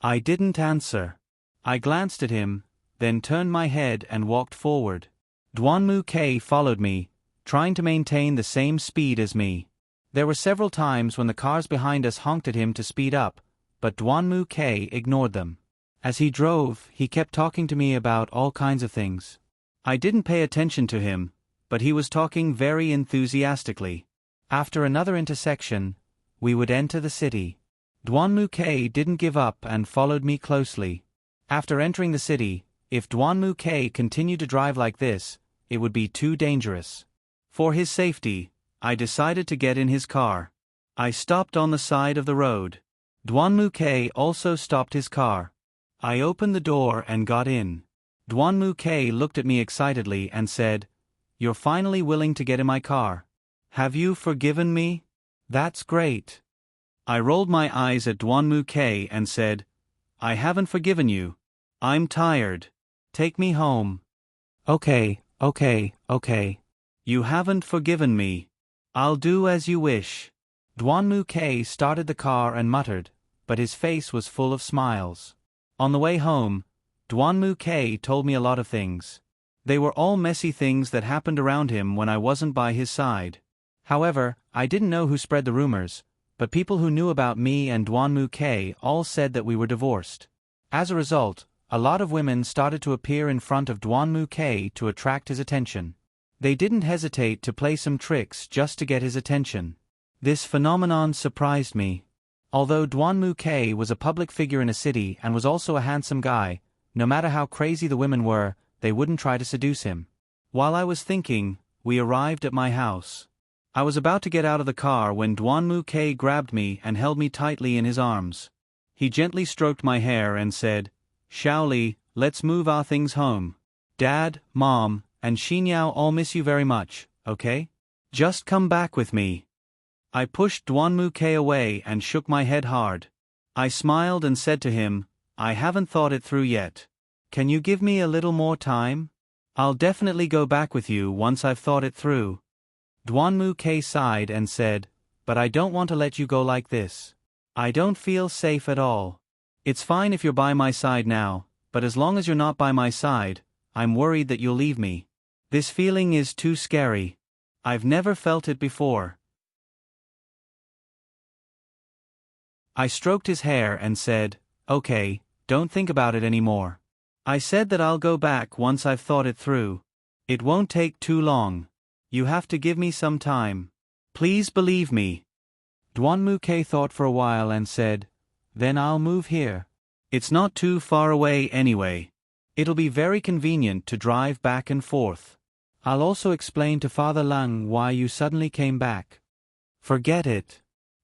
I didn't answer. I glanced at him, then turned my head and walked forward. Duanmu K followed me, trying to maintain the same speed as me. There were several times when the cars behind us honked at him to speed up, but Duanmu K ignored them. As he drove, he kept talking to me about all kinds of things. I didn't pay attention to him, but he was talking very enthusiastically. After another intersection, we would enter the city. Duanmu K didn't give up and followed me closely. After entering the city, if Duanmu K continued to drive like this, it would be too dangerous. For his safety, I decided to get in his car. I stopped on the side of the road. Duanmu K also stopped his car. I opened the door and got in. Duanmu K looked at me excitedly and said, "You're finally willing to get in my car. Have you forgiven me? That's great." I rolled my eyes at Duanmu K and said, "I haven't forgiven you. I'm tired. Take me home." Okay. You haven't forgiven me. I'll do as you wish." Duanmu K started the car and muttered, but his face was full of smiles. On the way home, Duanmu K told me a lot of things. They were all messy things that happened around him when I wasn't by his side. However, I didn't know who spread the rumors, but people who knew about me and Duanmu K all said that we were divorced. As a result, a lot of women started to appear in front of Duanmu K to attract his attention. They didn't hesitate to play some tricks just to get his attention. This phenomenon surprised me. Although Duanmu K was a public figure in a city and was also a handsome guy, no matter how crazy the women were, they wouldn't try to seduce him. While I was thinking, we arrived at my house. I was about to get out of the car when Duanmu K grabbed me and held me tightly in his arms. He gently stroked my hair and said, "Shaoli, let's move our things home. Dad, Mom, and Xinyao all miss you very much, okay? Just come back with me." I pushed Duanmu K away and shook my head hard. I smiled and said to him, "I haven't thought it through yet. Can you give me a little more time? I'll definitely go back with you once I've thought it through." Duanmu K sighed and said, "But I don't want to let you go like this. I don't feel safe at all. It's fine if you're by my side now, but as long as you're not by my side, I'm worried that you'll leave me. This feeling is too scary. I've never felt it before." I stroked his hair and said, "Okay, don't think about it anymore. I said that I'll go back once I've thought it through. It won't take too long. You have to give me some time. Please believe me." Duanmu K thought for a while and said, "Then I'll move here. It's not too far away anyway. It'll be very convenient to drive back and forth. I'll also explain to Father Lang why you suddenly came back. Forget it.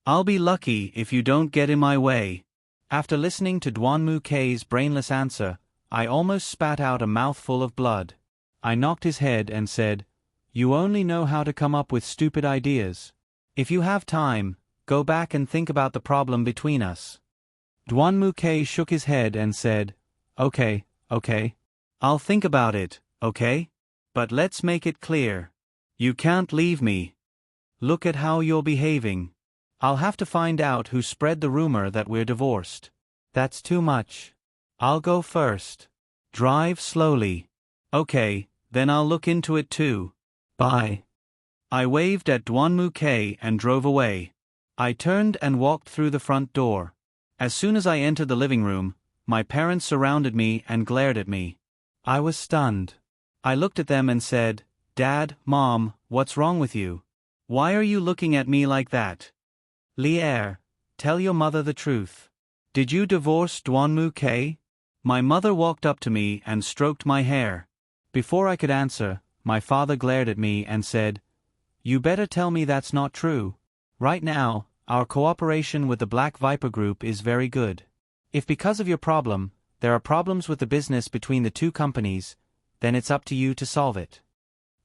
I'll be lucky if you don't get in my way." After listening to Duanmu K's brainless answer, I almost spat out a mouthful of blood. I knocked his head and said, "You only know how to come up with stupid ideas. If you have time, go back and think about the problem between us." Duanmu K shook his head and said, Okay. I'll think about it, okay? But let's make it clear. You can't leave me. Look at how you're behaving. I'll have to find out who spread the rumor that we're divorced. That's too much. I'll go first. Drive slowly. Okay, then I'll look into it too. Bye." I waved at Duanmu K and drove away. I turned and walked through the front door. As soon as I entered the living room, my parents surrounded me and glared at me. I was stunned. I looked at them and said, "Dad, Mom, what's wrong with you? Why are you looking at me like that? Lier, tell your mother the truth. Did you divorce Duanmu K?" My mother walked up to me and stroked my hair. Before I could answer, my father glared at me and said, "You better tell me that's not true. Right now, our cooperation with the Black Viper Group is very good. If because of your problem, there are problems with the business between the two companies, then it's up to you to solve it."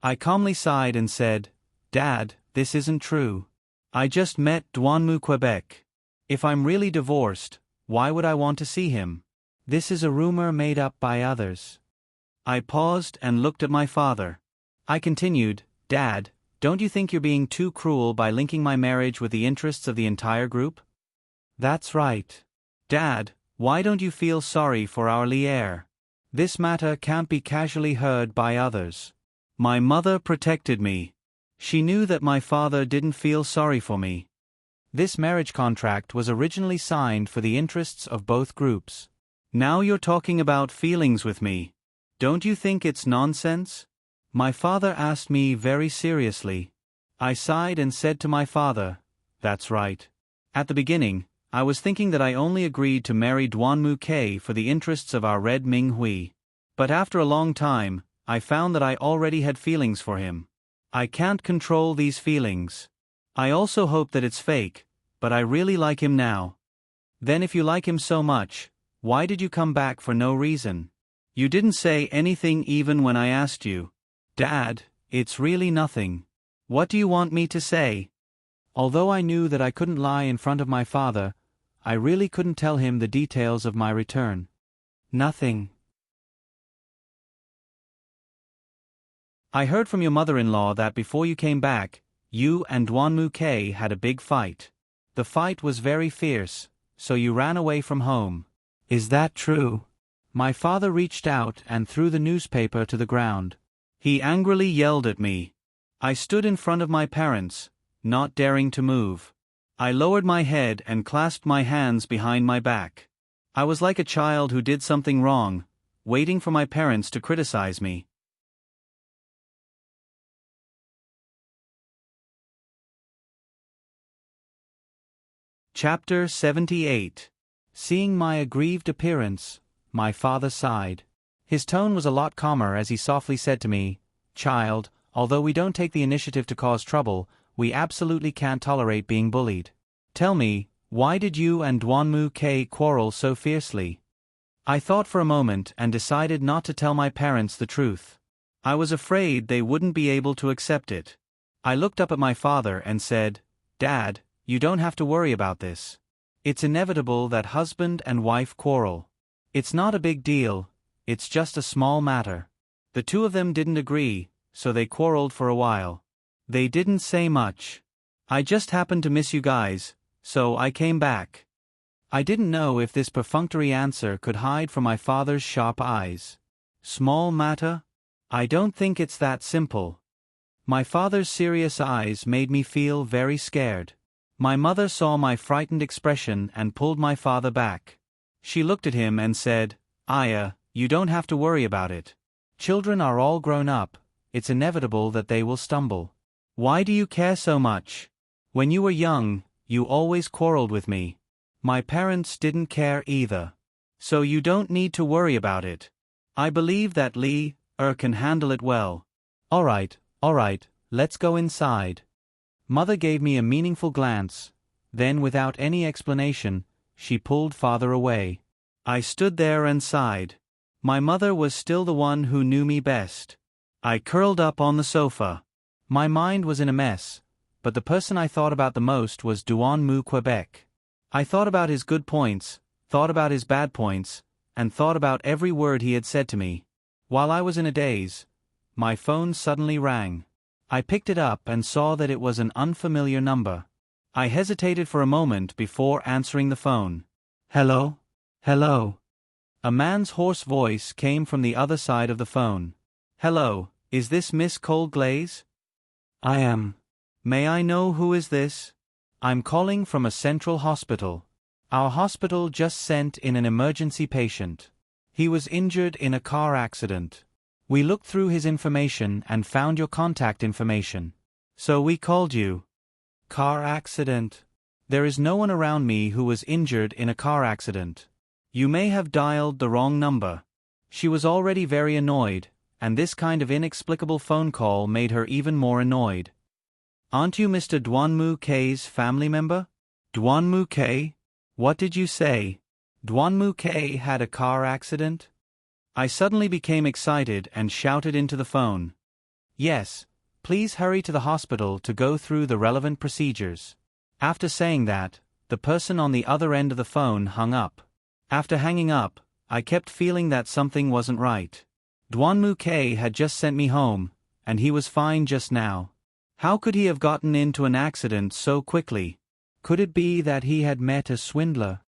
I calmly sighed and said, "Dad, this isn't true. I just met Duanmu Quebec. If I'm really divorced, why would I want to see him? This is a rumor made up by others." I paused and looked at my father. I continued, Dad, don't you think you're being too cruel by linking my marriage with the interests of the entire group? That's right. Dad, why don't you feel sorry for our Lee heir? This matter can't be casually heard by others. My mother protected me. She knew that my father didn't feel sorry for me. This marriage contract was originally signed for the interests of both groups. Now you're talking about feelings with me. Don't you think it's nonsense? My father asked me very seriously. I sighed and said to my father, That's right. At the beginning, I was thinking that I only agreed to marry Duanmu K for the interests of our Red Ming Hui. But after a long time, I found that I already had feelings for him. I can't control these feelings. I also hope that it's fake, but I really like him now. Then if you like him so much, why did you come back for no reason? You didn't say anything even when I asked you. Dad, it's really nothing. What do you want me to say? Although I knew that I couldn't lie in front of my father, I really couldn't tell him the details of my return. Nothing. I heard from your mother-in-law that before you came back, you and Duanmu K had a big fight. The fight was very fierce, so you ran away from home. Is that true? My father reached out and threw the newspaper to the ground. He angrily yelled at me. I stood in front of my parents, not daring to move. I lowered my head and clasped my hands behind my back. I was like a child who did something wrong, waiting for my parents to criticize me. Chapter 78. Seeing my aggrieved appearance, my father sighed. His tone was a lot calmer as he softly said to me, Child, although we don't take the initiative to cause trouble, we absolutely can't tolerate being bullied. Tell me, why did you and Duanmu K quarrel so fiercely? I thought for a moment and decided not to tell my parents the truth. I was afraid they wouldn't be able to accept it. I looked up at my father and said, Dad, you don't have to worry about this. It's inevitable that husband and wife quarrel. It's not a big deal, it's just a small matter. The two of them didn't agree, so they quarreled for a while. They didn't say much. I just happened to miss you guys, so I came back. I didn't know if this perfunctory answer could hide from my father's sharp eyes. Small matter? I don't think it's that simple. My father's serious eyes made me feel very scared. My mother saw my frightened expression and pulled my father back. She looked at him and said, Aya, you don't have to worry about it. Children are all grown up, it's inevitable that they will stumble. Why do you care so much? When you were young, you always quarreled with me. My parents didn't care either. So you don't need to worry about it. I believe that Lee can handle it well. Alright, let's go inside. Mother gave me a meaningful glance, then without any explanation, she pulled father away. I stood there and sighed. My mother was still the one who knew me best. I curled up on the sofa. My mind was in a mess, but the person I thought about the most was Duanmu Quebec. I thought about his good points, thought about his bad points, and thought about every word he had said to me. While I was in a daze, my phone suddenly rang. I picked it up and saw that it was an unfamiliar number. I hesitated for a moment before answering the phone. Hello? Hello? A man's hoarse voice came from the other side of the phone. Hello, is this Miss Cole Glaze? I am. May I know who is this? I'm calling from a central hospital. Our hospital just sent in an emergency patient. He was injured in a car accident. We looked through his information and found your contact information. So we called you. Car accident. There is no one around me who was injured in a car accident. You may have dialed the wrong number. She was already very annoyed, and this kind of inexplicable phone call made her even more annoyed. Aren't you Mr. Duanmu K's family member? Duanmu K? What did you say? Duanmu K had a car accident? I suddenly became excited and shouted into the phone. Yes, please hurry to the hospital to go through the relevant procedures. After saying that, the person on the other end of the phone hung up. After hanging up, I kept feeling that something wasn't right. Duanmu K had just sent me home, and he was fine just now. How could he have gotten into an accident so quickly? Could it be that he had met a swindler?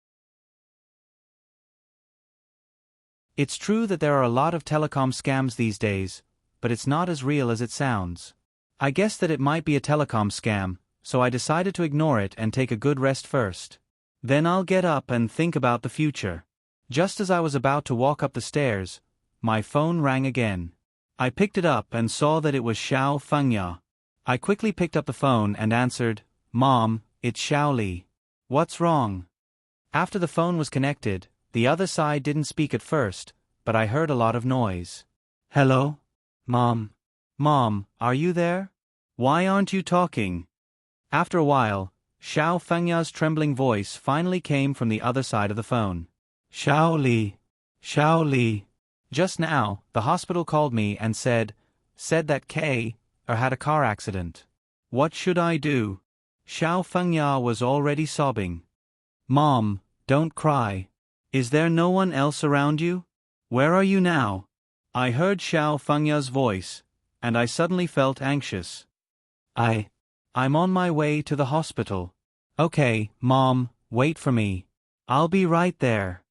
It's true that there are a lot of telecom scams these days, but it's not as real as it sounds. I guessed that it might be a telecom scam, so I decided to ignore it and take a good rest first. Then I'll get up and think about the future. Just as I was about to walk up the stairs, my phone rang again. I picked it up and saw that it was Xiao Fengya. I quickly picked up the phone and answered, "Mom, it's Xiao Li. What's wrong?" After the phone was connected, the other side didn't speak at first, but I heard a lot of noise. "Hello? Mom? Mom, are you there? Why aren't you talking?" After a while, Xiao Fengya's trembling voice finally came from the other side of the phone. "Xiao Li. Xiao Li. Just now, the hospital called me and said that K had a car accident. What should I do?" Xiao Fengya was already sobbing. "Mom, don't cry. Is there no one else around you? Where are you now?" I heard Xiao Fengya's voice, and I suddenly felt anxious. I'm on my way to the hospital. Okay, Mom, wait for me. I'll be right there.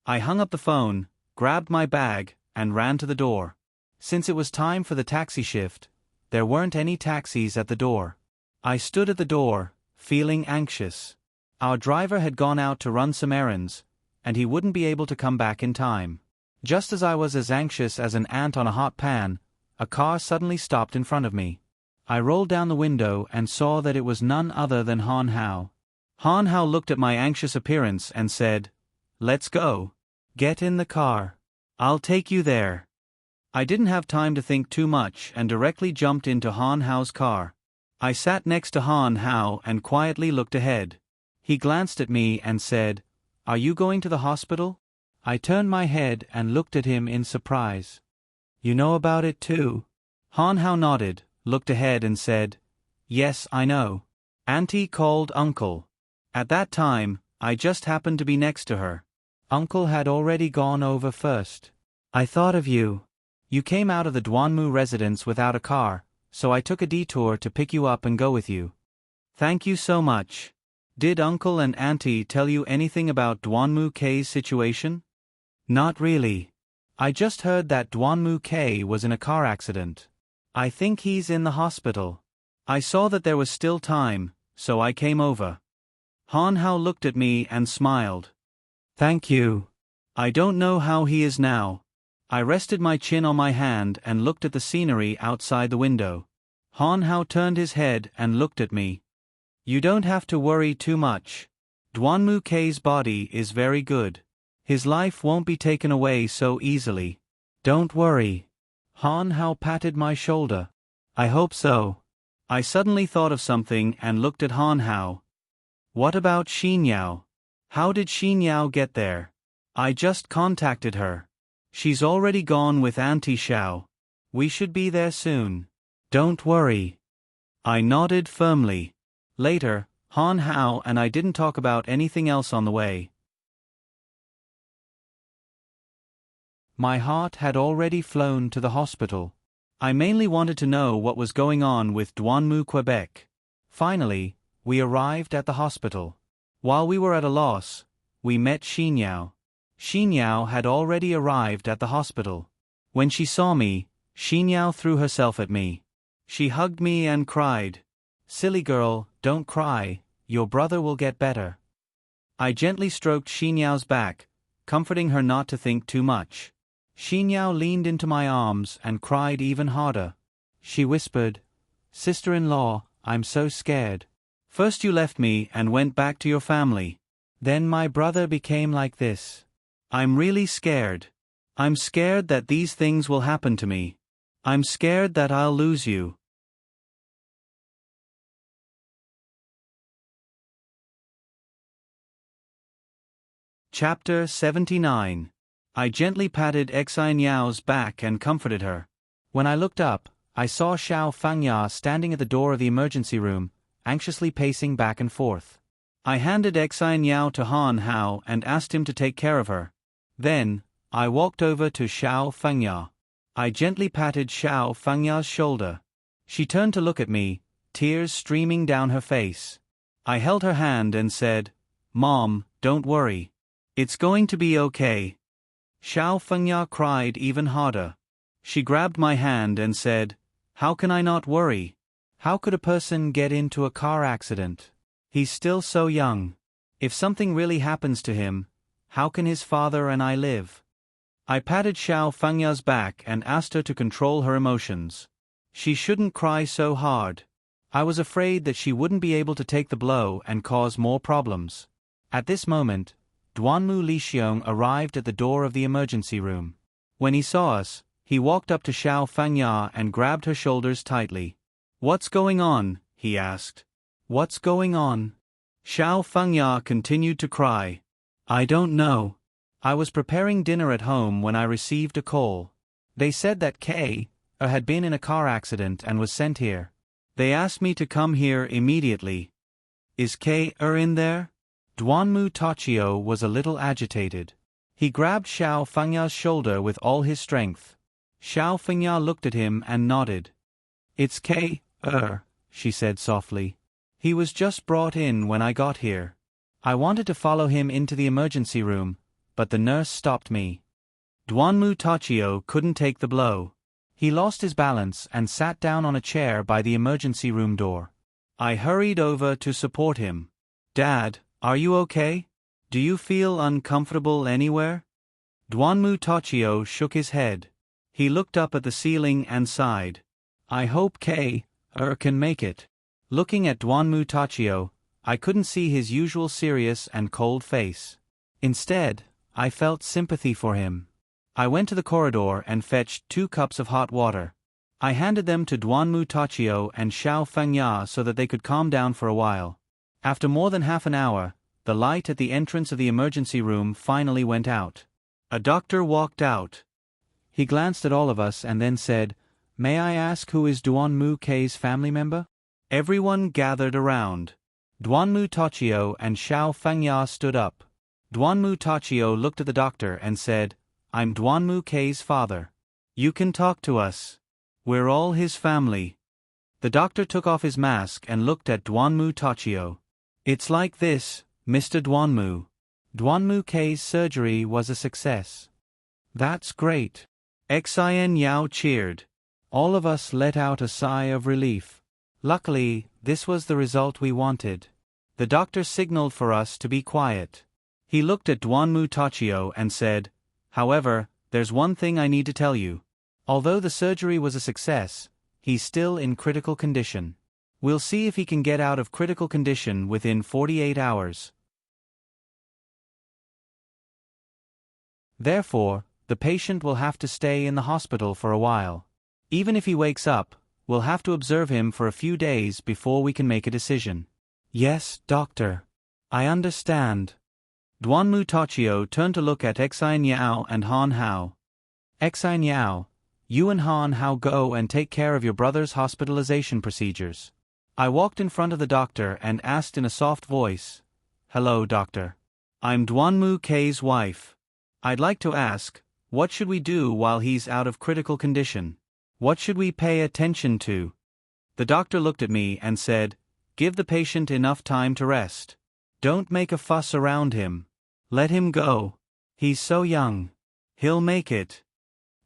I hung up the phone, grabbed my bag, and ran to the door. Since it was time for the taxi shift, there weren't any taxis at the door. I stood at the door, feeling anxious. Our driver had gone out to run some errands, and he wouldn't be able to come back in time. Just as I was as anxious as an ant on a hot pan, a car suddenly stopped in front of me. I rolled down the window and saw that it was none other than Han Hao. Han Hao looked at my anxious appearance and said, "Let's go. Get in the car. I'll take you there." I didn't have time to think too much and directly jumped into Han Hao's car. I sat next to Han Hao and quietly looked ahead. He glanced at me and said, "Are you going to the hospital?" I turned my head and looked at him in surprise. "You know about it too?" Han Hao nodded, looked ahead and said, "Yes, I know. Auntie called Uncle." At that time, I just happened to be next to her. Uncle had already gone over first. "I thought of you. You came out of the Duanmu residence without a car, so I took a detour to pick you up and go with you. Thank you so much. Did Uncle and Auntie tell you anything about Duanmu K's situation?" "Not really. I just heard that Duanmu K was in a car accident. I think he's in the hospital. I saw that there was still time, so I came over." Han Hao looked at me and smiled. "Thank you. I don't know how he is now." I rested my chin on my hand and looked at the scenery outside the window. Han Hao turned his head and looked at me. "You don't have to worry too much. Duanmu K's body is very good. His life won't be taken away so easily. Don't worry." Han Hao patted my shoulder. "I hope so." I suddenly thought of something and looked at Han Hao. "What about Xin Yao? How did Xin Yao get there?" "I just contacted her. She's already gone with Auntie Xiao. We should be there soon. Don't worry." I nodded firmly. Later, Han Hao and I didn't talk about anything else on the way. My heart had already flown to the hospital. I mainly wanted to know what was going on with Duanmu, Quebec. Finally, we arrived at the hospital. While we were at a loss, we met Xin Yao. Xin Yao had already arrived at the hospital. When she saw me, Xin Yao threw herself at me. She hugged me and cried, "Silly girl, don't cry, your brother will get better." I gently stroked Xin Yao's back, comforting her not to think too much. Xin Yao leaned into my arms and cried even harder. She whispered, "Sister-in-law, I'm so scared. First you left me and went back to your family. Then my brother became like this. I'm really scared. I'm scared that these things will happen to me. I'm scared that I'll lose you." Chapter 79. I gently patted Xin Yao's back and comforted her. When I looked up, I saw Xiao Fengya standing at the door of the emergency room, anxiously pacing back and forth. I handed Xin Yao to Han Hao and asked him to take care of her. Then, I walked over to Xiao Fengya. I gently patted Xiao Fengya's shoulder. She turned to look at me, tears streaming down her face. I held her hand and said, "Mom, don't worry. It's going to be okay." Xiao Fengya cried even harder. She grabbed my hand and said, "How can I not worry? How could a person get into a car accident? He's still so young. If something really happens to him, how can his father and I live?" I patted Xiao Fengya's back and asked her to control her emotions. She shouldn't cry so hard. I was afraid that she wouldn't be able to take the blow and cause more problems. At this moment, Duanmu Lixiong arrived at the door of the emergency room. When he saw us, he walked up to Xiao Fengya and grabbed her shoulders tightly. "What's going on?" he asked. "What's going on?" Xiao Fengya continued to cry. "I don't know. I was preparing dinner at home when I received a call. They said that K had been in a car accident and was sent here. They asked me to come here immediately." "Is K in there?" Duanmu Tachio was a little agitated. He grabbed Xiao Fengya's shoulder with all his strength. Xiao Fengya looked at him and nodded. "It's K, she said softly. "He was just brought in when I got here. I wanted to follow him into the emergency room, but the nurse stopped me." Duanmu Tachio couldn't take the blow. He lost his balance and sat down on a chair by the emergency room door. I hurried over to support him. "Dad, are you okay? Do you feel uncomfortable anywhere?" Duanmu Tachio shook his head. He looked up at the ceiling and sighed. "I hope K can make it." Looking at Duanmu Tachio, I couldn't see his usual serious and cold face. Instead, I felt sympathy for him. I went to the corridor and fetched 2 cups of hot water. I handed them to Duanmu Tachio and Xiao Fengya so that they could calm down for a while. After more than half an hour, the light at the entrance of the emergency room finally went out. A doctor walked out. He glanced at all of us and then said, "May I ask who is Duanmu K's family member?" Everyone gathered around. Duanmu Tachio and Xiao Fengya stood up. Duanmu Tachio looked at the doctor and said, "I'm Duanmu K's father. You can talk to us. We're all his family." The doctor took off his mask and looked at Duanmu Tachio. "It's like this, Mr. Duanmu. Duanmu K's surgery was a success." "That's great." Xin Yao cheered. All of us let out a sigh of relief. Luckily, this was the result we wanted. The doctor signaled for us to be quiet. He looked at Duanmu Tachio and said, "However, there's one thing I need to tell you. Although the surgery was a success, he's still in critical condition. We'll see if he can get out of critical condition within 48 hours. Therefore, the patient will have to stay in the hospital for a while. Even if he wakes up, we'll have to observe him for a few days before we can make a decision." "Yes, doctor. I understand." Duanmu Tachio turned to look at Xin Yao and Han Hao. "Xin Yao, you and Han Hao go and take care of your brother's hospitalization procedures." I walked in front of the doctor and asked in a soft voice, "Hello, doctor. I'm Duanmu K's wife. I'd like to ask, what should we do while he's out of critical condition? What should we pay attention to?" The doctor looked at me and said, "Give the patient enough time to rest. Don't make a fuss around him. Let him go. He's so young. He'll make it."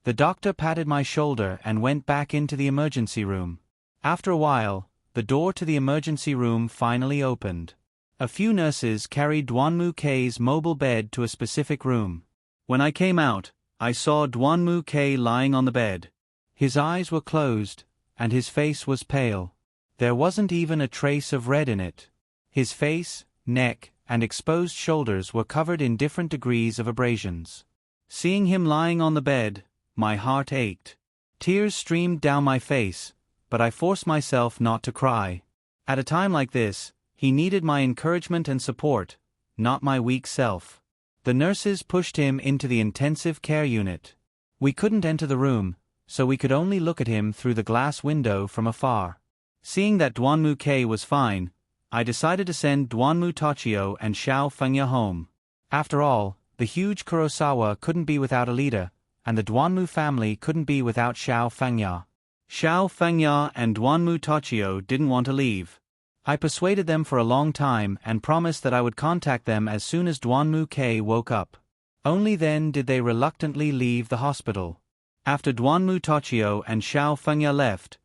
The doctor patted my shoulder and went back into the emergency room. After a while, the door to the emergency room finally opened. A few nurses carried Duanmu K's mobile bed to a specific room. When I came out, I saw Duanmu K lying on the bed. His eyes were closed, and his face was pale. There wasn't even a trace of red in it. His face, neck, and exposed shoulders were covered in different degrees of abrasions. Seeing him lying on the bed, my heart ached. Tears streamed down my face, but I forced myself not to cry. At a time like this, he needed my encouragement and support, not my weak self. The nurses pushed him into the intensive care unit. We couldn't enter the room, so we could only look at him through the glass window from afar. Seeing that Duanmu K was fine, I decided to send Duanmu Tachio and Xiao Fengya home. After all, the huge Kurosawa couldn't be without a leader, and the Duanmu family couldn't be without Xiao Fengya. Xiao Fengya and Duanmu Tochio didn't want to leave. I persuaded them for a long time and promised that I would contact them as soon as Duanmu K woke up. Only then did they reluctantly leave the hospital. After Duanmu Tochio and Xiao Fengya left,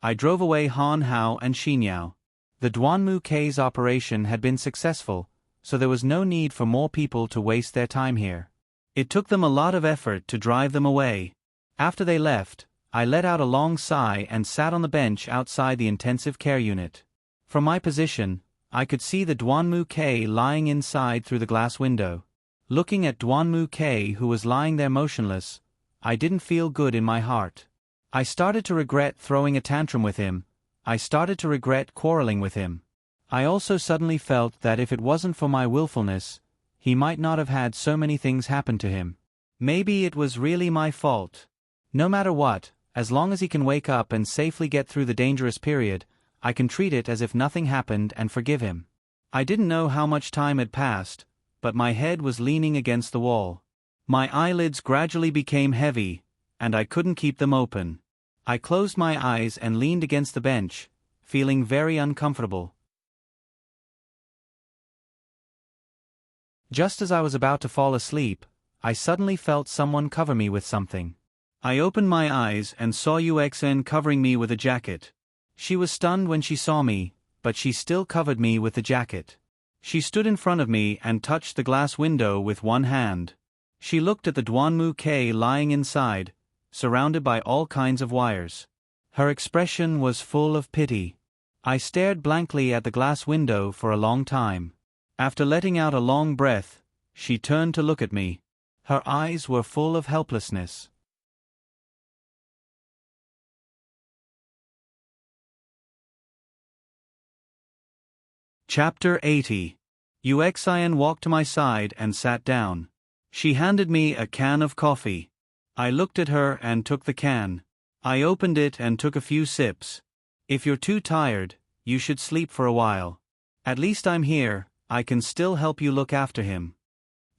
I drove away Han Hao and Xinyao. The Duanmu K's operation had been successful, so there was no need for more people to waste their time here. It took them a lot of effort to drive them away. After they left, I let out a long sigh and sat on the bench outside the intensive care unit. From my position, I could see the Duanmu K lying inside through the glass window. Looking at Duanmu K, who was lying there motionless, I didn't feel good in my heart. I started to regret throwing a tantrum with him. I started to regret quarreling with him. I also suddenly felt that if it wasn't for my willfulness, he might not have had so many things happen to him. Maybe it was really my fault. No matter what, as long as he can wake up and safely get through the dangerous period, I can treat it as if nothing happened and forgive him. I didn't know how much time had passed, but my head was leaning against the wall. My eyelids gradually became heavy, and I couldn't keep them open. I closed my eyes and leaned against the bench, feeling very uncomfortable. Just as I was about to fall asleep, I suddenly felt someone cover me with something. I opened my eyes and saw Uxn covering me with a jacket. She was stunned when she saw me, but she still covered me with the jacket. She stood in front of me and touched the glass window with one hand. She looked at the Duanmu K lying inside, surrounded by all kinds of wires. Her expression was full of pity. I stared blankly at the glass window for a long time. After letting out a long breath, she turned to look at me. Her eyes were full of helplessness. Chapter 80. Uxian walked to my side and sat down. She handed me a can of coffee. I looked at her and took the can. I opened it and took a few sips. If you're too tired, you should sleep for a while. At least I'm here, I can still help you look after him.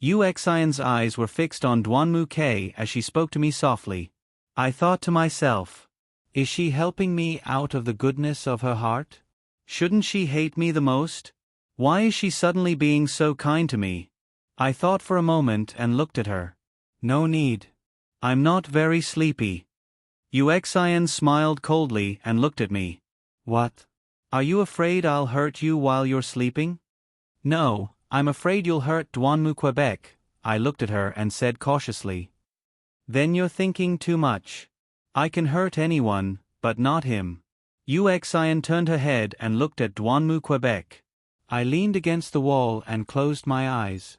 Uxian's eyes were fixed on Duanmu K as she spoke to me softly. I thought to myself, is she helping me out of the goodness of her heart? Shouldn't she hate me the most? Why is she suddenly being so kind to me? I thought for a moment and looked at her. No need. I'm not very sleepy. Uxian smiled coldly and looked at me. What? Are you afraid I'll hurt you while you're sleeping? No, I'm afraid you'll hurt Duanmu Quebec, I looked at her and said cautiously. Then you're thinking too much. I can hurt anyone, but not him. Uxian turned her head and looked at Duanmu Quebec. I leaned against the wall and closed my eyes.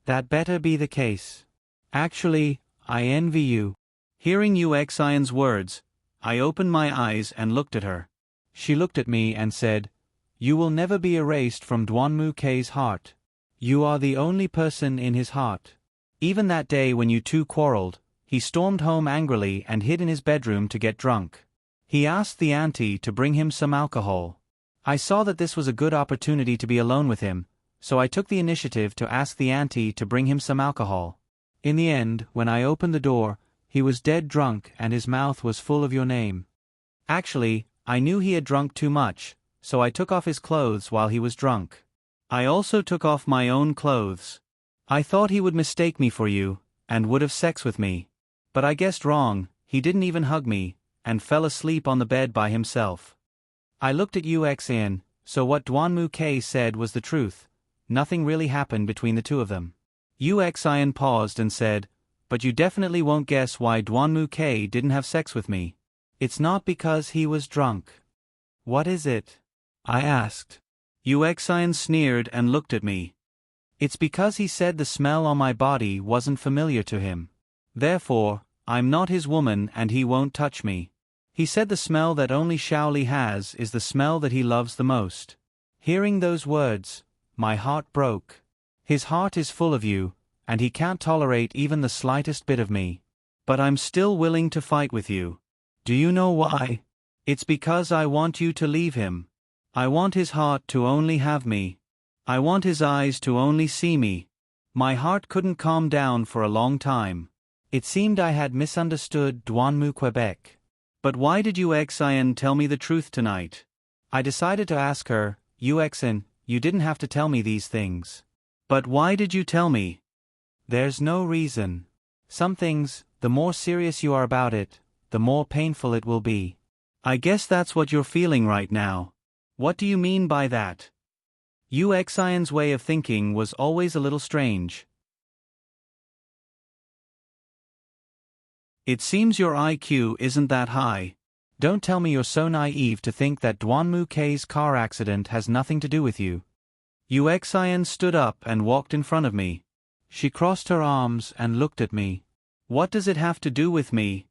That better be the case. Actually, I envy you. Hearing Uxian's words, I opened my eyes and looked at her. She looked at me and said, You will never be erased from Duanmu K's heart. You are the only person in his heart. Even that day when you two quarreled, he stormed home angrily and hid in his bedroom to get drunk. He asked the auntie to bring him some alcohol. I saw that this was a good opportunity to be alone with him, so I took the initiative to ask the auntie to bring him some alcohol. In the end, when I opened the door, he was dead drunk and his mouth was full of your name. Actually, I knew he had drunk too much, so I took off his clothes while he was drunk. I also took off my own clothes. I thought he would mistake me for you, and would have sex with me. But I guessed wrong, he didn't even hug me, and fell asleep on the bed by himself. I looked at Uxian, so what Duanmu K said was the truth. Nothing really happened between the two of them. Uxian paused and said, But you definitely won't guess why Duanmu K didn't have sex with me. It's not because he was drunk. What is it? I asked. Uxian sneered and looked at me. It's because he said the smell on my body wasn't familiar to him. Therefore, I'm not his woman and he won't touch me. He said the smell that only Shaoli has is the smell that he loves the most. Hearing those words, my heart broke. His heart is full of you, and he can't tolerate even the slightest bit of me. But I'm still willing to fight with you. Do you know why? It's because I want you to leave him. I want his heart to only have me. I want his eyes to only see me. My heart couldn't calm down for a long time. It seemed I had misunderstood Douanmu, Quebec. But why did Uxin tell me the truth tonight? I decided to ask her, Uxin, you didn't have to tell me these things. But why did you tell me? There's no reason. Some things, the more serious you are about it, the more painful it will be. I guess that's what you're feeling right now. What do you mean by that? Uxin's way of thinking was always a little strange. It seems your IQ isn't that high. Don't tell me you're so naive to think that Douanmu K's car accident has nothing to do with you. Uxin stood up and walked in front of me. She crossed her arms and looked at me. What does it have to do with me?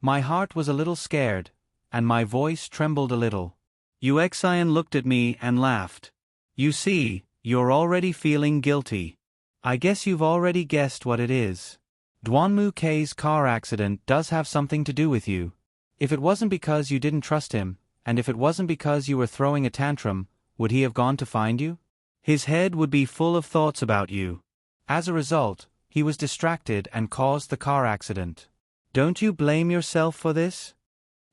My heart was a little scared, and my voice trembled a little. Uxin looked at me and laughed. You see, you're already feeling guilty. I guess you've already guessed what it is. Douanmu K's car accident does have something to do with you. If it wasn't because you didn't trust him, and if it wasn't because you were throwing a tantrum, would he have gone to find you? His head would be full of thoughts about you. As a result, he was distracted and caused the car accident. Don't you blame yourself for this?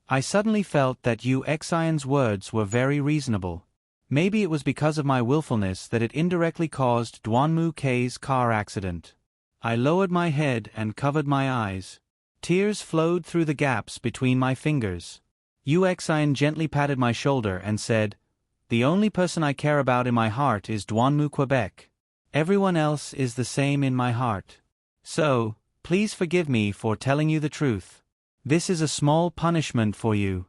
I suddenly felt that Uxin's words were very reasonable. Maybe it was because of my willfulness that it indirectly caused Douanmu K's car accident. I lowered my head and covered my eyes. Tears flowed through the gaps between my fingers. Uxin gently patted my shoulder and said, The only person I care about in my heart is Douanmu, Quebec. Everyone else is the same in my heart. So, please forgive me for telling you the truth. This is a small punishment for you.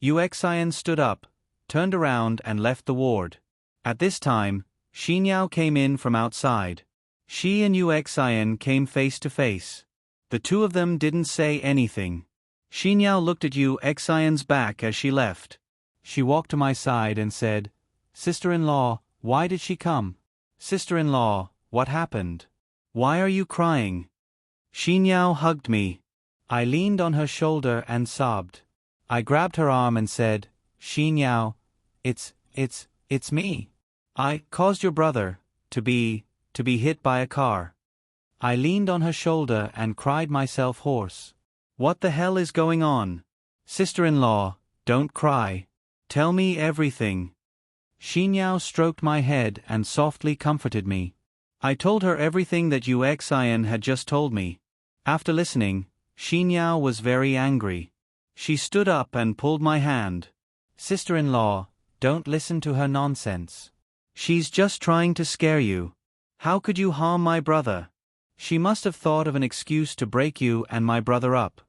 Uxin stood up, turned around and left the ward. At this time, Xinyao came in from outside. She and Uxin came face to face. The two of them didn't say anything. Xinyao looked at Uxin's back as she left. She walked to my side and said, Sister-in-law, why did she come? Sister-in-law, what happened? Why are you crying? Xinyao hugged me. I leaned on her shoulder and sobbed. I grabbed her arm and said, Xinyao, it's me. I caused your brother to be hit by a car. I leaned on her shoulder and cried myself hoarse. What the hell is going on? Sister-in-law, don't cry. Tell me everything. Xinyao stroked my head and softly comforted me. I told her everything that Uxin had just told me. After listening, Xinyao was very angry. She stood up and pulled my hand. Sister-in-law, don't listen to her nonsense. She's just trying to scare you. How could you harm my brother? She must have thought of an excuse to break you and my brother up.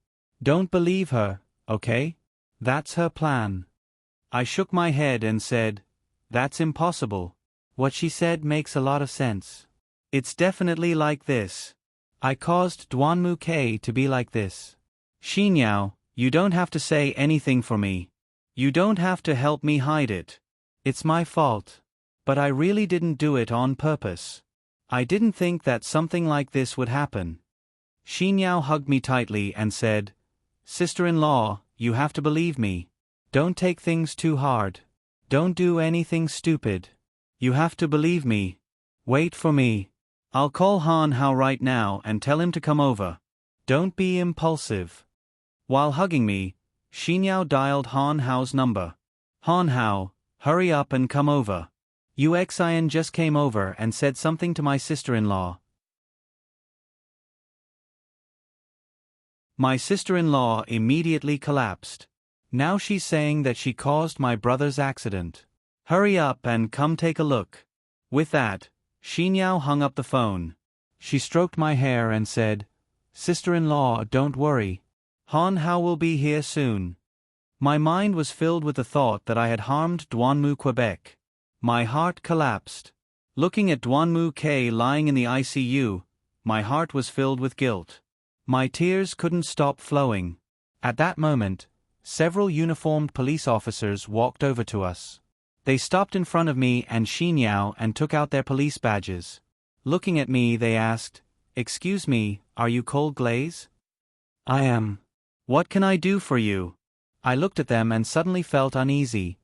Don't believe her, okay? That's her plan. I shook my head and said, That's impossible. What she said makes a lot of sense. It's definitely like this. I caused Douanmu K to be like this. Xinyao, you don't have to say anything for me. You don't have to help me hide it. It's my fault. But I really didn't do it on purpose. I didn't think that something like this would happen. Xinyao hugged me tightly and said, Sister-in-law, you have to believe me. Don't take things too hard. Don't do anything stupid. You have to believe me. Wait for me. I'll call Han Hao right now and tell him to come over. Don't be impulsive. While hugging me, Xinyao dialed Han Hao's number. Han Hao, hurry up and come over. Uxin just came over and said something to my sister-in-law. My sister-in-law immediately collapsed. Now she's saying that she caused my brother's accident. Hurry up and come take a look. With that, Xinyao hung up the phone. She stroked my hair and said, Sister-in-law, don't worry. Han Hao will be here soon. My mind was filled with the thought that I had harmed Douanmu, Quebec. My heart collapsed. Looking at Douanmu K lying in the ICU, my heart was filled with guilt. My tears couldn't stop flowing. At that moment, several uniformed police officers walked over to us. They stopped in front of me and Xinyao and took out their police badges. Looking at me, they asked, Excuse me, are you Cold Glaze? I am. What can I do for you? I looked at them and suddenly felt uneasy.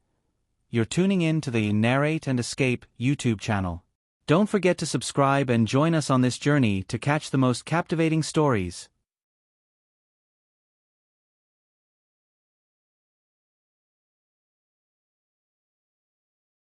You're tuning in to the Narrate and Escape YouTube channel. Don't forget to subscribe and join us on this journey to catch the most captivating stories.